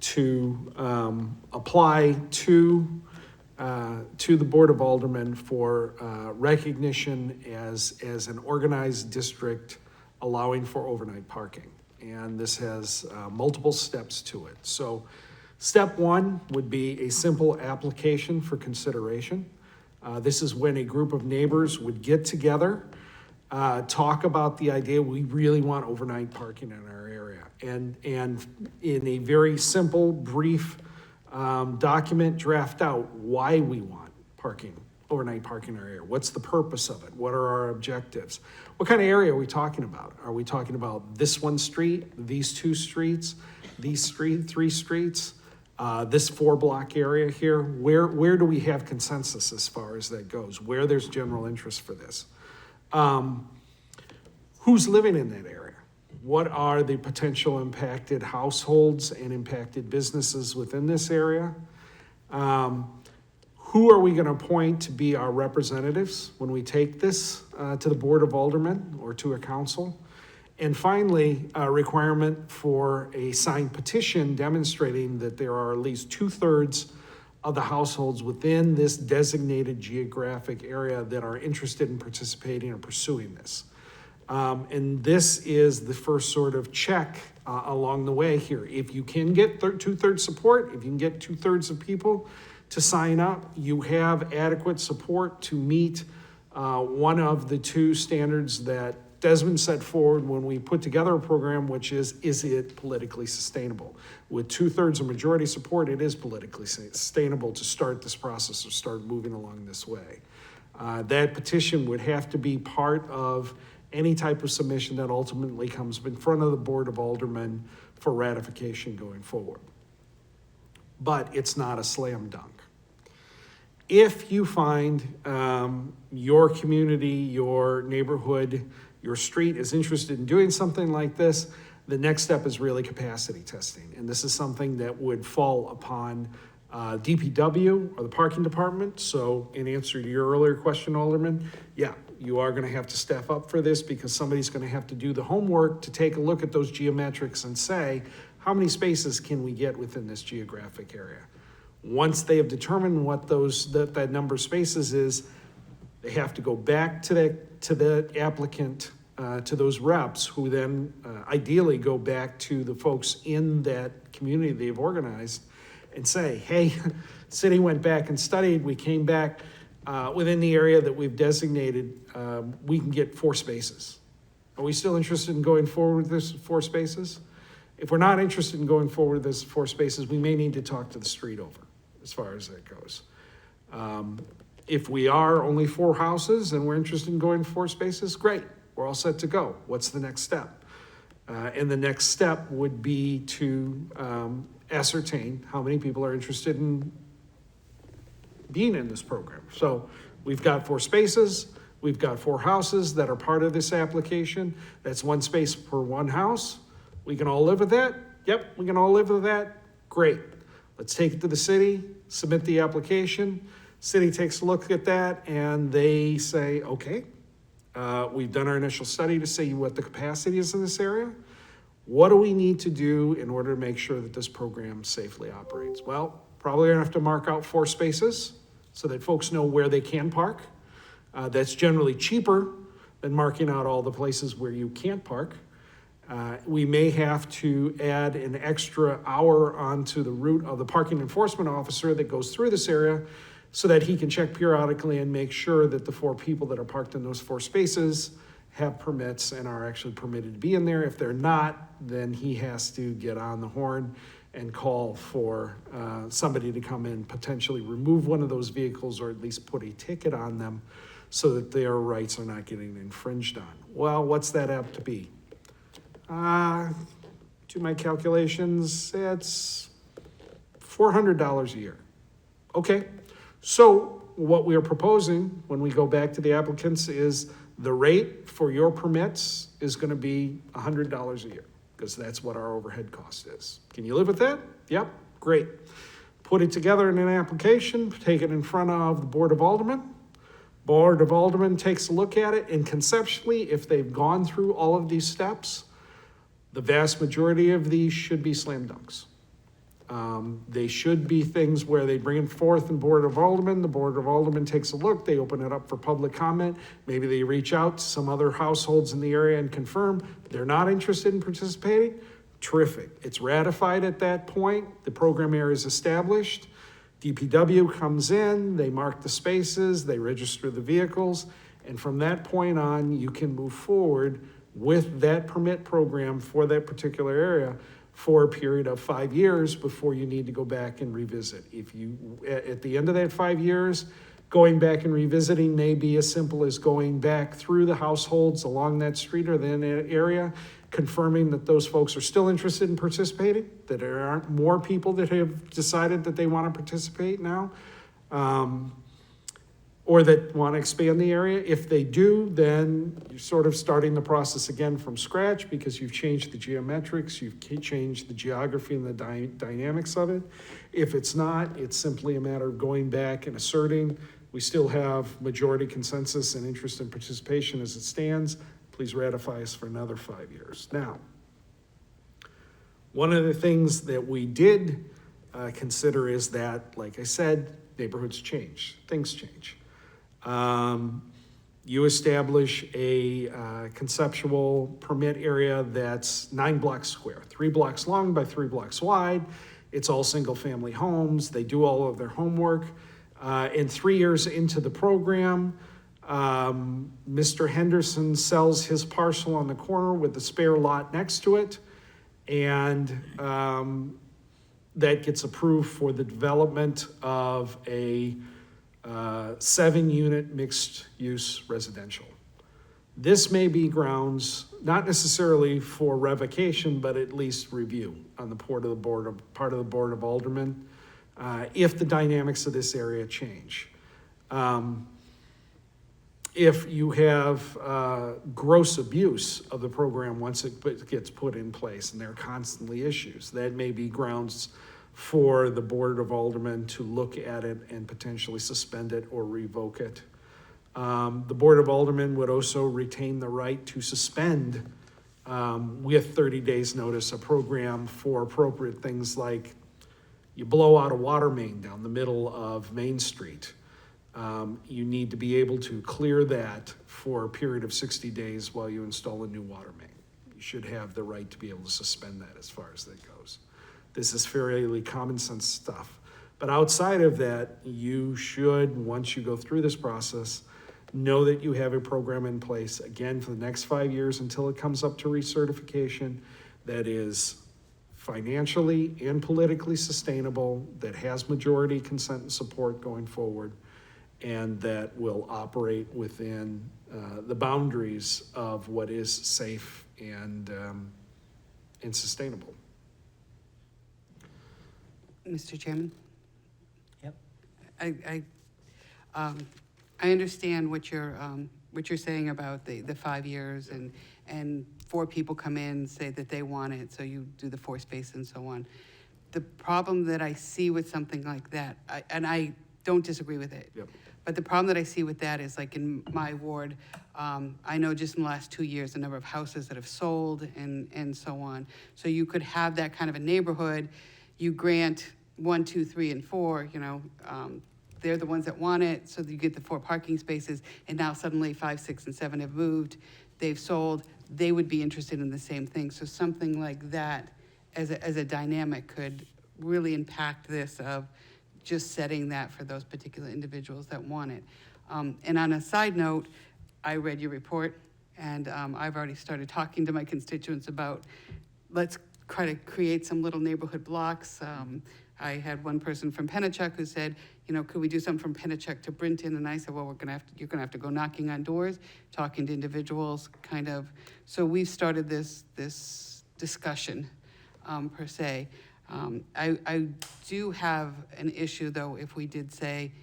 to apply to the Board of Aldermen for recognition as an organized district allowing for overnight parking. And this has multiple steps to it. So step 1 would be a simple application for consideration. This is when a group of neighbors would get together, talk about the idea, we really want overnight parking in our area. And in a very simple, brief document, draft out why we want overnight parking in our area. What's the purpose of it? What are our objectives? What kind of area are we talking about? Are we talking about this one street, these 2 streets, these 3 streets? This 4-block area here, where do we have consensus as far as that goes? Where there's general interest for this? Who's living in that area? What are the potential impacted households and impacted businesses within this area? Who are we gonna appoint to be our representatives when we take this to the Board of Aldermen or to a council? And finally, a requirement for a signed petition demonstrating that there are at least 2/3 of the households within this designated geographic area that are interested in participating or pursuing this. And this is the first sort of check along the way here. If you can get 2/3 support, if you can get 2/3 of people to sign up, you have adequate support to meet one of the 2 standards that Desmond set forward when we put together a program, which is it politically sustainable? With 2/3 of majority support, it is politically sustainable to start this process or start moving along this way. That petition would have to be part of any type of submission that ultimately comes in front of the Board of Aldermen for ratification going forward. But it's not a slam dunk. If you find your community, your neighborhood, your street is interested in doing something like this, the next step is really capacity testing. And this is something that would fall upon DPW or the parking department. So in answer to your earlier question, Alderman, yeah, you are gonna have to staff up for this because somebody's gonna have to do the homework to take a look at those geometrics and say, how many spaces can we get within this geographic area? Once they have determined what that number of spaces is, they have to go back to the applicant, to those reps, who then ideally go back to the folks in that community they've organized and say, hey, city went back and studied, we came back within the area that we've designated, we can get 4 spaces. Are we still interested in going forward with this 4 spaces? If we're not interested in going forward with this 4 spaces, we may need to talk to the street over as far as that goes. If we are only 4 houses and we're interested in going 4 spaces, great, we're all set to go. What's the next step? And the next step would be to ascertain how many people are interested in being in this program. So we've got 4 spaces, we've got 4 houses that are part of this application. That's 1 space per 1 house. We can all live with that? Yep, we can all live with that. Great. Let's take it to the city, submit the application. City takes a look at that and they say, okay, we've done our initial study to see what the capacity is in this area. What do we need to do in order to make sure that this program safely operates? Well, probably gonna have to mark out 4 spaces so that folks know where they can park. That's generally cheaper than marking out all the places where you can't park. We may have to add an extra hour onto the route of the parking enforcement officer that goes through this area so that he can check periodically and make sure that the 4 people that are parked in those 4 spaces have permits and are actually permitted to be in there. If they're not, then he has to get on the horn and call for somebody to come in, potentially remove one of those vehicles or at least put a ticket on them so that their rights are not getting infringed on. Well, what's that apt to be? To my calculations, it's $400 a year. Okay, so what we are proposing when we go back to the applicants is the rate for your permits is gonna be $100 a year, because that's what our overhead cost is. Can you live with that? Yep, great. Put it together in an application, take it in front of the Board of Aldermen. Board of Aldermen takes a look at it, and conceptually, if they've gone through all of these steps, the vast majority of these should be slam dunks. They should be things where they bring it forth in Board of Aldermen, the Board of Aldermen takes a look, they open it up for public comment, maybe they reach out to some other households in the area and confirm they're not interested in participating. Terrific. It's ratified at that point, the program area is established, DPW comes in, they mark the spaces, they register the vehicles, and from that point on, you can move forward with that permit program for that particular area for a period of 5 years before you need to go back and revisit. If you, at the end of that 5 years, going back and revisiting may be as simple as going back through the households along that street or that area, confirming that those folks are still interested in participating, that there aren't more people that have decided that they want to participate now, or that want to expand the area. If they do, then you're sort of starting the process again from scratch because you've changed the geometrics, you've changed the geography and the dynamics of it. If it's not, it's simply a matter of going back and asserting, we still have majority consensus and interest in participation as it stands. Please ratify us for another 5 years. Now, one of the things that we did consider is that, like I said, neighborhoods change, things change. You establish a conceptual permit area that's 9 blocks square, 3 blocks long by 3 blocks wide. It's all single-family homes. They do all of their homework. And 3 years into the program, Mr. Henderson sells his parcel on the corner with the spare lot next to it. And that gets approved for the development of a 7-unit mixed-use residential. This may be grounds, not necessarily for revocation, but at least review on the part of the Board of Aldermen, if the dynamics of this area change. If you have gross abuse of the program once it gets put in place, and there are constantly issues, that may be grounds for the Board of Aldermen to look at it and potentially suspend it or revoke it. The Board of Aldermen would also retain the right to suspend with 30 days' notice a program for appropriate things like you blow out a water main down the middle of Main Street. You need to be able to clear that for a period of 60 days while you install a new water main. You should have the right to be able to suspend that as far as that goes. This is fairly common sense stuff. But outside of that, you should, once you go through this process, know that you have a program in place, again, for the next 5 years until it comes up to recertification, that is financially and politically sustainable, that has majority consent and support going forward, and that will operate within the boundaries of what is safe and sustainable. Mr. Chairman? Yep. I understand what you're saying about the 5 years and 4 people come in, say that they want it, so you do the 4 space and so on. The problem that I see with something like that, and I don't disagree with it. Yep. But the problem that I see with that is, like in my ward, I know just in the last 2 years, the number of houses that have sold and so on. So you could have that kind of a neighborhood. You grant 1, 2, 3, and 4, they're the ones that want it, so you get the 4 parking spaces, and now suddenly 5, 6, and 7 have moved, they've sold, they would be interested in the same thing. So something like that as a dynamic could really impact this of just setting that for those particular individuals that want it. And on a side note, I read your report, and I've already started talking to my constituents about, let's try to create some little neighborhood blocks. I had one person from Pennachuck who said, could we do something from Pennachuck to Brinton? And I said, well, you're gonna have to go knocking on doors, talking to individuals, kind of. So we've started this discussion, per se. I do have an issue, though, if we did say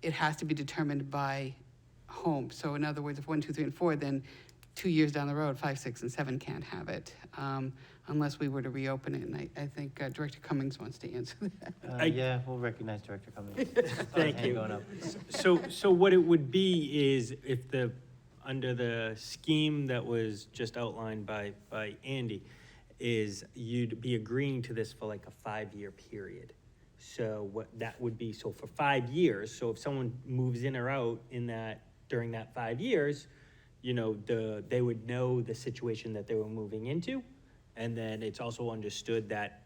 it has to be determined by home. So in other words, if 1, 2, 3, and 4, then 2 years down the road, 5, 6, and 7 can't have it, unless we were to reopen it. And I think Director Cummings wants to answer that. Yeah, we'll recognize Director Cummings. Thank Hand you. going up. So what it would be is if under the scheme that was just outlined by Andy, is you'd be agreeing to this for like a 5-year period. So what that would be, so for 5 years, so if someone moves in or out during that 5 years, they would know the situation that they were moving into. And then it's also understood that,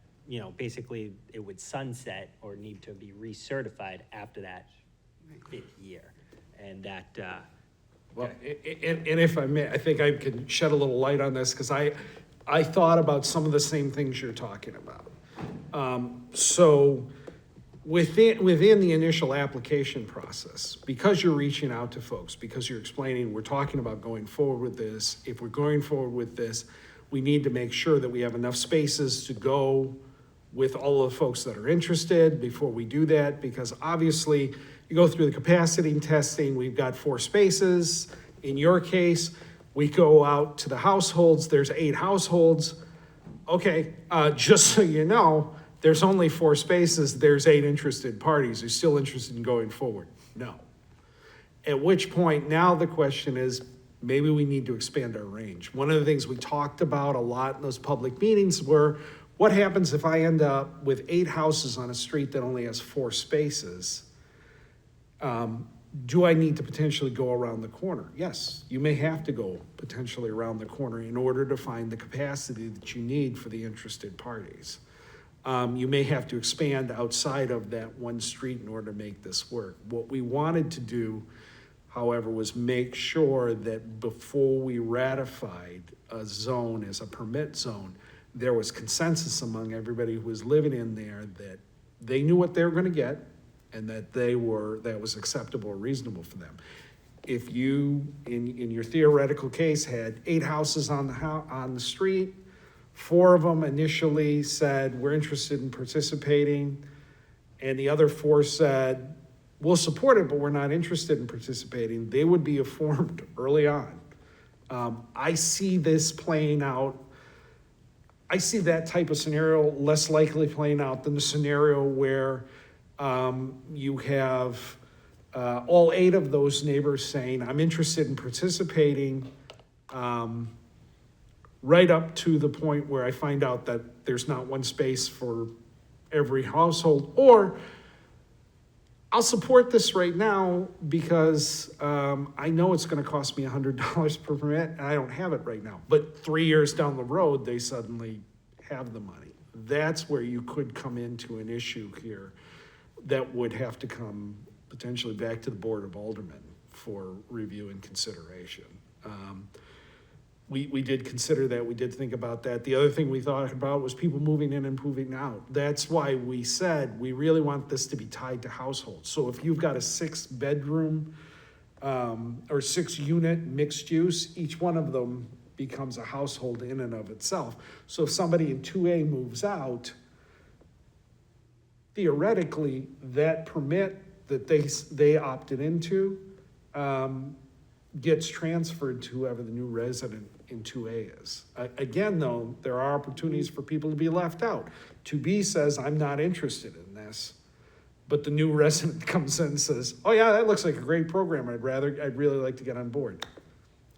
basically it would sunset or need to be recertified after that 5th year. And that, Well, and if I may, I think I can shed a little light on this, because I thought about some of the same things you're talking about. So within the initial application process, because you're reaching out to folks, because you're explaining, we're talking about going forward with this, if we're going forward with this, we need to make sure that we have enough spaces to go with all of the folks that are interested before we do that, because obviously you go through the capacity testing, we've got 4 spaces. In your case, we go out to the households, there's 8 households. Okay, just so you know, there's only 4 spaces, there's 8 interested parties. Are you still interested in going forward? No. At which point, now the question is, maybe we need to expand our range. One of the things we talked about a lot in those public meetings were, what happens if I end up with 8 houses on a street that only has 4 spaces? Do I need to potentially go around the corner? Yes, you may have to go potentially around the corner in order to find the capacity that you need for the interested parties. You may have to expand outside of that one street in order to make this work. What we wanted to do, however, was make sure that before we ratified a zone as a permit zone, there was consensus among everybody who was living in there that they knew what they were gonna get, and that that was acceptable or reasonable for them. If you, in your theoretical case, had 8 houses on the street, 4 of them initially said, we're interested in participating, and the other 4 said, we'll support it, but we're not interested in participating, they would be informed early on. I see this playing out, I see that type of scenario less likely playing out than the scenario where you have all 8 of those neighbors saying, I'm interested in participating, right up to the point where I find out that there's not one space for every household, or I'll support this right now because I know it's gonna cost me $100 per permit, and I don't have it right now. But 3 years down the road, they suddenly have the money. That's where you could come into an issue here that would have to come potentially back to the Board of Aldermen for review and consideration. We did consider that, we did think about that. The other thing we thought about was people moving in and moving out. That's why we said we really want this to be tied to households. So if you've got a 6-bedroom or 6-unit mixed use, each one of them becomes a household in and of itself. So if somebody in 2A moves out, theoretically, that permit that they opted into gets transferred to whoever the new resident in 2A is. Again, though, there are opportunities for people to be left out. 2B says, I'm not interested in this, but the new resident comes in and says, oh yeah, that looks like a great program, I'd really like to get on board.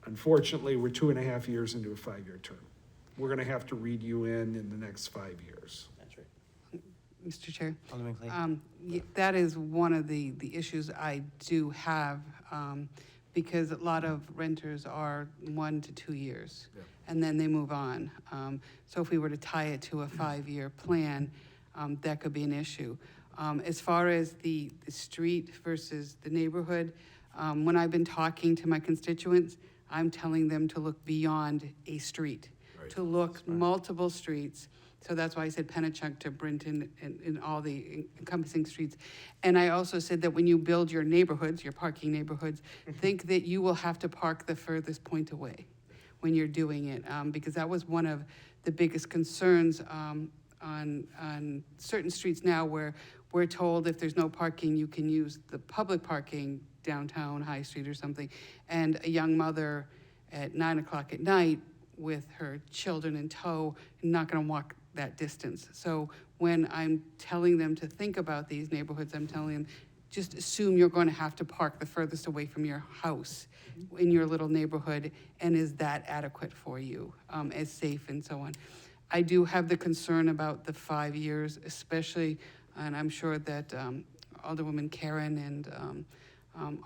Unfortunately, we're 2.5 years into a 5-year term. We're gonna have to read you in the next 5 years. That's right. Mr. Chair. Alderman Clay. That is one of the issues I do have, because a lot of renters are 1 to 2 years, Yeah. and then they move on. So if we were to tie it to a 5-year plan, that could be an issue. As far as the street versus the neighborhood, when I've been talking to my constituents, I'm telling them to look beyond a street, Right. to look multiple streets. So that's why I said Pennachuck to Brinton and all the encompassing streets. And I also said that when you build your neighborhoods, your parking neighborhoods, think that you will have to park the furthest point away when you're doing it, because that was one of the biggest concerns on certain streets now, where we're told if there's no parking, you can use the public parking downtown High Street or something. And a young mother at 9 o'clock at night with her children in tow, not gonna walk that distance. So when I'm telling them to think about these neighborhoods, I'm telling them, just assume you're going to have to park the furthest away from your house in your little neighborhood, and is that adequate for you, as safe and so on. I do have the concern about the 5 years, especially, and I'm sure that Alderwoman Karen and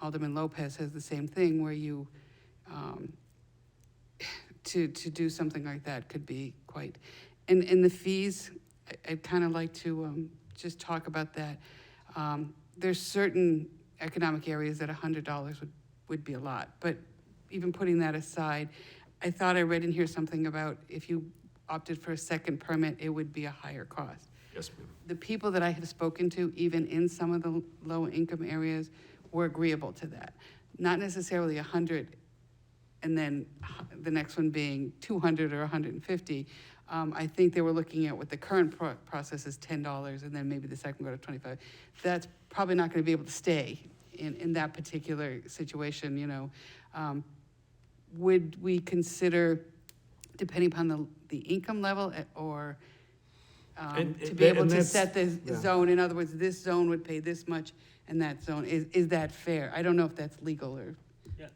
Alderman Lopez has the same thing, where you, to do something like that could be quite. And the fees, I'd kind of like to just talk about that. There's certain economic areas that $100 would be a lot, but even putting that aside, I thought I read in here something about if you opted for a second permit, it would be a higher cost. Yes, ma'am. The people that I have spoken to, even in some of the low-income areas, were agreeable to that. Not necessarily 100, and then the next one being 200 or 150. I think they were looking at what the current process is, $10, and then maybe the second go to 25. That's probably not going to be able to stay in that particular situation, you know. Would we consider, depending upon the income level, or to be able to set the zone? In other words, this zone would pay this much, and that zone, is that fair? I don't know if that's legal or. Yeah,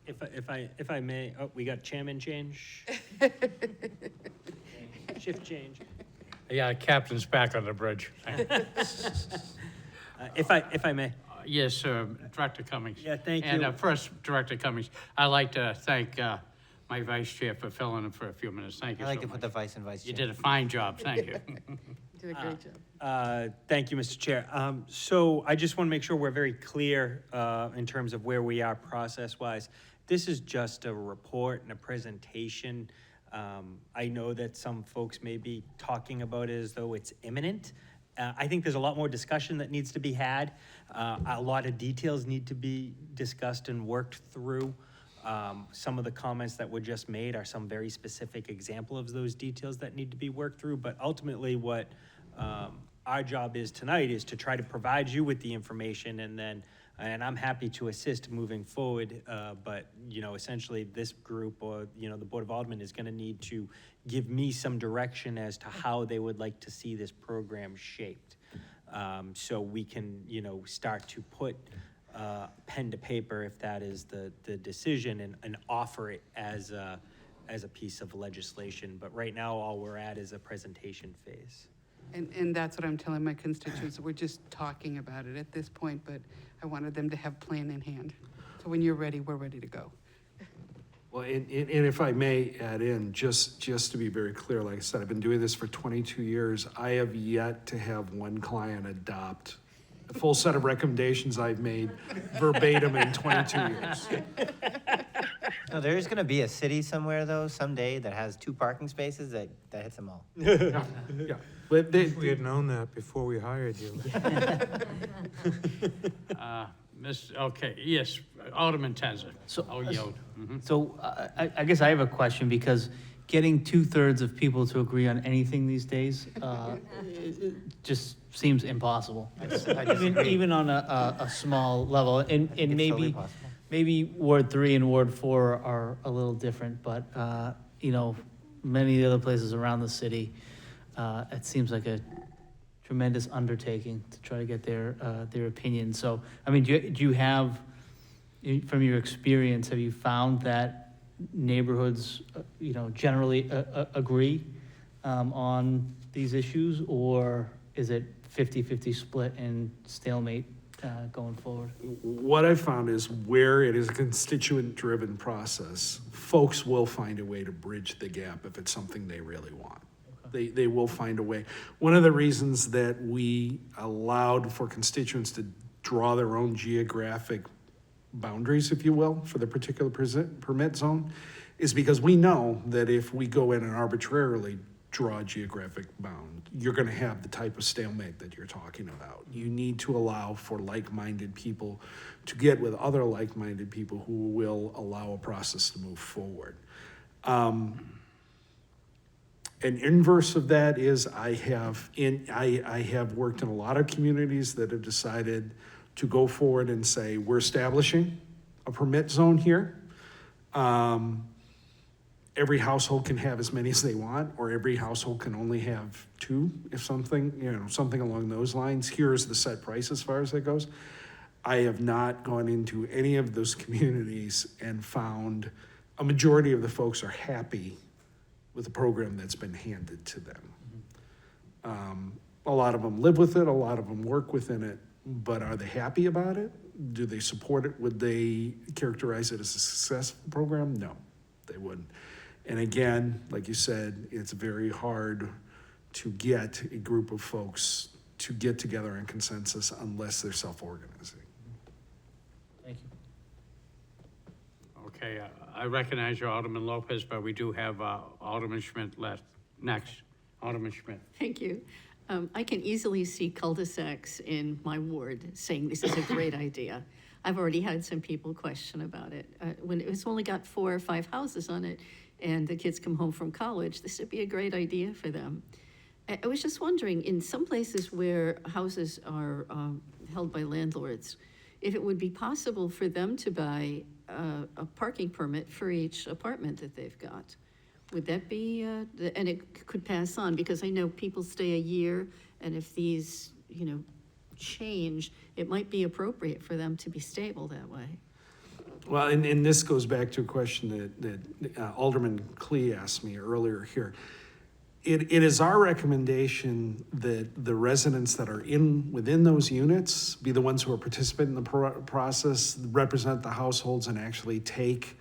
if I may, oh, we got chairman change. Shift change. Yeah, captain's back on the bridge. If I may. Yes, Director Cummings. Yeah, thank you. And first, Director Cummings, I'd like to thank my vice chair for filling in for a few minutes. Thank you so I much. like to put the vice and vice chair. You did a fine job, thank you. You did a great job. Thank you, Mr. Chair. So I just want to make sure we're very clear in terms of where we are process-wise. This is just a report and a presentation. I know that some folks may be talking about it as though it's imminent. I think there's a lot more discussion that needs to be had. A lot of details need to be discussed and worked through. Some of the comments that were just made are some very specific example of those details that need to be worked through. But ultimately what our job is tonight is to try to provide you with the information, and I'm happy to assist moving forward, but, essentially this group or, the Board of Aldermen is gonna need to give me some direction as to how they would like to see this program shaped. So we can, start to put pen to paper if that is the decision and offer it as a piece of legislation. But right now, all we're at is a presentation phase. And that's what I'm telling my constituents, we're just talking about it at this point, but I wanted them to have plan in hand. So when you're ready, we're ready to go. Well, and if I may add in, just to be very clear, like I said, I've been doing this for 22 years. I have yet to have one client adopt a full set of recommendations I've made verbatim in 22 years. No, there's gonna be a city somewhere though, someday that has 2 parking spaces that hits them all. Yeah, but If we had known that before we hired you. Okay, yes, Alderman Tenzer. So- Oh, yield. Mhm. So I guess I have a question, because getting 2/3 of people to agree on anything these days it just seems impossible. I disagree. Even on a small level, and It's totally maybe, possible. maybe Ward 3 and Ward 4 are a little different, but, many of the other places around the city, it seems like a tremendous undertaking to try to get their opinion. So, I mean, do you have, from your experience, have you found that neighborhoods, generally agree on these issues? Or is it 50-50 split and stalemate going forward? what I've found is where it is a constituent-driven process, folks will find a way to bridge the gap if it's something they really want. They will find a way. One of the reasons that we allowed for constituents to draw their own geographic boundaries, if you will, for the particular permit zone, is because we know that if we go in and arbitrarily draw a geographic bound, you're gonna have the type of stalemate that you're talking about. You need to allow for like-minded people to get with other like-minded people who will allow a process to move forward. An inverse of that is I have worked in a lot of communities that have decided to go forward and say, we're establishing a permit zone here. Every household can have as many as they want, or every household can only have 2, if something along those lines. Here's the set price as far as that goes. I have not gone into any of those communities and found a majority of the folks are happy with the program that's been handed to them. A lot of them live with it, a lot of them work within it, but are they happy about it? Do they support it? Would they characterize it as a successful program? No, they wouldn't. And again, like you said, it's very hard to get a group of folks to get together in consensus unless they're self-organizing. Thank you. Okay, I recognize you, Alderman Lopez, but we do have Alderman Schmidt left. Next, Alderman Schmidt. Thank you. I can easily see cul-de-sacs in my ward saying this is a great idea. I've already had some people question about it. When it's only got 4 or 5 houses on it and the kids come home from college, this would be a great idea for them. I was just wondering, in some places where houses are held by landlords, if it would be possible for them to buy a parking permit for each apartment that they've got. Would that be, and it could pass on, because I know people stay a year, and if these, change, it might be appropriate for them to be stable that way. Well, and this goes back to a question that Alderman Klee asked me earlier here. It is our recommendation that the residents that are within those units be the ones who are participating in the process, represent the households, and actually take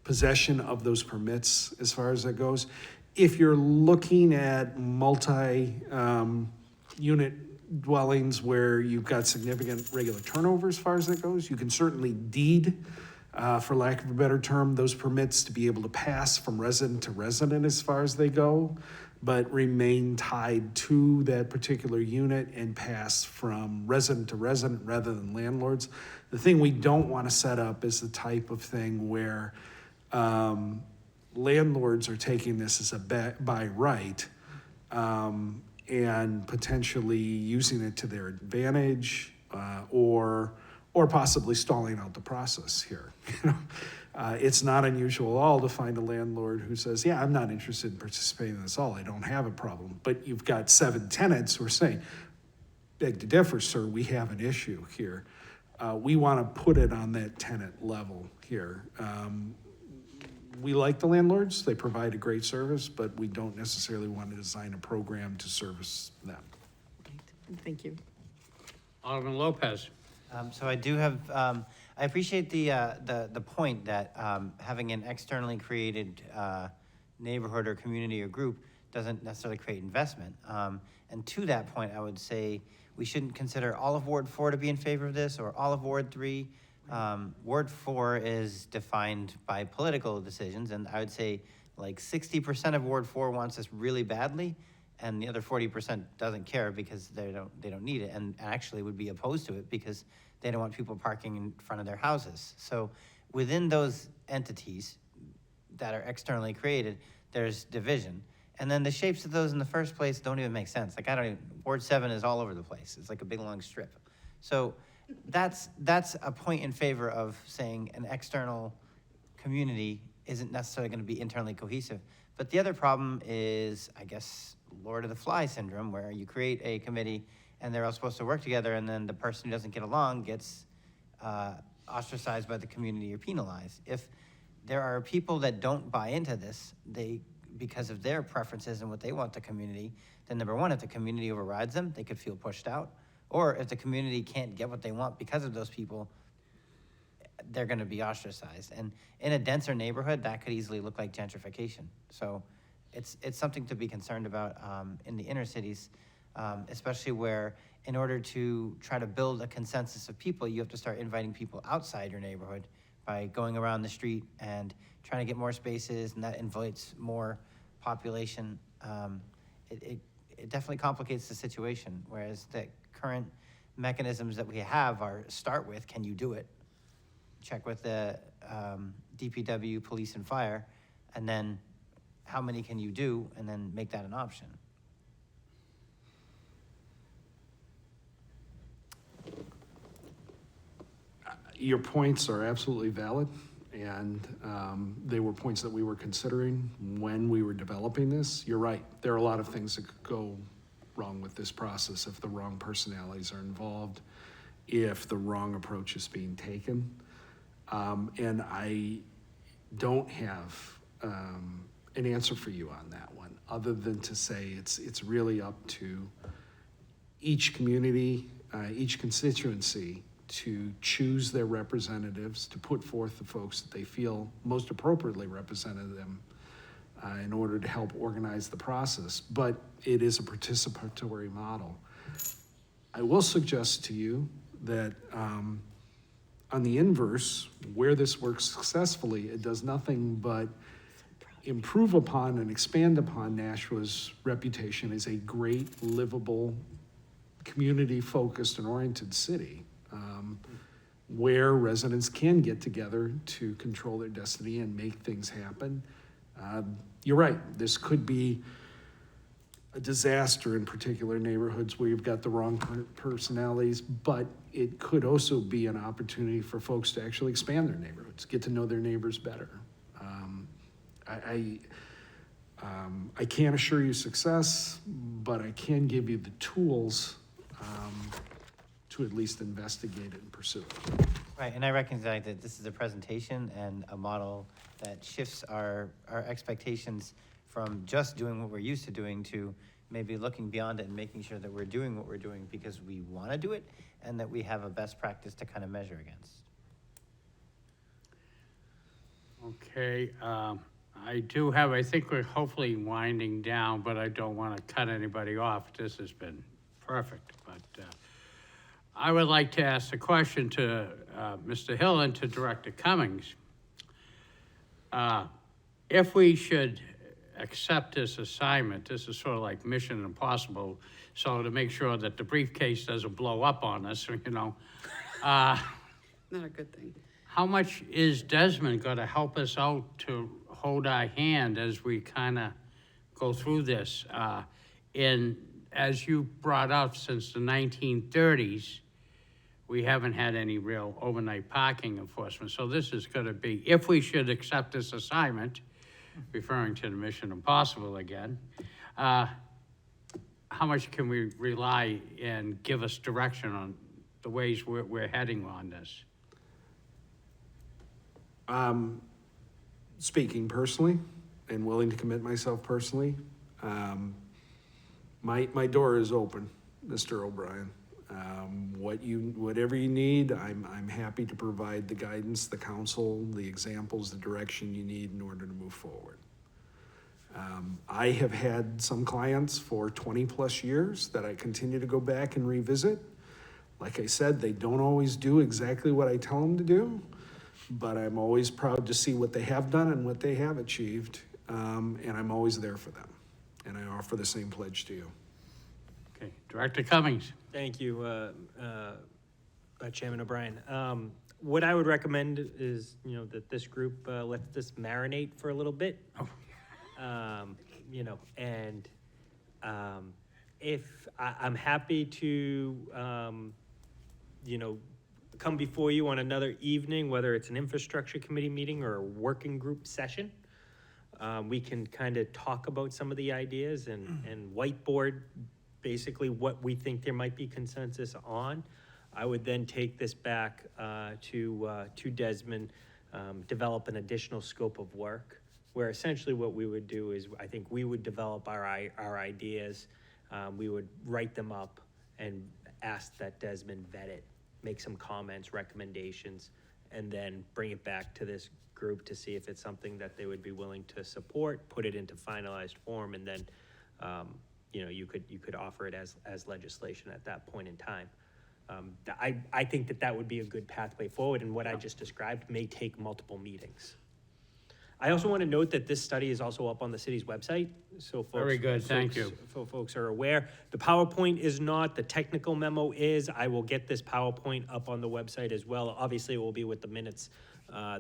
possession of those permits as far as that goes. If you're looking at multi-unit dwellings where you've got significant regular turnover as far as that goes, you can certainly deed, for lack of a better term, those permits to be able to pass from resident to resident as far as they go, but remain tied to that particular unit and pass from resident to resident rather than landlords. The thing we don't want to set up is the type of thing where landlords are taking this as a by right, and potentially using it to their advantage, or possibly stalling out the process here. You know, it's not unusual at all to find a landlord who says, yeah, I'm not interested in participating in this at all, I don't have a problem. But you've got 7 tenants who are saying, beg to differ, sir, we have an issue here. We want to put it on that tenant level here. We like the landlords, they provide a great service, but we don't necessarily want to design a program to service them. Thank you. Alderman Lopez. So I do have, I appreciate the point that having an externally created neighborhood or community or group doesn't necessarily create investment. And to that point, I would say we shouldn't consider all of Ward 4 to be in favor of this or all of Ward 3. Ward 4 is defined by political decisions, and I would say like 60% of Ward 4 wants this really badly, and the other 40% doesn't care because they don't need it, and actually would be opposed to it because they don't want people parking in front of their houses. So within those entities that are externally created, there's division. And then the shapes of those in the first place don't even make sense. Like Ward 7 is all over the place. It's like a big long strip. So that's a point in favor of saying an external community isn't necessarily going to be internally cohesive. But the other problem is, I guess, Lord of the Fly syndrome, where you create a committee and they're all supposed to work together, and then the person who doesn't get along gets ostracized by the community or penalized. If there are people that don't buy into this, because of their preferences and what they want the community, then number one, if the community overrides them, they could feel pushed out. Or if the community can't get what they want because of those people, they're going to be ostracized. And in a denser neighborhood, that could easily look like gentrification. So it's something to be concerned about in the inner cities, especially where in order to try to build a consensus of people, you have to start inviting people outside your neighborhood by going around the street and trying to get more spaces, and that invites more population. It definitely complicates the situation, whereas the current mechanisms that we have are start with, can you do it? Check with the DPW, police, and fire, and then how many can you do, and then make that an option. Your points are absolutely valid, and they were points that we were considering when we were developing this. You're right, there are a lot of things that could go wrong with this process if the wrong personalities are involved, if the wrong approach is being taken. And I don't have an answer for you on that one, other than to say it's really up to each community, each constituency to choose their representatives, to put forth the folks that they feel most appropriately represented them in order to help organize the process. But it is a participatory model. I will suggest to you that on the inverse, where this works successfully, it does nothing but improve upon and expand upon Nashua's reputation as a great, livable, community-focused and oriented city, where residents can get together to control their destiny and make things happen. You're right, this could be a disaster in particular neighborhoods where you've got the wrong personalities, but it could also be an opportunity for folks to actually expand their neighborhoods, get to know their neighbors better. I can't assure you success, but I can give you the tools to at least investigate it and pursue it. Right, and I recognize that this is a presentation and a model that shifts our expectations from just doing what we're used to doing to maybe looking beyond it and making sure that we're doing what we're doing because we want to do it and that we have a best practice to kind of measure against. Okay, I think we're hopefully winding down, but I don't want to cut anybody off. This has been perfect, but I would like to ask a question to Mr. Hill and to Director Cummings. If we should accept this assignment, this is sort of like Mission Impossible, so to make sure that the briefcase doesn't blow up on us, you know. Not a good thing. How much is Desmond going to help us out to hold our hand as we kind of go through this in as you brought up, since the 1930s, we haven't had any real overnight parking enforcement. So this is gonna be, if we should accept this assignment, referring to the Mission Impossible again, how much can we rely and give us direction on the ways we're heading on this? Speaking personally and willing to commit myself personally, my door is open, Mr. O'Brien. Whatever you need, I'm happy to provide the guidance, the counsel, the examples, the direction you need in order to move forward. I have had some clients for 20-plus years that I continue to go back and revisit. Like I said, they don't always do exactly what I tell them to do, but I'm always proud to see what they have done and what they have achieved, and I'm always there for them. And I offer the same pledge to you. Okay, Director Cummings. Thank you, Chairman O'Brien. What I would recommend is, that this group lets this marinate for a little bit. And if I'm happy to, come before you on another evening, whether it's an infrastructure committee meeting or a working group session. We can kind of talk about some of the ideas and whiteboard basically what we think there might be consensus on. I would then take this back to Desmond, develop an additional scope of work, where essentially what we would do is, I think we would develop our ideas, we would write them up and ask that Desmond vet it, make some comments, recommendations, and then bring it back to this group to see if it's something that they would be willing to support, put it into finalized form, and then you could offer it as legislation at that point in time. I think that would be a good pathway forward, and what I just described may take multiple meetings. I also want to note that this study is also up on the city's website, so folks. Very good, thank you. So folks are aware. The PowerPoint is not, the technical memo is. I will get this PowerPoint up on the website as well. Obviously, it will be with the minutes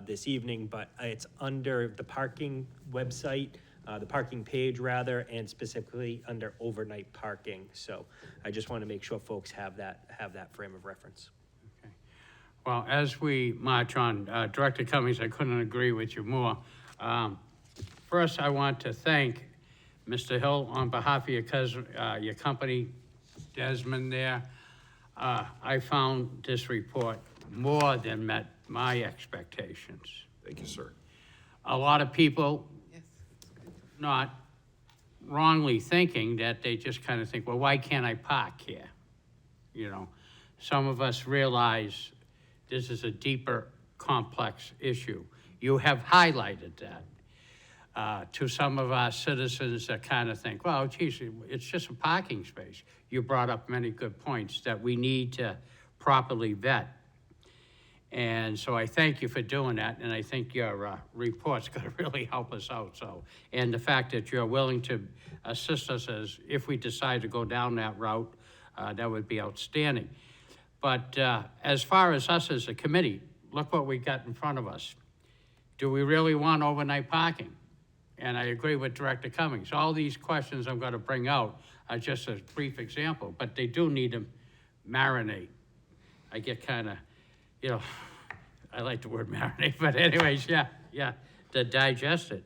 this evening, but it's under the parking website, the parking page rather, and specifically under overnight parking. So I just want to make sure folks have that frame of reference. Okay. Well, as we march on, Director Cummings, I couldn't agree with you more. First, I want to thank Mr. Hill on behalf of your company, Desmond there. I found this report more than met my expectations. Thank you, sir. A lot of people, Yes. not wrongly thinking that they just kind of think, well, why can't I park here? Some of us realize this is a deeper, complex issue. You have highlighted that to some of our citizens that kind of think, well, geez, it's just a parking space. You brought up many good points that we need to properly vet. And so I thank you for doing that, and I think your report's going to really help us out. So, and the fact that you're willing to assist us as if we decide to go down that route, that would be outstanding. But as far as us as a committee, look what we got in front of us. Do we really want overnight parking? And I agree with Director Cummings. All these questions I'm going to bring out are just a brief example, but they do need to marinate. I get kind of, I like the word marinate, but anyways, yeah, to digest it.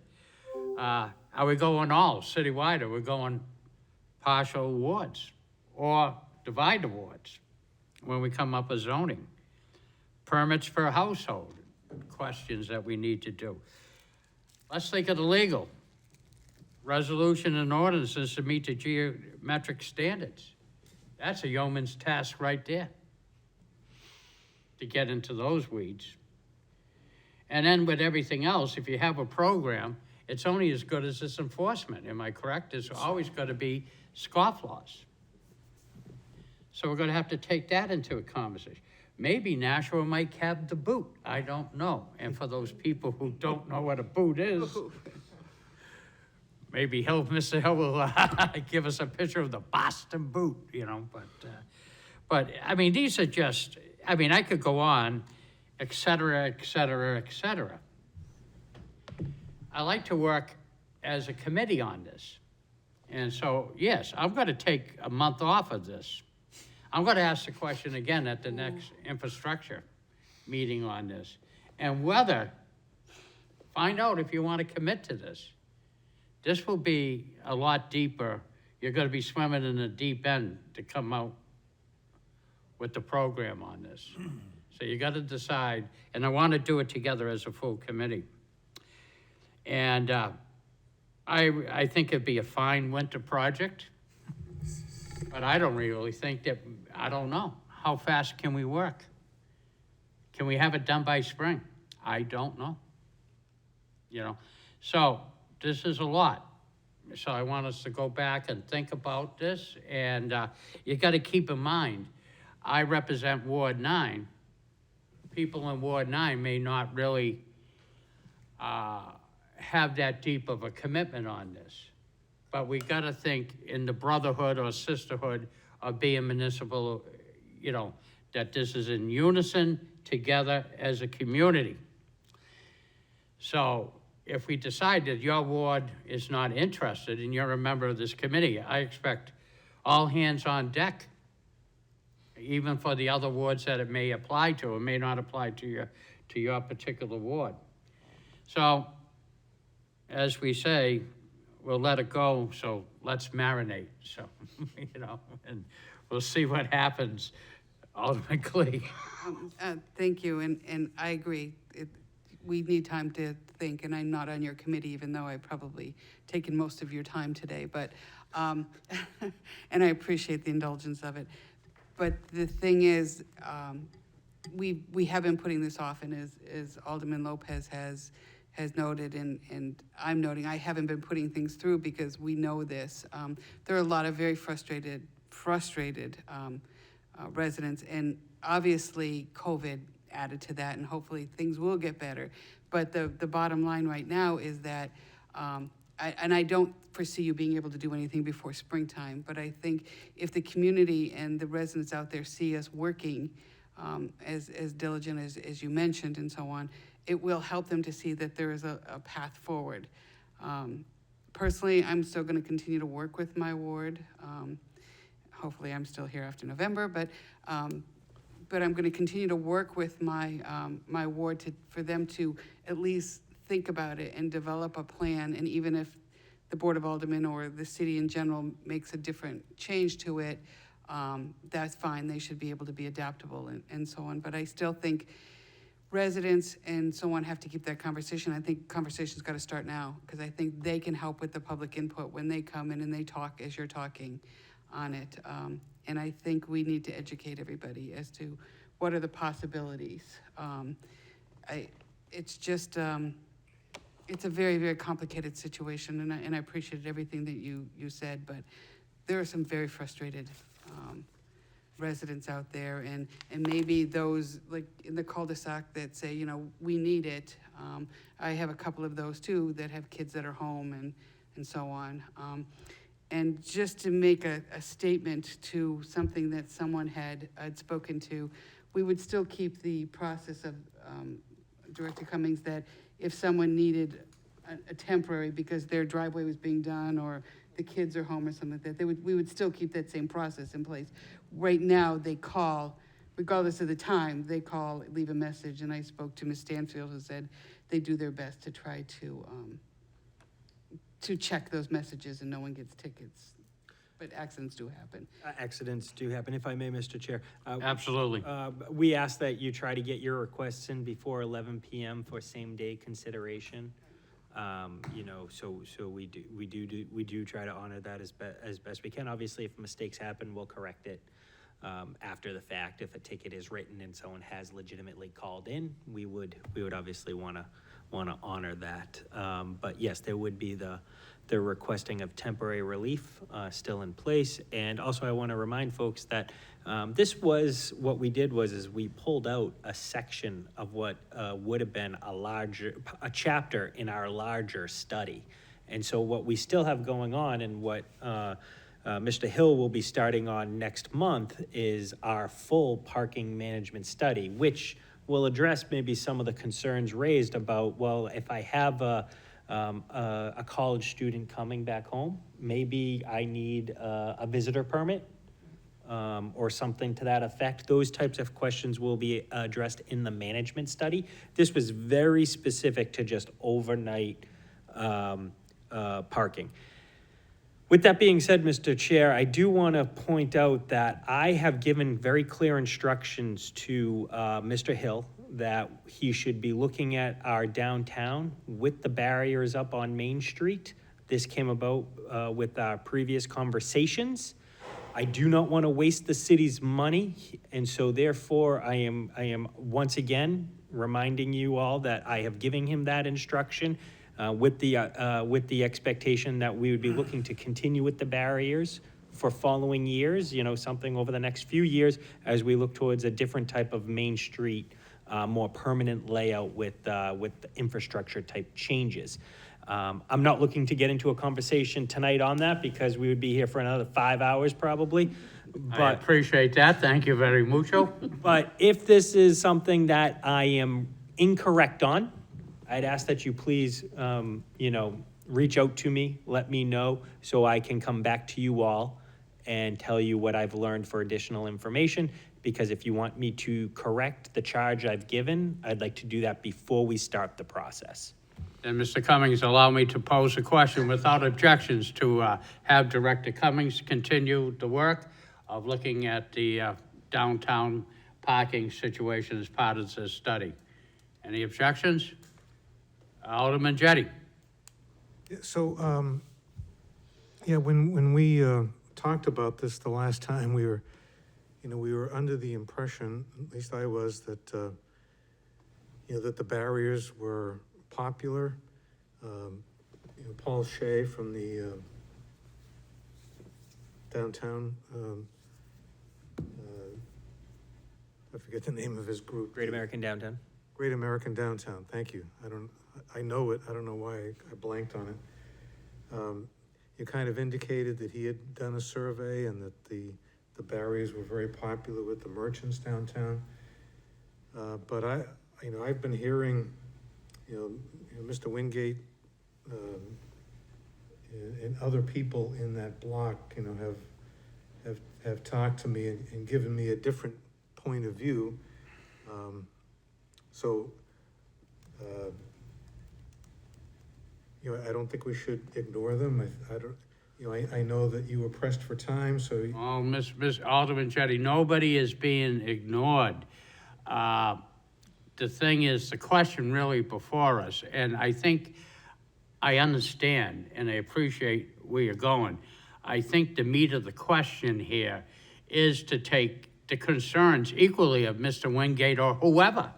Are we going all citywide? Are we going partial wards or divide the wards when we come up with zoning? Permits per household, questions that we need to do. Let's think of the legal. Resolution and ordinances to meet the geometric standards. That's a yeoman's task right there, to get into those weeds. And then with everything else, if you have a program, it's only as good as its enforcement. Am I correct? There's always going to be scofflaws. So we're going to have to take that into a conversation. Maybe Nashua might have the boot. I don't know. And for those people who don't know what a boot is, maybe Mr. Hill will give us a picture of the Boston boot, But I mean, these are just, I could go on, et cetera, et cetera, et cetera. I like to work as a committee on this. And so, yes, I'm gonna take a month off of this. I'm gonna ask the question again at the next infrastructure meeting on this. And whether, find out if you wanna commit to this. This will be a lot deeper. You're gonna be swimming in the deep end to come out with the program on this. So you gotta decide, and I wanna do it together as a full committee. And, I think it'd be a fine winter project, but I don't really think that, I don't know. How fast can we work? Can we have it done by spring? I don't know. You know, so this is a lot. So I want us to go back and think about this, and you gotta keep in mind, I represent Ward 9. People in Ward 9 may not really have that deep of a commitment on this. But we gotta think in the brotherhood or sisterhood of being municipal, you know, that this is in unison together as a community. So if we decide that your ward is not interested and you're a member of this committee, I expect all hands on deck, even for the other wards that it may apply to. It may not apply to your particular ward. So, as we say, we'll let it go, so let's marinate, so, you know, and we'll see what happens ultimately. Thank you, and I agree. We need time to think, and I'm not on your committee, even though I've probably taken most of your time today, but, and I appreciate the indulgence of it. But the thing is, we have been putting this off, and as Alderman Lopez has noted, and I'm noting, I haven't been putting things through because we know this. There are a lot of very frustrated residents, and obviously COVID added to that, and hopefully things will get better. But the bottom line right now is that, I don't foresee you being able to do anything before springtime, but I think if the community and the residents out there see us working as diligent as you mentioned and so on, it will help them to see that there is a path forward. Personally, I'm still going to continue to work with my ward. Hopefully, I'm still here after November, but I'm going to continue to work with my my ward for them to at least think about it and develop a plan. And even if the Board of Aldermen or the city in general makes a different change to it, that's fine. They should be able to be adaptable and so on. But I still think residents and so on have to keep that conversation. I think conversation's got to start now, because I think they can help with the public input when they come in and they talk as you're talking on it. And I think we need to educate everybody as to what are the possibilities. It's just, it's a very, very complicated situation, and I appreciated everything that you said, but there are some very frustrated residents out there, and maybe those like in the cul-de-sac that say, you know, we need it. I have a couple of those too that have kids that are home and so on. And just to make a statement to something that someone had spoken to, we would still keep the process of Director Cummings, that if someone needed a temporary because their driveway was being done or the kids are home or something like that, we would still keep that same process in place. Right now, they call, regardless of the time, they call, leave a message, and I spoke to Ms. Stanfield, who said they do their best to try to check those messages and no one gets tickets. But accidents do happen. Accidents do happen, if I may, Mr. Chair. Absolutely. We ask that you try to get your requests in before 11 PM for same-day consideration. You know, so we do try to honor that as best we can. Obviously, if mistakes happen, we'll correct it after the fact. If a ticket is written and someone has legitimately called in, we would obviously want to honor that. But yes, there would be the requesting of temporary relief still in place. And also, I want to remind folks that this was, what we did was we pulled out a section of what would have been a chapter in our larger study. And so what we still have going on, and what Mr. Hill will be starting on next month, is our full parking management study, which will address maybe some of the concerns raised about, well, if I have a college student coming back home, maybe I need a visitor permit, or something to that effect. Those types of questions will be addressed in the management study. This was very specific to just overnight parking. With that being said, Mr. Chair, I do want to point out that I have given very clear instructions to Mr. Hill that he should be looking at our downtown with the barriers up on Main Street. This came about with our previous conversations. I do not want to waste the city's money, and so therefore I am once again reminding you all that I have given him that instruction with the expectation that we would be looking to continue with the barriers for following years, something over the next few years as we look towards a different type of Main Street, more permanent layout with infrastructure type changes. I'm not looking to get into a conversation tonight on that because we would be here for another 5 hours probably. I But, appreciate that. Thank you very mucho. but if this is something that I am incorrect on, I'd ask that you please, reach out to me, let me know, so I can come back to you all and tell you what I've learned for additional information. Because if you want me to correct the charge I've given, I'd like to do that before we start the process. And Mr. Cummings, allow me to pose a question without objections to have Director Cummings continue the work of looking at the downtown parking situation as part of this study. Any objections? Alderman Jettie. So, when we talked about this the last time, we were under the impression, at least I was, that, that the barriers were popular. Paul Shea from the downtown, I forget the name of his group. Great American Downtown. Great American Downtown, thank you. I know it, I don't know why I blanked on it. You kind of indicated that he had done a survey and that the barriers were very popular with the merchants downtown. But I've been hearing, Mr. Wingate, and other people in that block, have talked to me and given me a different point of view. I don't think we should ignore them. I know that you were pressed for time, so. Oh, Miss Alderman Jettie, nobody is being ignored. The thing is, the question really before us, and I think I understand and I appreciate where you're going. I think the meat of the question here is to take the concerns equally of Mr. Wingate or whoever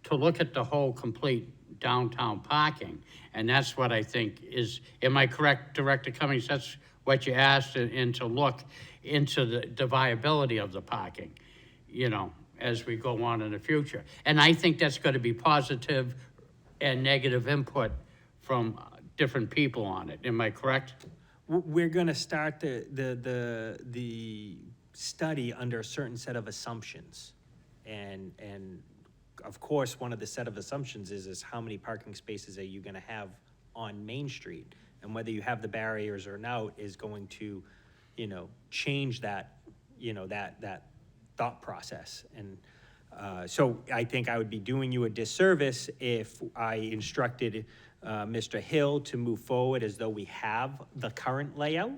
to look at the whole complete downtown parking. And that's what I think is, am I correct, Director Cummings? That's what you asked, and to look into the viability of the parking, as we go on in the future. And I think that's going to be positive and negative input from different people on it. Am I correct? We're gonna start the study under a certain set of assumptions. And of course, one of the set of assumptions is how many parking spaces are you gonna have on Main Street? And whether you have the barriers or not is going to, change that, that thought process. And so I think I would be doing you a disservice if I instructed Mr. Hill to move forward as though we have the current layout,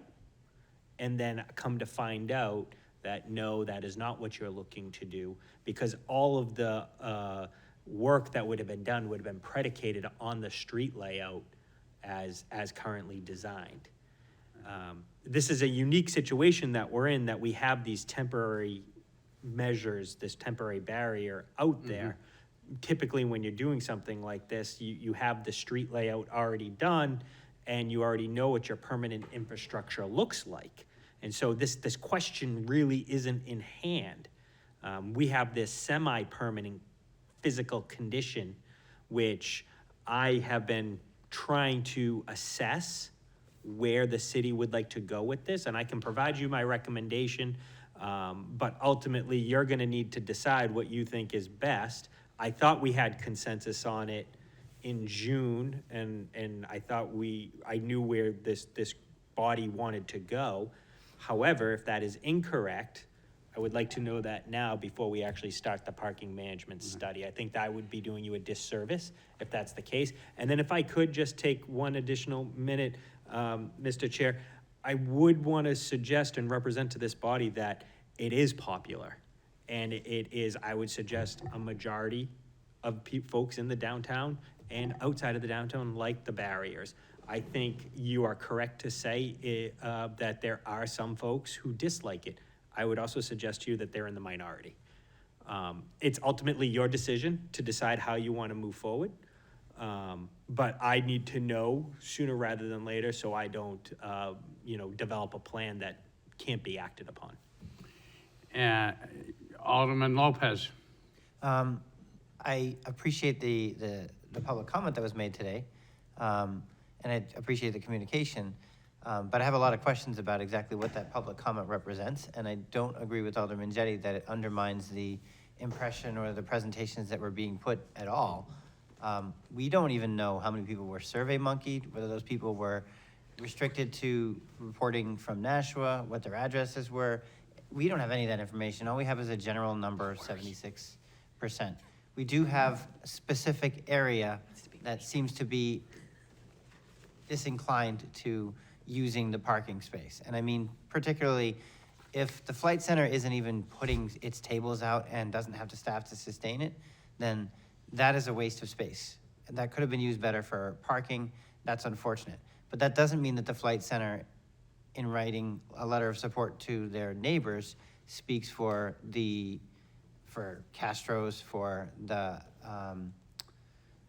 and then come to find out that no, that is not what you're looking to do, because all of the work that would have been done would have been predicated on the street layout as currently designed. This is a unique situation that we're in, that we have these temporary measures, this temporary barrier out there. Typically, when you're doing something like this, you have the street layout already done, and you already know what your permanent infrastructure looks like. And so this question really isn't in hand. We have this semi-permanent physical condition, which I have been trying to assess where the city would like to go with this, and I can provide you my recommendation, but ultimately, you're gonna need to decide what you think is best. I thought we had consensus on it in June, and I thought I knew where this body wanted to go. However, if that is incorrect, I would like to know that now before we actually start the parking management study. I think that would be doing you a disservice if that's the case. And then if I could just take one additional minute, Mr. Chair, I would want to suggest and represent to this body that it is popular. And it is, I would suggest, a majority of folks in the downtown and outside of the downtown like the barriers. I think you are correct to say that there are some folks who dislike it. I would also suggest to you that they're in the minority. It's ultimately your decision to decide how you want to move forward. But I need to know sooner rather than later so I don't, develop a plan that can't be acted upon. Alderman Lopez. I appreciate the public comment that was made today, and I appreciate the communication. But I have a lot of questions about exactly what that public comment represents, and I don't agree with Alderman Jettie that it undermines the impression or the presentations that were being put at all. We don't even know how many people were survey monkeyed, whether those people were restricted to reporting from Nashua, what their addresses were. We don't have any of that information. All we have is a general number, 76%. We do have a specific area that seems to be disinclined to using the parking space. And I mean, particularly if the Flight Center isn't even putting its tables out and doesn't have the staff to sustain it, then that is a waste of space. And that could have been used better for parking. That's unfortunate. But that doesn't mean that the Flight Center, in writing a letter of support to their neighbors, speaks for Castro's, for the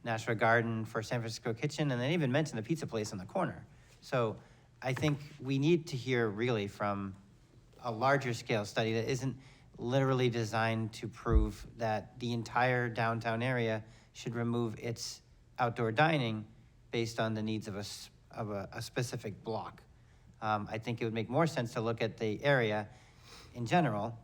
Nashua Garden, for San Francisco Kitchen, and they even mentioned the pizza place on the corner. So I think we need to hear really from a larger scale study that isn't literally designed to prove that the entire downtown area should remove its outdoor dining based on the needs of a specific block. I think it would make more sense to look at the area in general,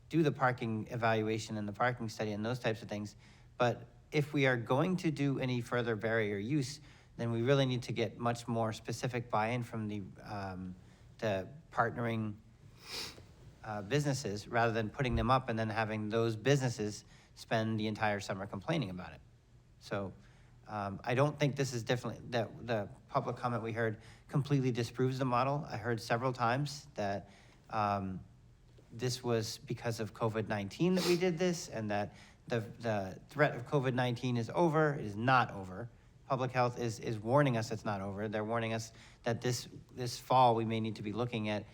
do the parking evaluation and the parking study and those types of things. But if we are going to do any further barrier use, then we really need to get much more specific buy-in from the partnering businesses rather than putting them up and then having those businesses spend the entire summer complaining about it. So I don't think this is definitely, that the public comment we heard completely disproves the model. I heard several times that this was because of COVID-19 that we did this, and that the threat of COVID-19 is over. It is not over. Public health is warning us it's not over. They're warning us that this fall we may need to be looking at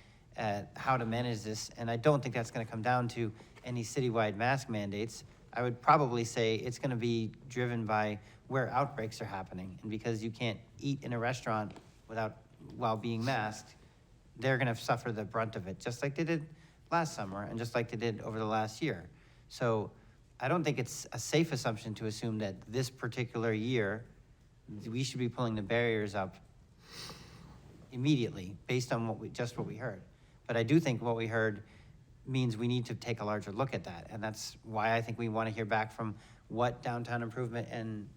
how to manage this, and I don't think that's gonna come down to any citywide mask mandates. I would probably say it's gonna be driven by where outbreaks are happening, and because you can't eat in a restaurant while being masked, they're gonna suffer the brunt of it, just like they did last summer and just like they did over the last year. So I don't think it's a safe assumption to assume that this particular year we should be pulling the barriers up immediately based on what we heard. But I do think what we heard means we need to take a larger look at that, and that's why I think we want to hear back from what Downtown Improvement and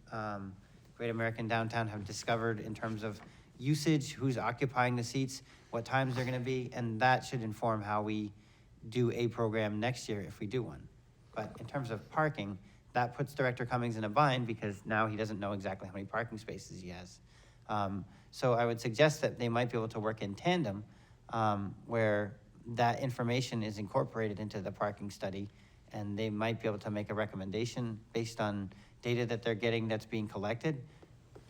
Great American Downtown have discovered in terms of usage, who's occupying the seats, what times they're going to be, and that should inform how we do a program next year if we do one. But in terms of parking, that puts Director Cummings in a bind because now he doesn't know exactly how many parking spaces he has. So I would suggest that they might be able to work in tandem where that information is incorporated into the parking study, and they might be able to make a recommendation based on data that they're getting that's being collected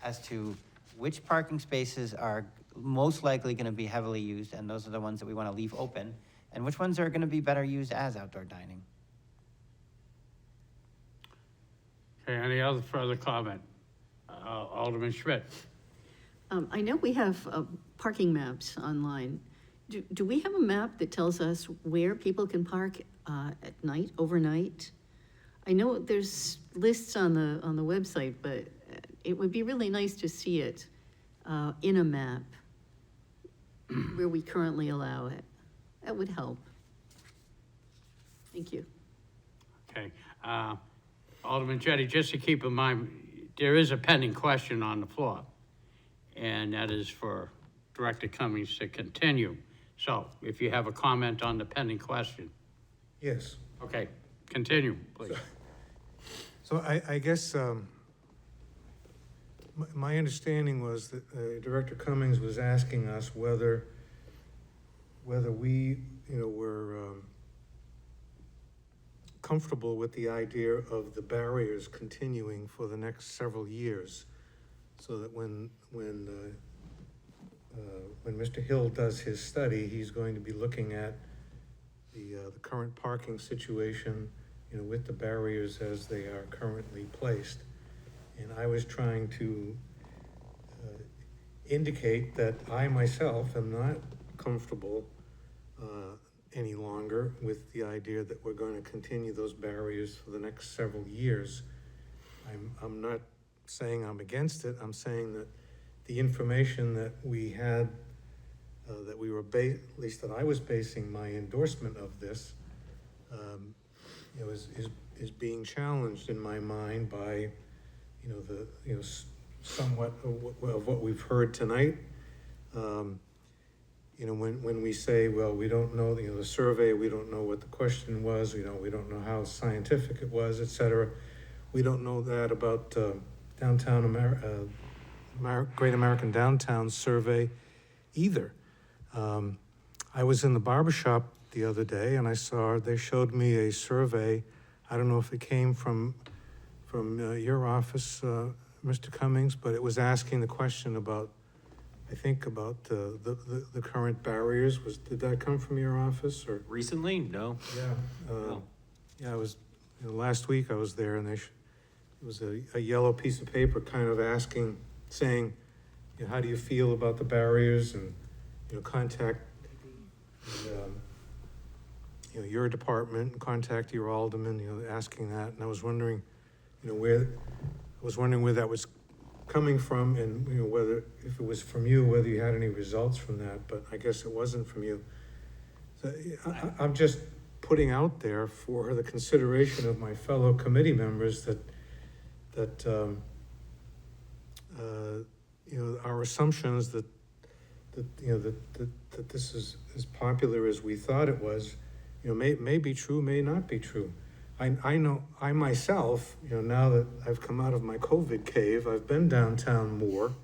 as to which parking spaces are most likely going to be heavily used, and those are the ones that we want to leave open, and which ones are going to be better used as outdoor dining. Okay, any other further comment? Alderman Schmidt. I know we have parking maps online. Do we have a map that tells us where people can park at night, overnight? I know there's lists on the website, but it would be really nice to see it in a map where we currently allow it. That would help. Thank you. Okay. Alderman Jettie, just to keep in mind, there is a pending question on the floor, and that is for Director Cummings to continue. So if you have a comment on the pending question, Yes. okay, continue, please. So I guess, my understanding was that Director Cummings was asking us whether we, were comfortable with the idea of the barriers continuing for the next several years, so that when Mr. Hill does his study, he's going to be looking at the current parking situation, with the barriers as they are currently placed. And I was trying to indicate that I myself am not comfortable any longer with the idea that we're going to continue those barriers for the next several years. I'm not saying I'm against it. I'm saying that the information that we had, that we were at least that I was basing my endorsement of this, is being challenged in my mind by, somewhat of what we've heard tonight. When we say, well, we don't know, the survey, we don't know what the question was, we don't know how scientific it was, et cetera. We don't know that about downtown Great American Downtown Survey either. I was in the barber shop the other day and they showed me a survey. I don't know if it came from your office, Mr. Cummings, but it was asking the question about, I think about the current barriers. Did that come from your office or? Recently? No. Yeah. No. Yeah, I was, last week I was there and it was a yellow piece of paper kind of saying, how do you feel about the barriers, and, contact, your department, contact your alderman, asking that. And I was wondering, where that was coming from, and, if it was from you, whether you had any results from that, but I guess it wasn't from you. So I'm just putting out there for the consideration of my fellow committee members that our assumptions that this is as popular as we thought it was, may be true, may not be true. I know, I myself, now that I've come out of my COVID cave, I've been downtown more,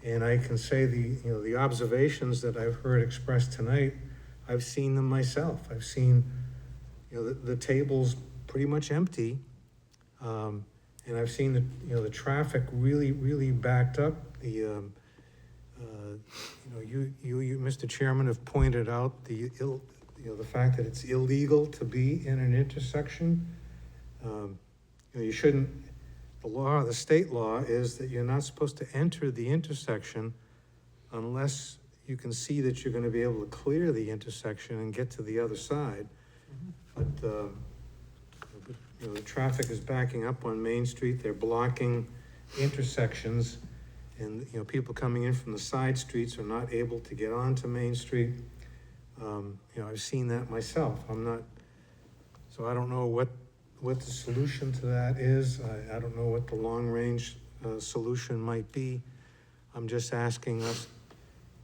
and I can say the observations that I've heard expressed tonight, I've seen them myself. I've seen, the tables pretty much empty, and I've seen the traffic really, really backed up. You, Mr. Chairman, have pointed out the fact that it's illegal to be in an intersection. You shouldn't, the state law is that you're not supposed to enter the intersection unless you can see that you're gonna be able to clear the intersection and get to the other side. But, the traffic is backing up on Main Street, they're blocking intersections, and, people coming in from the side streets are not able to get onto Main Street. I've seen that myself. So I don't know what the solution to that is. I don't know what the long-range solution might be. I'm just asking us,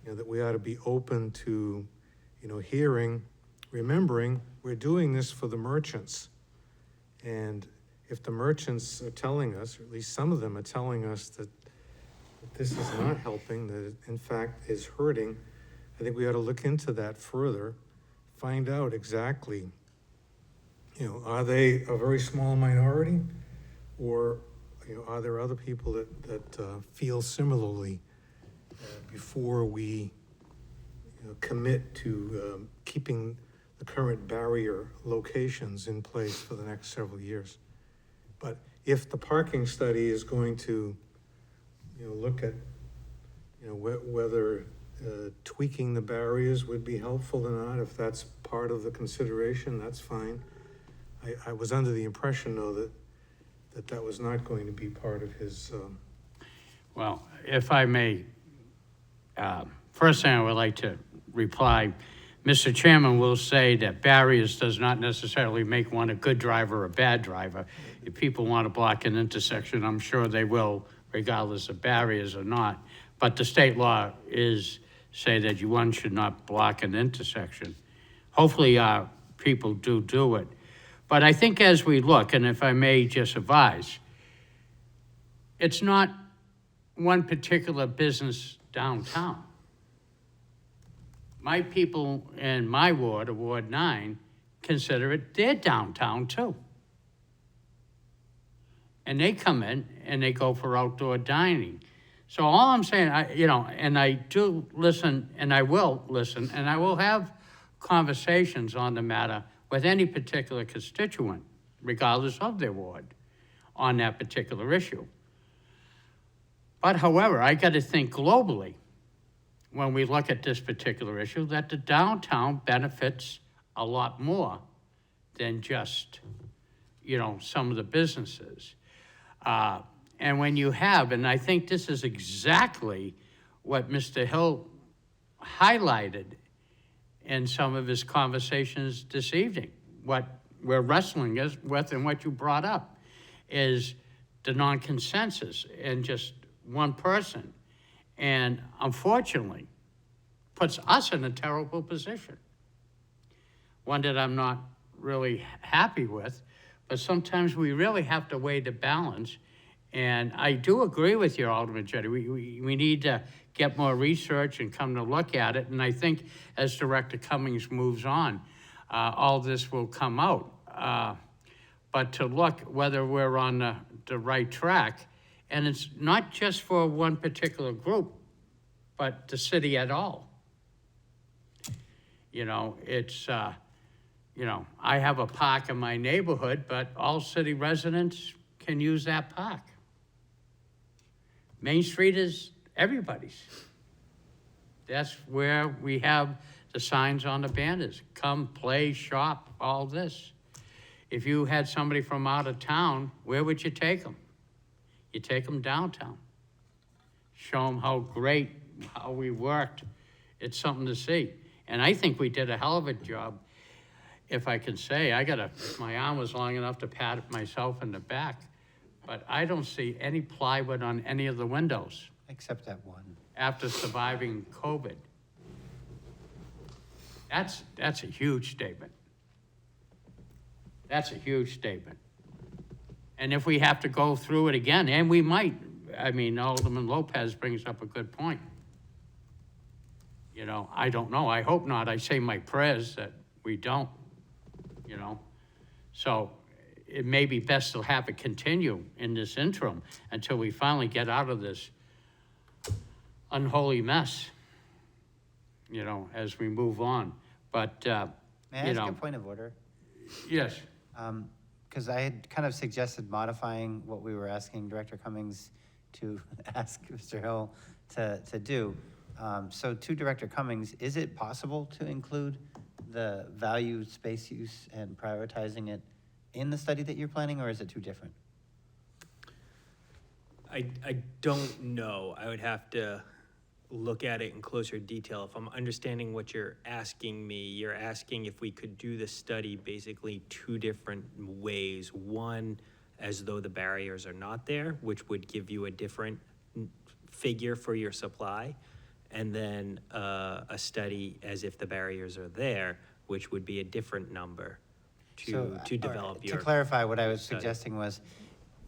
that we ought to be open to, remembering we're doing this for the merchants. And if the merchants are telling us, or at least some of them are telling us that this is not helping, that it in fact is hurting, I think we ought to look into that further, find out exactly, are they a very small minority, or, are there other people that feel similarly before we commit to keeping the current barrier locations in place for the next several years. But if the parking study is going to, look at, whether tweaking the barriers would be helpful or not, if that's part of the consideration, that's fine. I was under the impression, though, that was not going to be part of his. Well, if I may, first thing I would like to reply, Mr. Chairman will say that barriers does not necessarily make one a good driver or a bad driver. If people want to block an intersection, I'm sure they will, regardless of barriers or not. But the state law is say that one should not block an intersection. Hopefully, our people do it. But I think as we look, and if I may just advise, it's not one particular business downtown. My people in my ward, Ward 9, consider it their downtown too. And they come in and they go for outdoor dining. So all I'm saying, and I do listen, and I will listen, and I will have conversations on the matter with any particular constituent, regardless of their ward, on that particular issue. But however, I got to think globally when we look at this particular issue, that the downtown benefits a lot more than just, some of the businesses. And when you have, and I think this is exactly what Mr. Hill highlighted in some of his conversations this evening, what we're wrestling with and what you brought up is the non-consensus and just one person. And unfortunately, puts us in a terrible position. One that I'm not really happy with, but sometimes we really have to weigh the balance. And I do agree with you, Alderman Jettie. We need to get more research and come to look at it. And I think as Director Cummings moves on, all this will come out. But to look whether we're on the right track, and it's not just for one particular group, but the city at all. It's, I have a park in my neighborhood, but all city residents can use that park. Main Street is everybody's. That's where we have the signs on the banners. Come, play, shop, all this. If you had somebody from out of town, where would you take them? You take them downtown. Show them how great, how we worked. It's something to see. And I think we did a hell of a job. If I can say, my arm was long enough to pat myself in the back, but I don't see any plywood on any of the windows. Except that one. After surviving COVID. That's a huge statement. That's a huge statement. And if we have to go through it again, and we might, Alderman Lopez brings up a good point. I don't know. I hope not. I say my prayers that we don't, So it may be best to have it continue in this interim until we finally get out of this unholy mess, as we move on. But, May I ask a point of order? Yes. Because I had kind of suggested modifying what we were asking Director Cummings to ask Mr. Hill to do. So to Director Cummings, is it possible to include the value, space use, and prioritizing it in the study that you're planning, or is it too different? I don't know. I would have to look at it in closer detail. If I'm understanding what you're asking me, you're asking if we could do the study basically two different ways. One, as though the barriers are not there, which would give you a different figure for your supply. And then a study as if the barriers are there, which would be a different number to develop your. To clarify, what I was study. suggesting was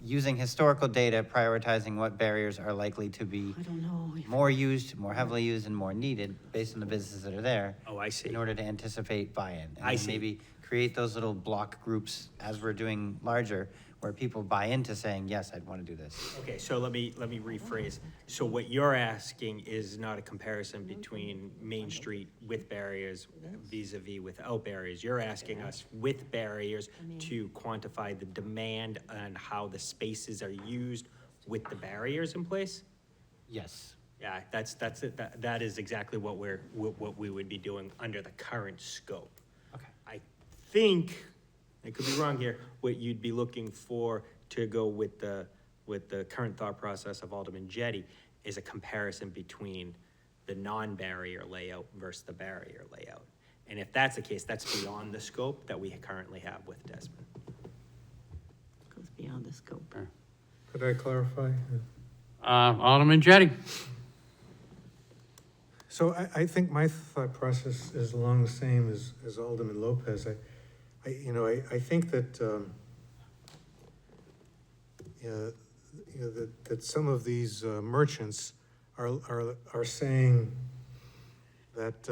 using historical data, prioritizing what barriers are likely to be more used, more heavily used, and more needed based on the businesses that are there. Oh, I see. In order to anticipate buy-in. And I then see. maybe create those little block groups as we're doing larger, where people buy into saying, yes, I'd want to do this. Okay, so let me rephrase. So what you're asking is not a comparison between Main Street with barriers vis-a-vis without barriers. You're asking us with barriers to quantify the demand and how the spaces are used with the barriers in place? Yes. Yeah, that's it. That is exactly what we would be doing under the current scope. Okay. I think, I could be wrong here, what you'd be looking for to go with the current thought process of Alderman Jettie is a comparison between the non-barrier layout versus the barrier layout. And if that's the case, that's beyond the scope that we currently have with Desmond. Goes beyond the scope. Could I clarify? Alderman Jettie? So I think my thought process is along the same as Alderman Lopez. I think that, that some of these merchants are saying that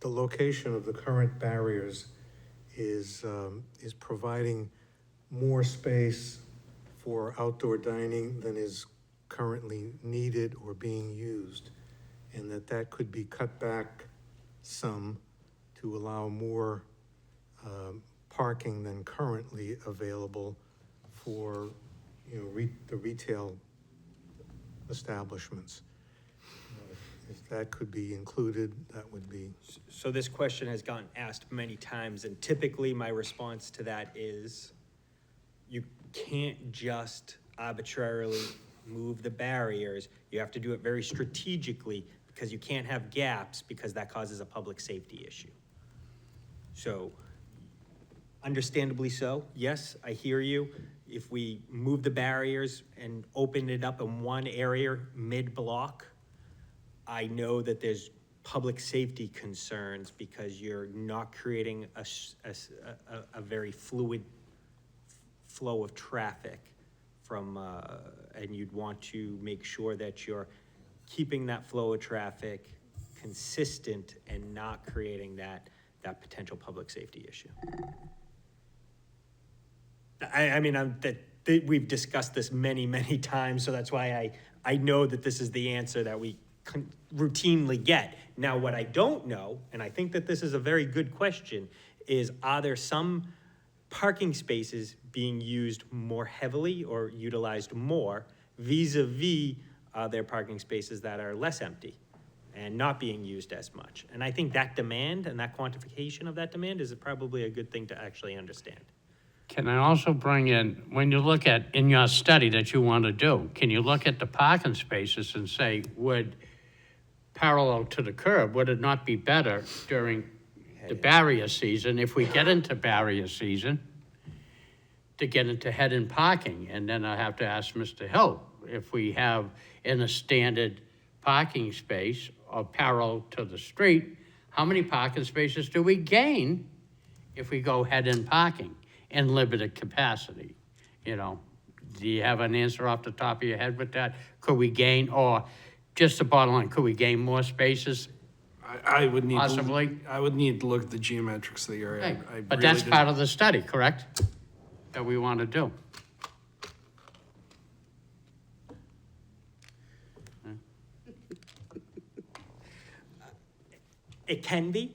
the location of the current barriers is providing more space for outdoor dining than is currently needed or being used, and that could be cut back some to allow more parking than currently available for, the retail establishments. If that could be included, that would be. So this question has gotten asked many times, and typically my response to that is, you can't just arbitrarily move the barriers. You have to do it very strategically, because you can't have gaps, because that causes a public safety issue. So, understandably so, yes, I hear you. If we move the barriers and open it up in one area mid-block, I know that there's public safety concerns because you're not creating a very fluid flow of traffic from, and you'd want to make sure that you're keeping that flow of traffic consistent and not creating that potential public safety issue. We've discussed this many, many times, so that's why I know that this is the answer that we routinely get. Now, what I don't know, and I think that this is a very good question, is are there some parking spaces being used more heavily or utilized more vis-a-vis their parking spaces that are less empty and not being used as much? And I think that demand and that quantification of that demand is probably a good thing to actually understand. Can I also bring in, when you look at, in your study that you want to do, can you look at the parking spaces and say, would, parallel to the curb, would it not be better during the barrier season, if we get into barrier season, to get into head-in parking? And then I have to ask Mr. Hill, if we have in a standard parking space or parallel to the street, how many parking spaces do we gain if we go head-in parking in limited capacity? Do you have an answer off the top of your head with that? Could we gain, or just the bottom line, could we gain more spaces? I would need Possibly. I would need to look at the geometrics of the area. Right. I But really that's didn't- part of the study, correct? That we want to do. It can be.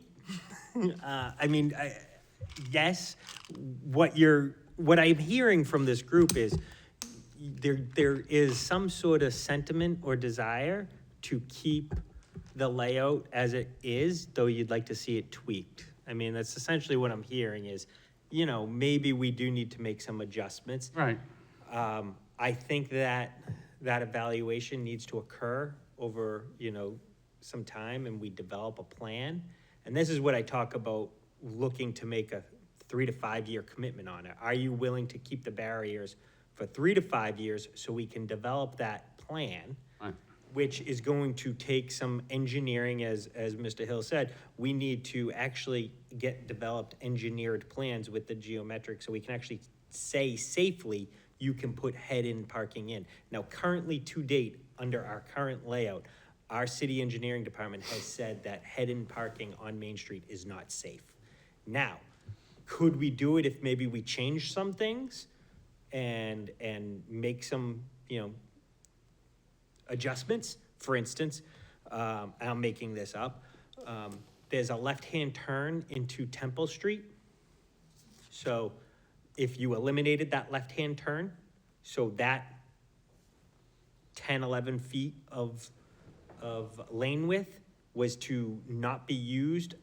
Yes, what I'm hearing from this group is there is some sort of sentiment or desire to keep the layout as it is, though you'd like to see it tweaked. That's essentially what I'm hearing is, maybe we do need to make some adjustments. Right. I think that evaluation needs to occur over, some time, and we develop a plan. And this is what I talk about, looking to make a 3 to 5 year commitment on it. Are you willing to keep the barriers for 3 to 5 years so we can develop that plan? Right. Which is going to take some engineering, as Mr. Hill said. We need to actually get developed engineered plans with the geometric so we can actually say safely you can put head-in parking in. Now, currently to date, under our current layout, our city engineering department has said that head-in parking on Main Street is not safe. Now, could we do it if maybe we change some things and make some, adjustments? For instance, I'm making this up. There's a left-hand turn into Temple Street. So if you eliminated that left-hand turn, so that 10, 11 feet of lane width was to not be used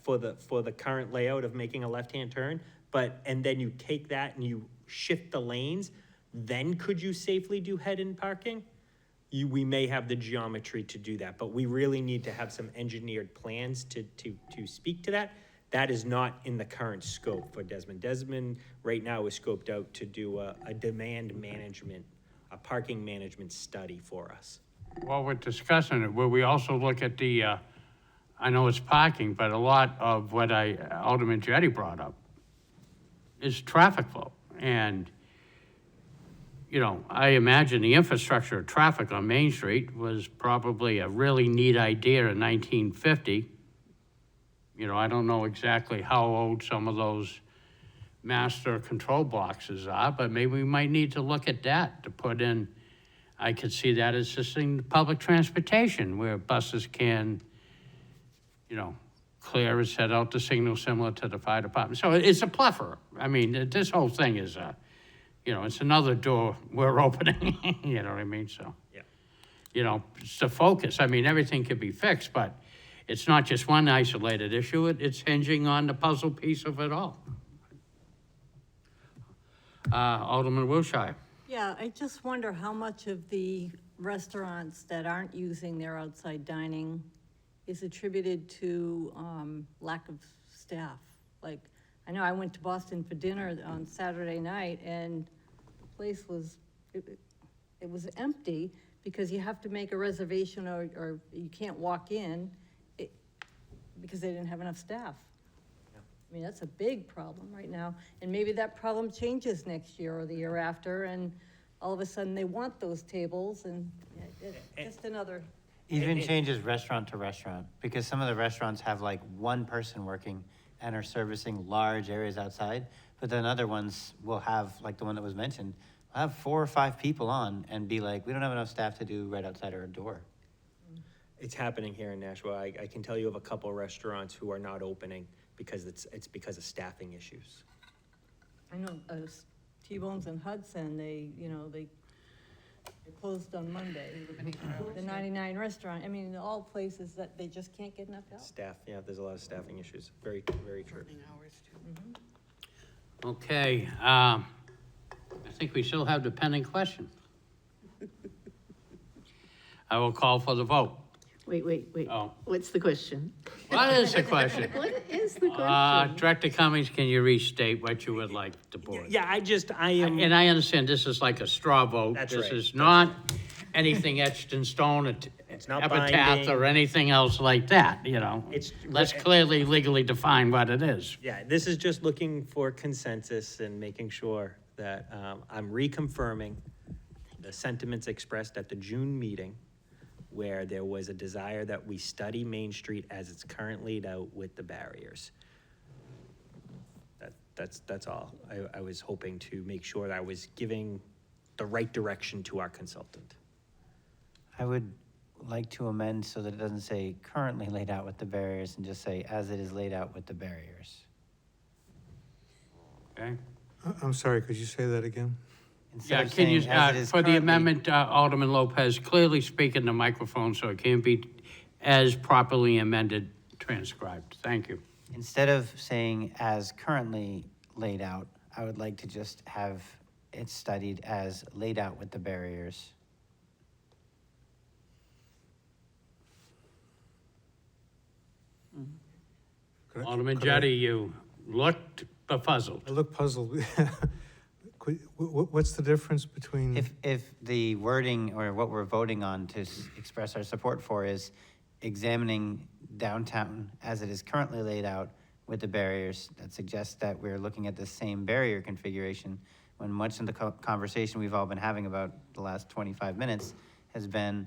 for the current layout of making a left-hand turn, and then you take that and you shift the lanes, then could you safely do head-in parking? we may have the geometry to do that, but we really need to have some engineered plans to speak to that. That is not in the current scope for Desmond. Desmond right now is scoped out to do a demand management, a parking management study for us. While we're discussing it, will we also look at the, I know it's parking, but a lot of what Alderman Jettie brought up is traffic flow. And, you know, I imagine the infrastructure of traffic on Main Street was probably a really neat idea in 1950. You know, I don't know exactly how old some of those master control boxes are, but maybe we might need to look at that to put in. I could see that as assisting public transportation where buses can, you know, clear and set out the signal similar to the fire department. So it's a plethora. I mean, this whole thing is you know, it's another door we're opening, you know what I mean? So, Yeah. you know, it's the focus. I mean, everything could be fixed, but it's not just one isolated issue. It's hinging on the puzzle piece of it all. Alderman Wilshire. Yeah, I just wonder how much of the restaurants that aren't using their outside dining is attributed to lack of staff. Like, I know I went to Boston for dinner on Saturday night, and the place was, it was empty because you have to make a reservation or you can't walk in because they didn't have enough staff. I mean, that's a big problem right now, and maybe that problem changes next year or the year after, and all of a sudden they want those tables, and it's just another. Even changes restaurant to restaurant, because some of the restaurants have like one person working and are servicing large areas outside, but then other ones will have, like the one that was mentioned, will have 4 or 5 people on and be like, we don't have enough staff to do right outside our door. It's happening here in Nashua. I can tell you of a couple of restaurants who are not opening because it's because of staffing issues. I know, T-Bones and Hudson, they closed on Monday. The 99 restaurant, I mean, all places that they just can't get enough help. Staff, yeah, there's a lot of staffing issues. Very, very true. Working hours too. Okay, I think we still have the pending question. I will call for the vote. Wait. Oh. What's the question? What is the question? What is the question? Director Cummings, can you restate what you would like the board? Yeah, I am. And I understand this is like a straw vote. That's This right. is not anything etched in stone, It's not epitaph binding. or anything else like that, you know? It's- Let's clearly legally define what it is. Yeah, this is just looking for consensus and making sure that I'm reconfirming the sentiments expressed at the June meeting, where there was a desire that we study Main Street as it's currently laid out with the barriers. That's all. I was hoping to make sure that I was giving the right direction to our consultant. I would like to amend so that it doesn't say currently laid out with the barriers and just say as it is laid out with the barriers. Okay? I'm sorry, could you say that again? Instead Yeah, of can you, saying as it is for the currently- amendment, Alderman Lopez, clearly speak in the microphone so it can be as properly amended transcribed. Thank you. Instead of saying as currently laid out, I would like to just have it studied as laid out with the barriers. Alderman could I- Jettie, you looked befuddled. I look puzzled. What's the difference between? If the wording or what we're voting on to express our support for is examining downtown as it is currently laid out with the barriers, that suggests that we're looking at the same barrier configuration, when much of the conversation we've all been having about the last 25 minutes has been,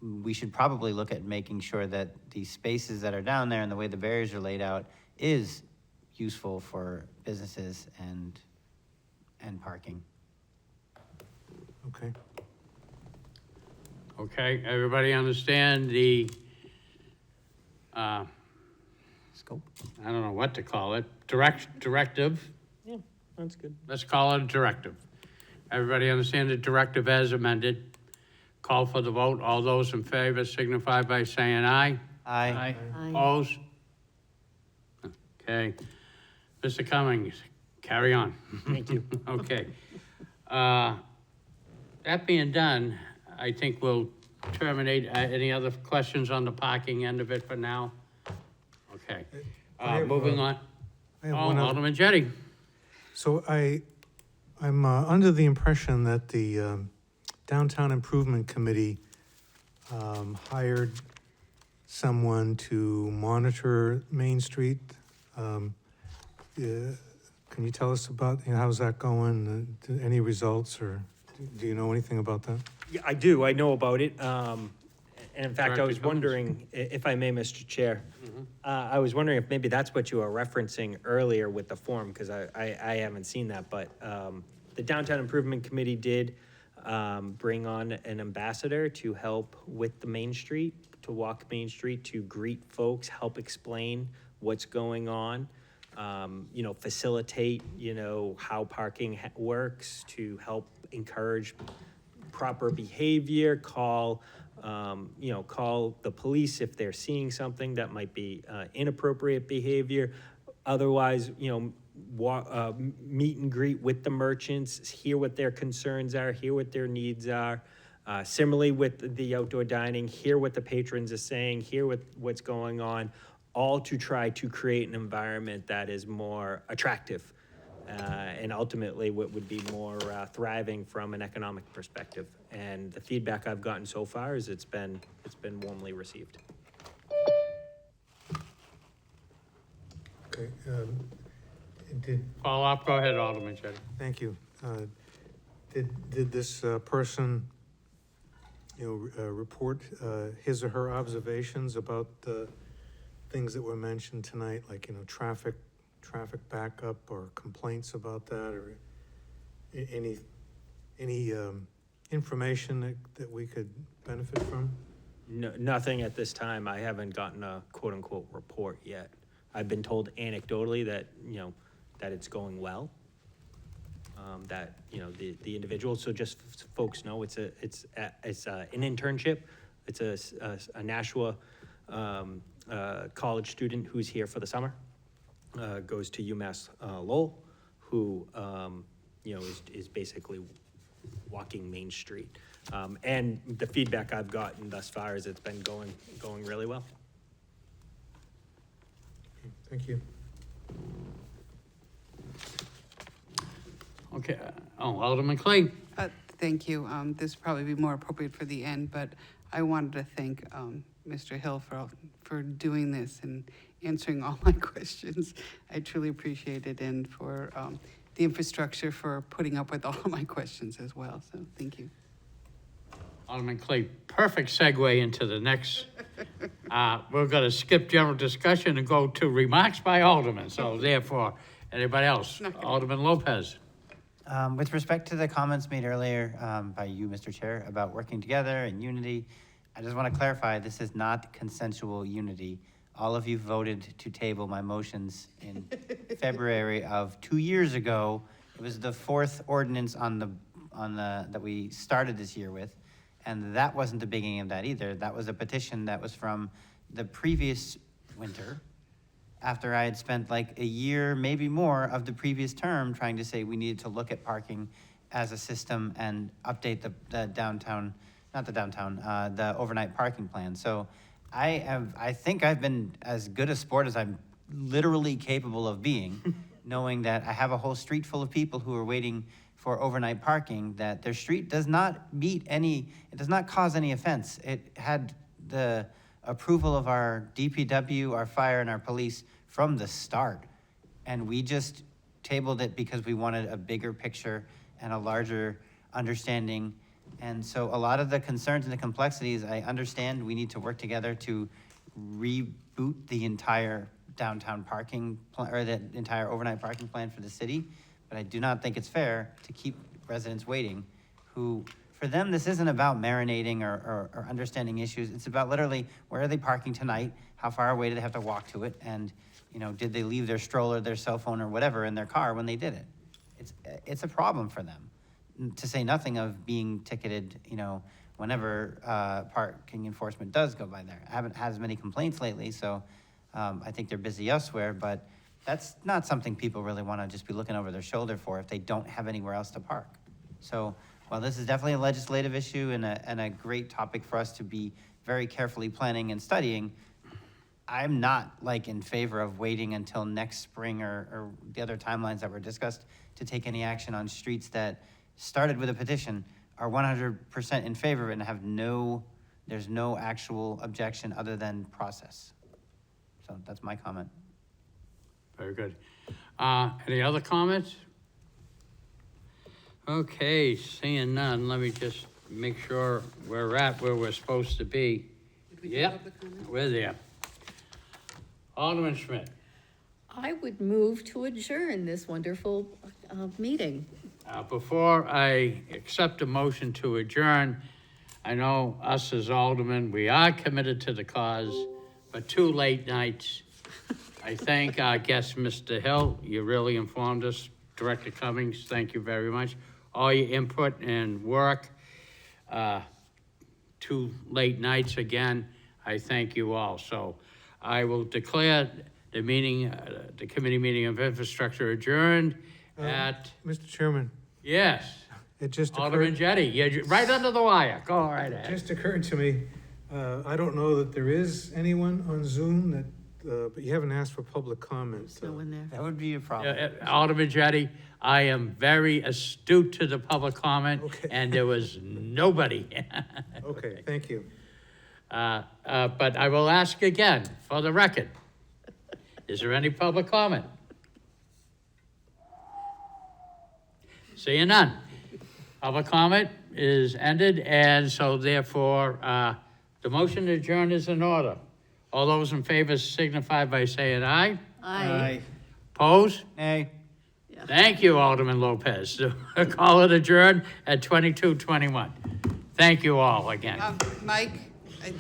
we should probably look at making sure that the spaces that are down there and the way the barriers are laid out is useful for businesses and parking. Okay. Okay, everybody understand the, Scope? I don't know what to call it, directive? Yeah, that's good. Let's call it a directive. Everybody understand the directive as amended? Call for the vote. All those in favor signify by saying aye. Aye. Opposed? Okay. Mr. Cummings, carry on. Thank you. Okay. That being done, I think we'll terminate. Any other questions on the parking end of it for now? Okay. Moving on. I have one other- Alderman Jettie. So I'm under the impression that the Downtown Improvement Committee hired someone to monitor Main Street. Can you tell us about, how's that going? Any results, or do you know anything about that? Yeah, I do, I know about it. And in fact, I Director was Cummings. wondering, if I may, Mr. Chair, I was wondering if maybe that's what you were referencing earlier with the form, because I haven't seen that, but the Downtown Improvement Committee did bring on an ambassador to help with the Main Street, to walk Main Street, to greet folks, help explain what's going on, facilitate, how parking works, to help encourage proper behavior, call the police if they're seeing something that might be inappropriate behavior. Otherwise, meet and greet with the merchants, hear what their concerns are, hear what their needs are. Similarly with the outdoor dining, hear what the patrons are saying, hear what's going on, all to try to create an environment that is more attractive and ultimately what would be more thriving from an economic perspective. And the feedback I've gotten so far is it's been warmly received. Okay, Follow up, go ahead, Alderman Jettie. thank you. Did this person, report his or her observations about the things that were mentioned tonight, like, traffic backup or complaints about that, or any information that we could benefit from? No, nothing at this time. I haven't gotten a quote-unquote report yet. I've been told anecdotally that, that it's going well. That, the individual, so just folks know, it's an internship. It's a Nashua college student who's here for the summer, goes to UMass Lowell, who, is basically walking Main Street. And the feedback I've gotten thus far is it's been going really well. Thank you. Okay, Alderman Clay. Thank you. This will probably be more appropriate for the end, but I wanted to thank Mr. Hill for doing this and answering all my questions. I truly appreciate it, and for the infrastructure for putting up with all of my questions as well. So thank you. Alderman Clay, perfect segue into the next. We're going to skip general discussion and go to remarks by Alderman. So therefore, anybody else? Alderman Lopez. With respect to the comments made earlier by you, Mr. Chair, about working together and unity, I just want to clarify, this is not consensual unity. All of you voted to table my motions in February of 2 years ago. It was the fourth ordinance that we started this year with, and that wasn't the beginning of that either. That was a petition that was from the previous winter, after I had spent like a year, maybe more, of the previous term trying to say we needed to look at parking as a system and update the overnight parking plan. So I think I've been as good a sport as I'm literally capable of being, knowing that I have a whole street full of people who are waiting for overnight parking, that their street does not it does not cause any offense. It had the approval of our DPW, our fire, and our police from the start. And we just tabled it because we wanted a bigger picture and a larger understanding. And so a lot of the concerns and the complexities, I understand we need to work together to reboot the entire downtown parking, or the entire overnight parking plan for the city. But I do not think it's fair to keep residents waiting who, for them, this isn't about marinating or understanding issues. It's about literally, where are they parking tonight? How far away do they have to walk to it? And, did they leave their stroller, their cell phone, or whatever in their car when they did it? It's a problem for them, to say nothing of being ticketed, whenever parking enforcement does go by there. I haven't had as many complaints lately, so I think they're busy elsewhere, but that's not something people really want to just be looking over their shoulder for if they don't have anywhere else to park. So while this is definitely a legislative issue and a great topic for us to be very carefully planning and studying, I'm not like in favor of waiting until next spring or the other timelines that were discussed to take any action on streets that started with a petition, are 100% in favor of it and have there's no actual objection other than process. So that's my comment. Very good. Any other comments? Okay, seeing none, let me just make sure we're at where we're supposed to be. Did we do Yep, public comment? we're there. Alderman Schmidt, I would move to adjourn this wonderful meeting. before I accept a motion to adjourn, I know us as aldermen, we are committed to the cause, but 2 late nights. I thank our guest, Mr. Hill. You really informed us. Director Cummings, thank you very much. All your input and work. 2 late nights again. I thank you all. So I will declare the meeting, the committee meeting of infrastructure adjourned at, Mr. Chairman, yes, it just Alderman occurred, Jettie. You're right under the wire. Go right it ahead. just occurred to me, I don't know that there is anyone on Zoom that, but you haven't asked for public comment. There's no one there. That would be a problem. Alderman Jettie, I am very astute to the public comment, Okay. and there was nobody. Okay, thank you. But I will ask again, for the record, is there any public comment? Seeing none. Public comment is ended, and so therefore, the motion to adjourn is in order. All those in favor signify by saying aye. Aye. Opposed? Hey. Thank you, Alderman Lopez. Call it adjourned at 22:21. Thank you all again. Mike, I think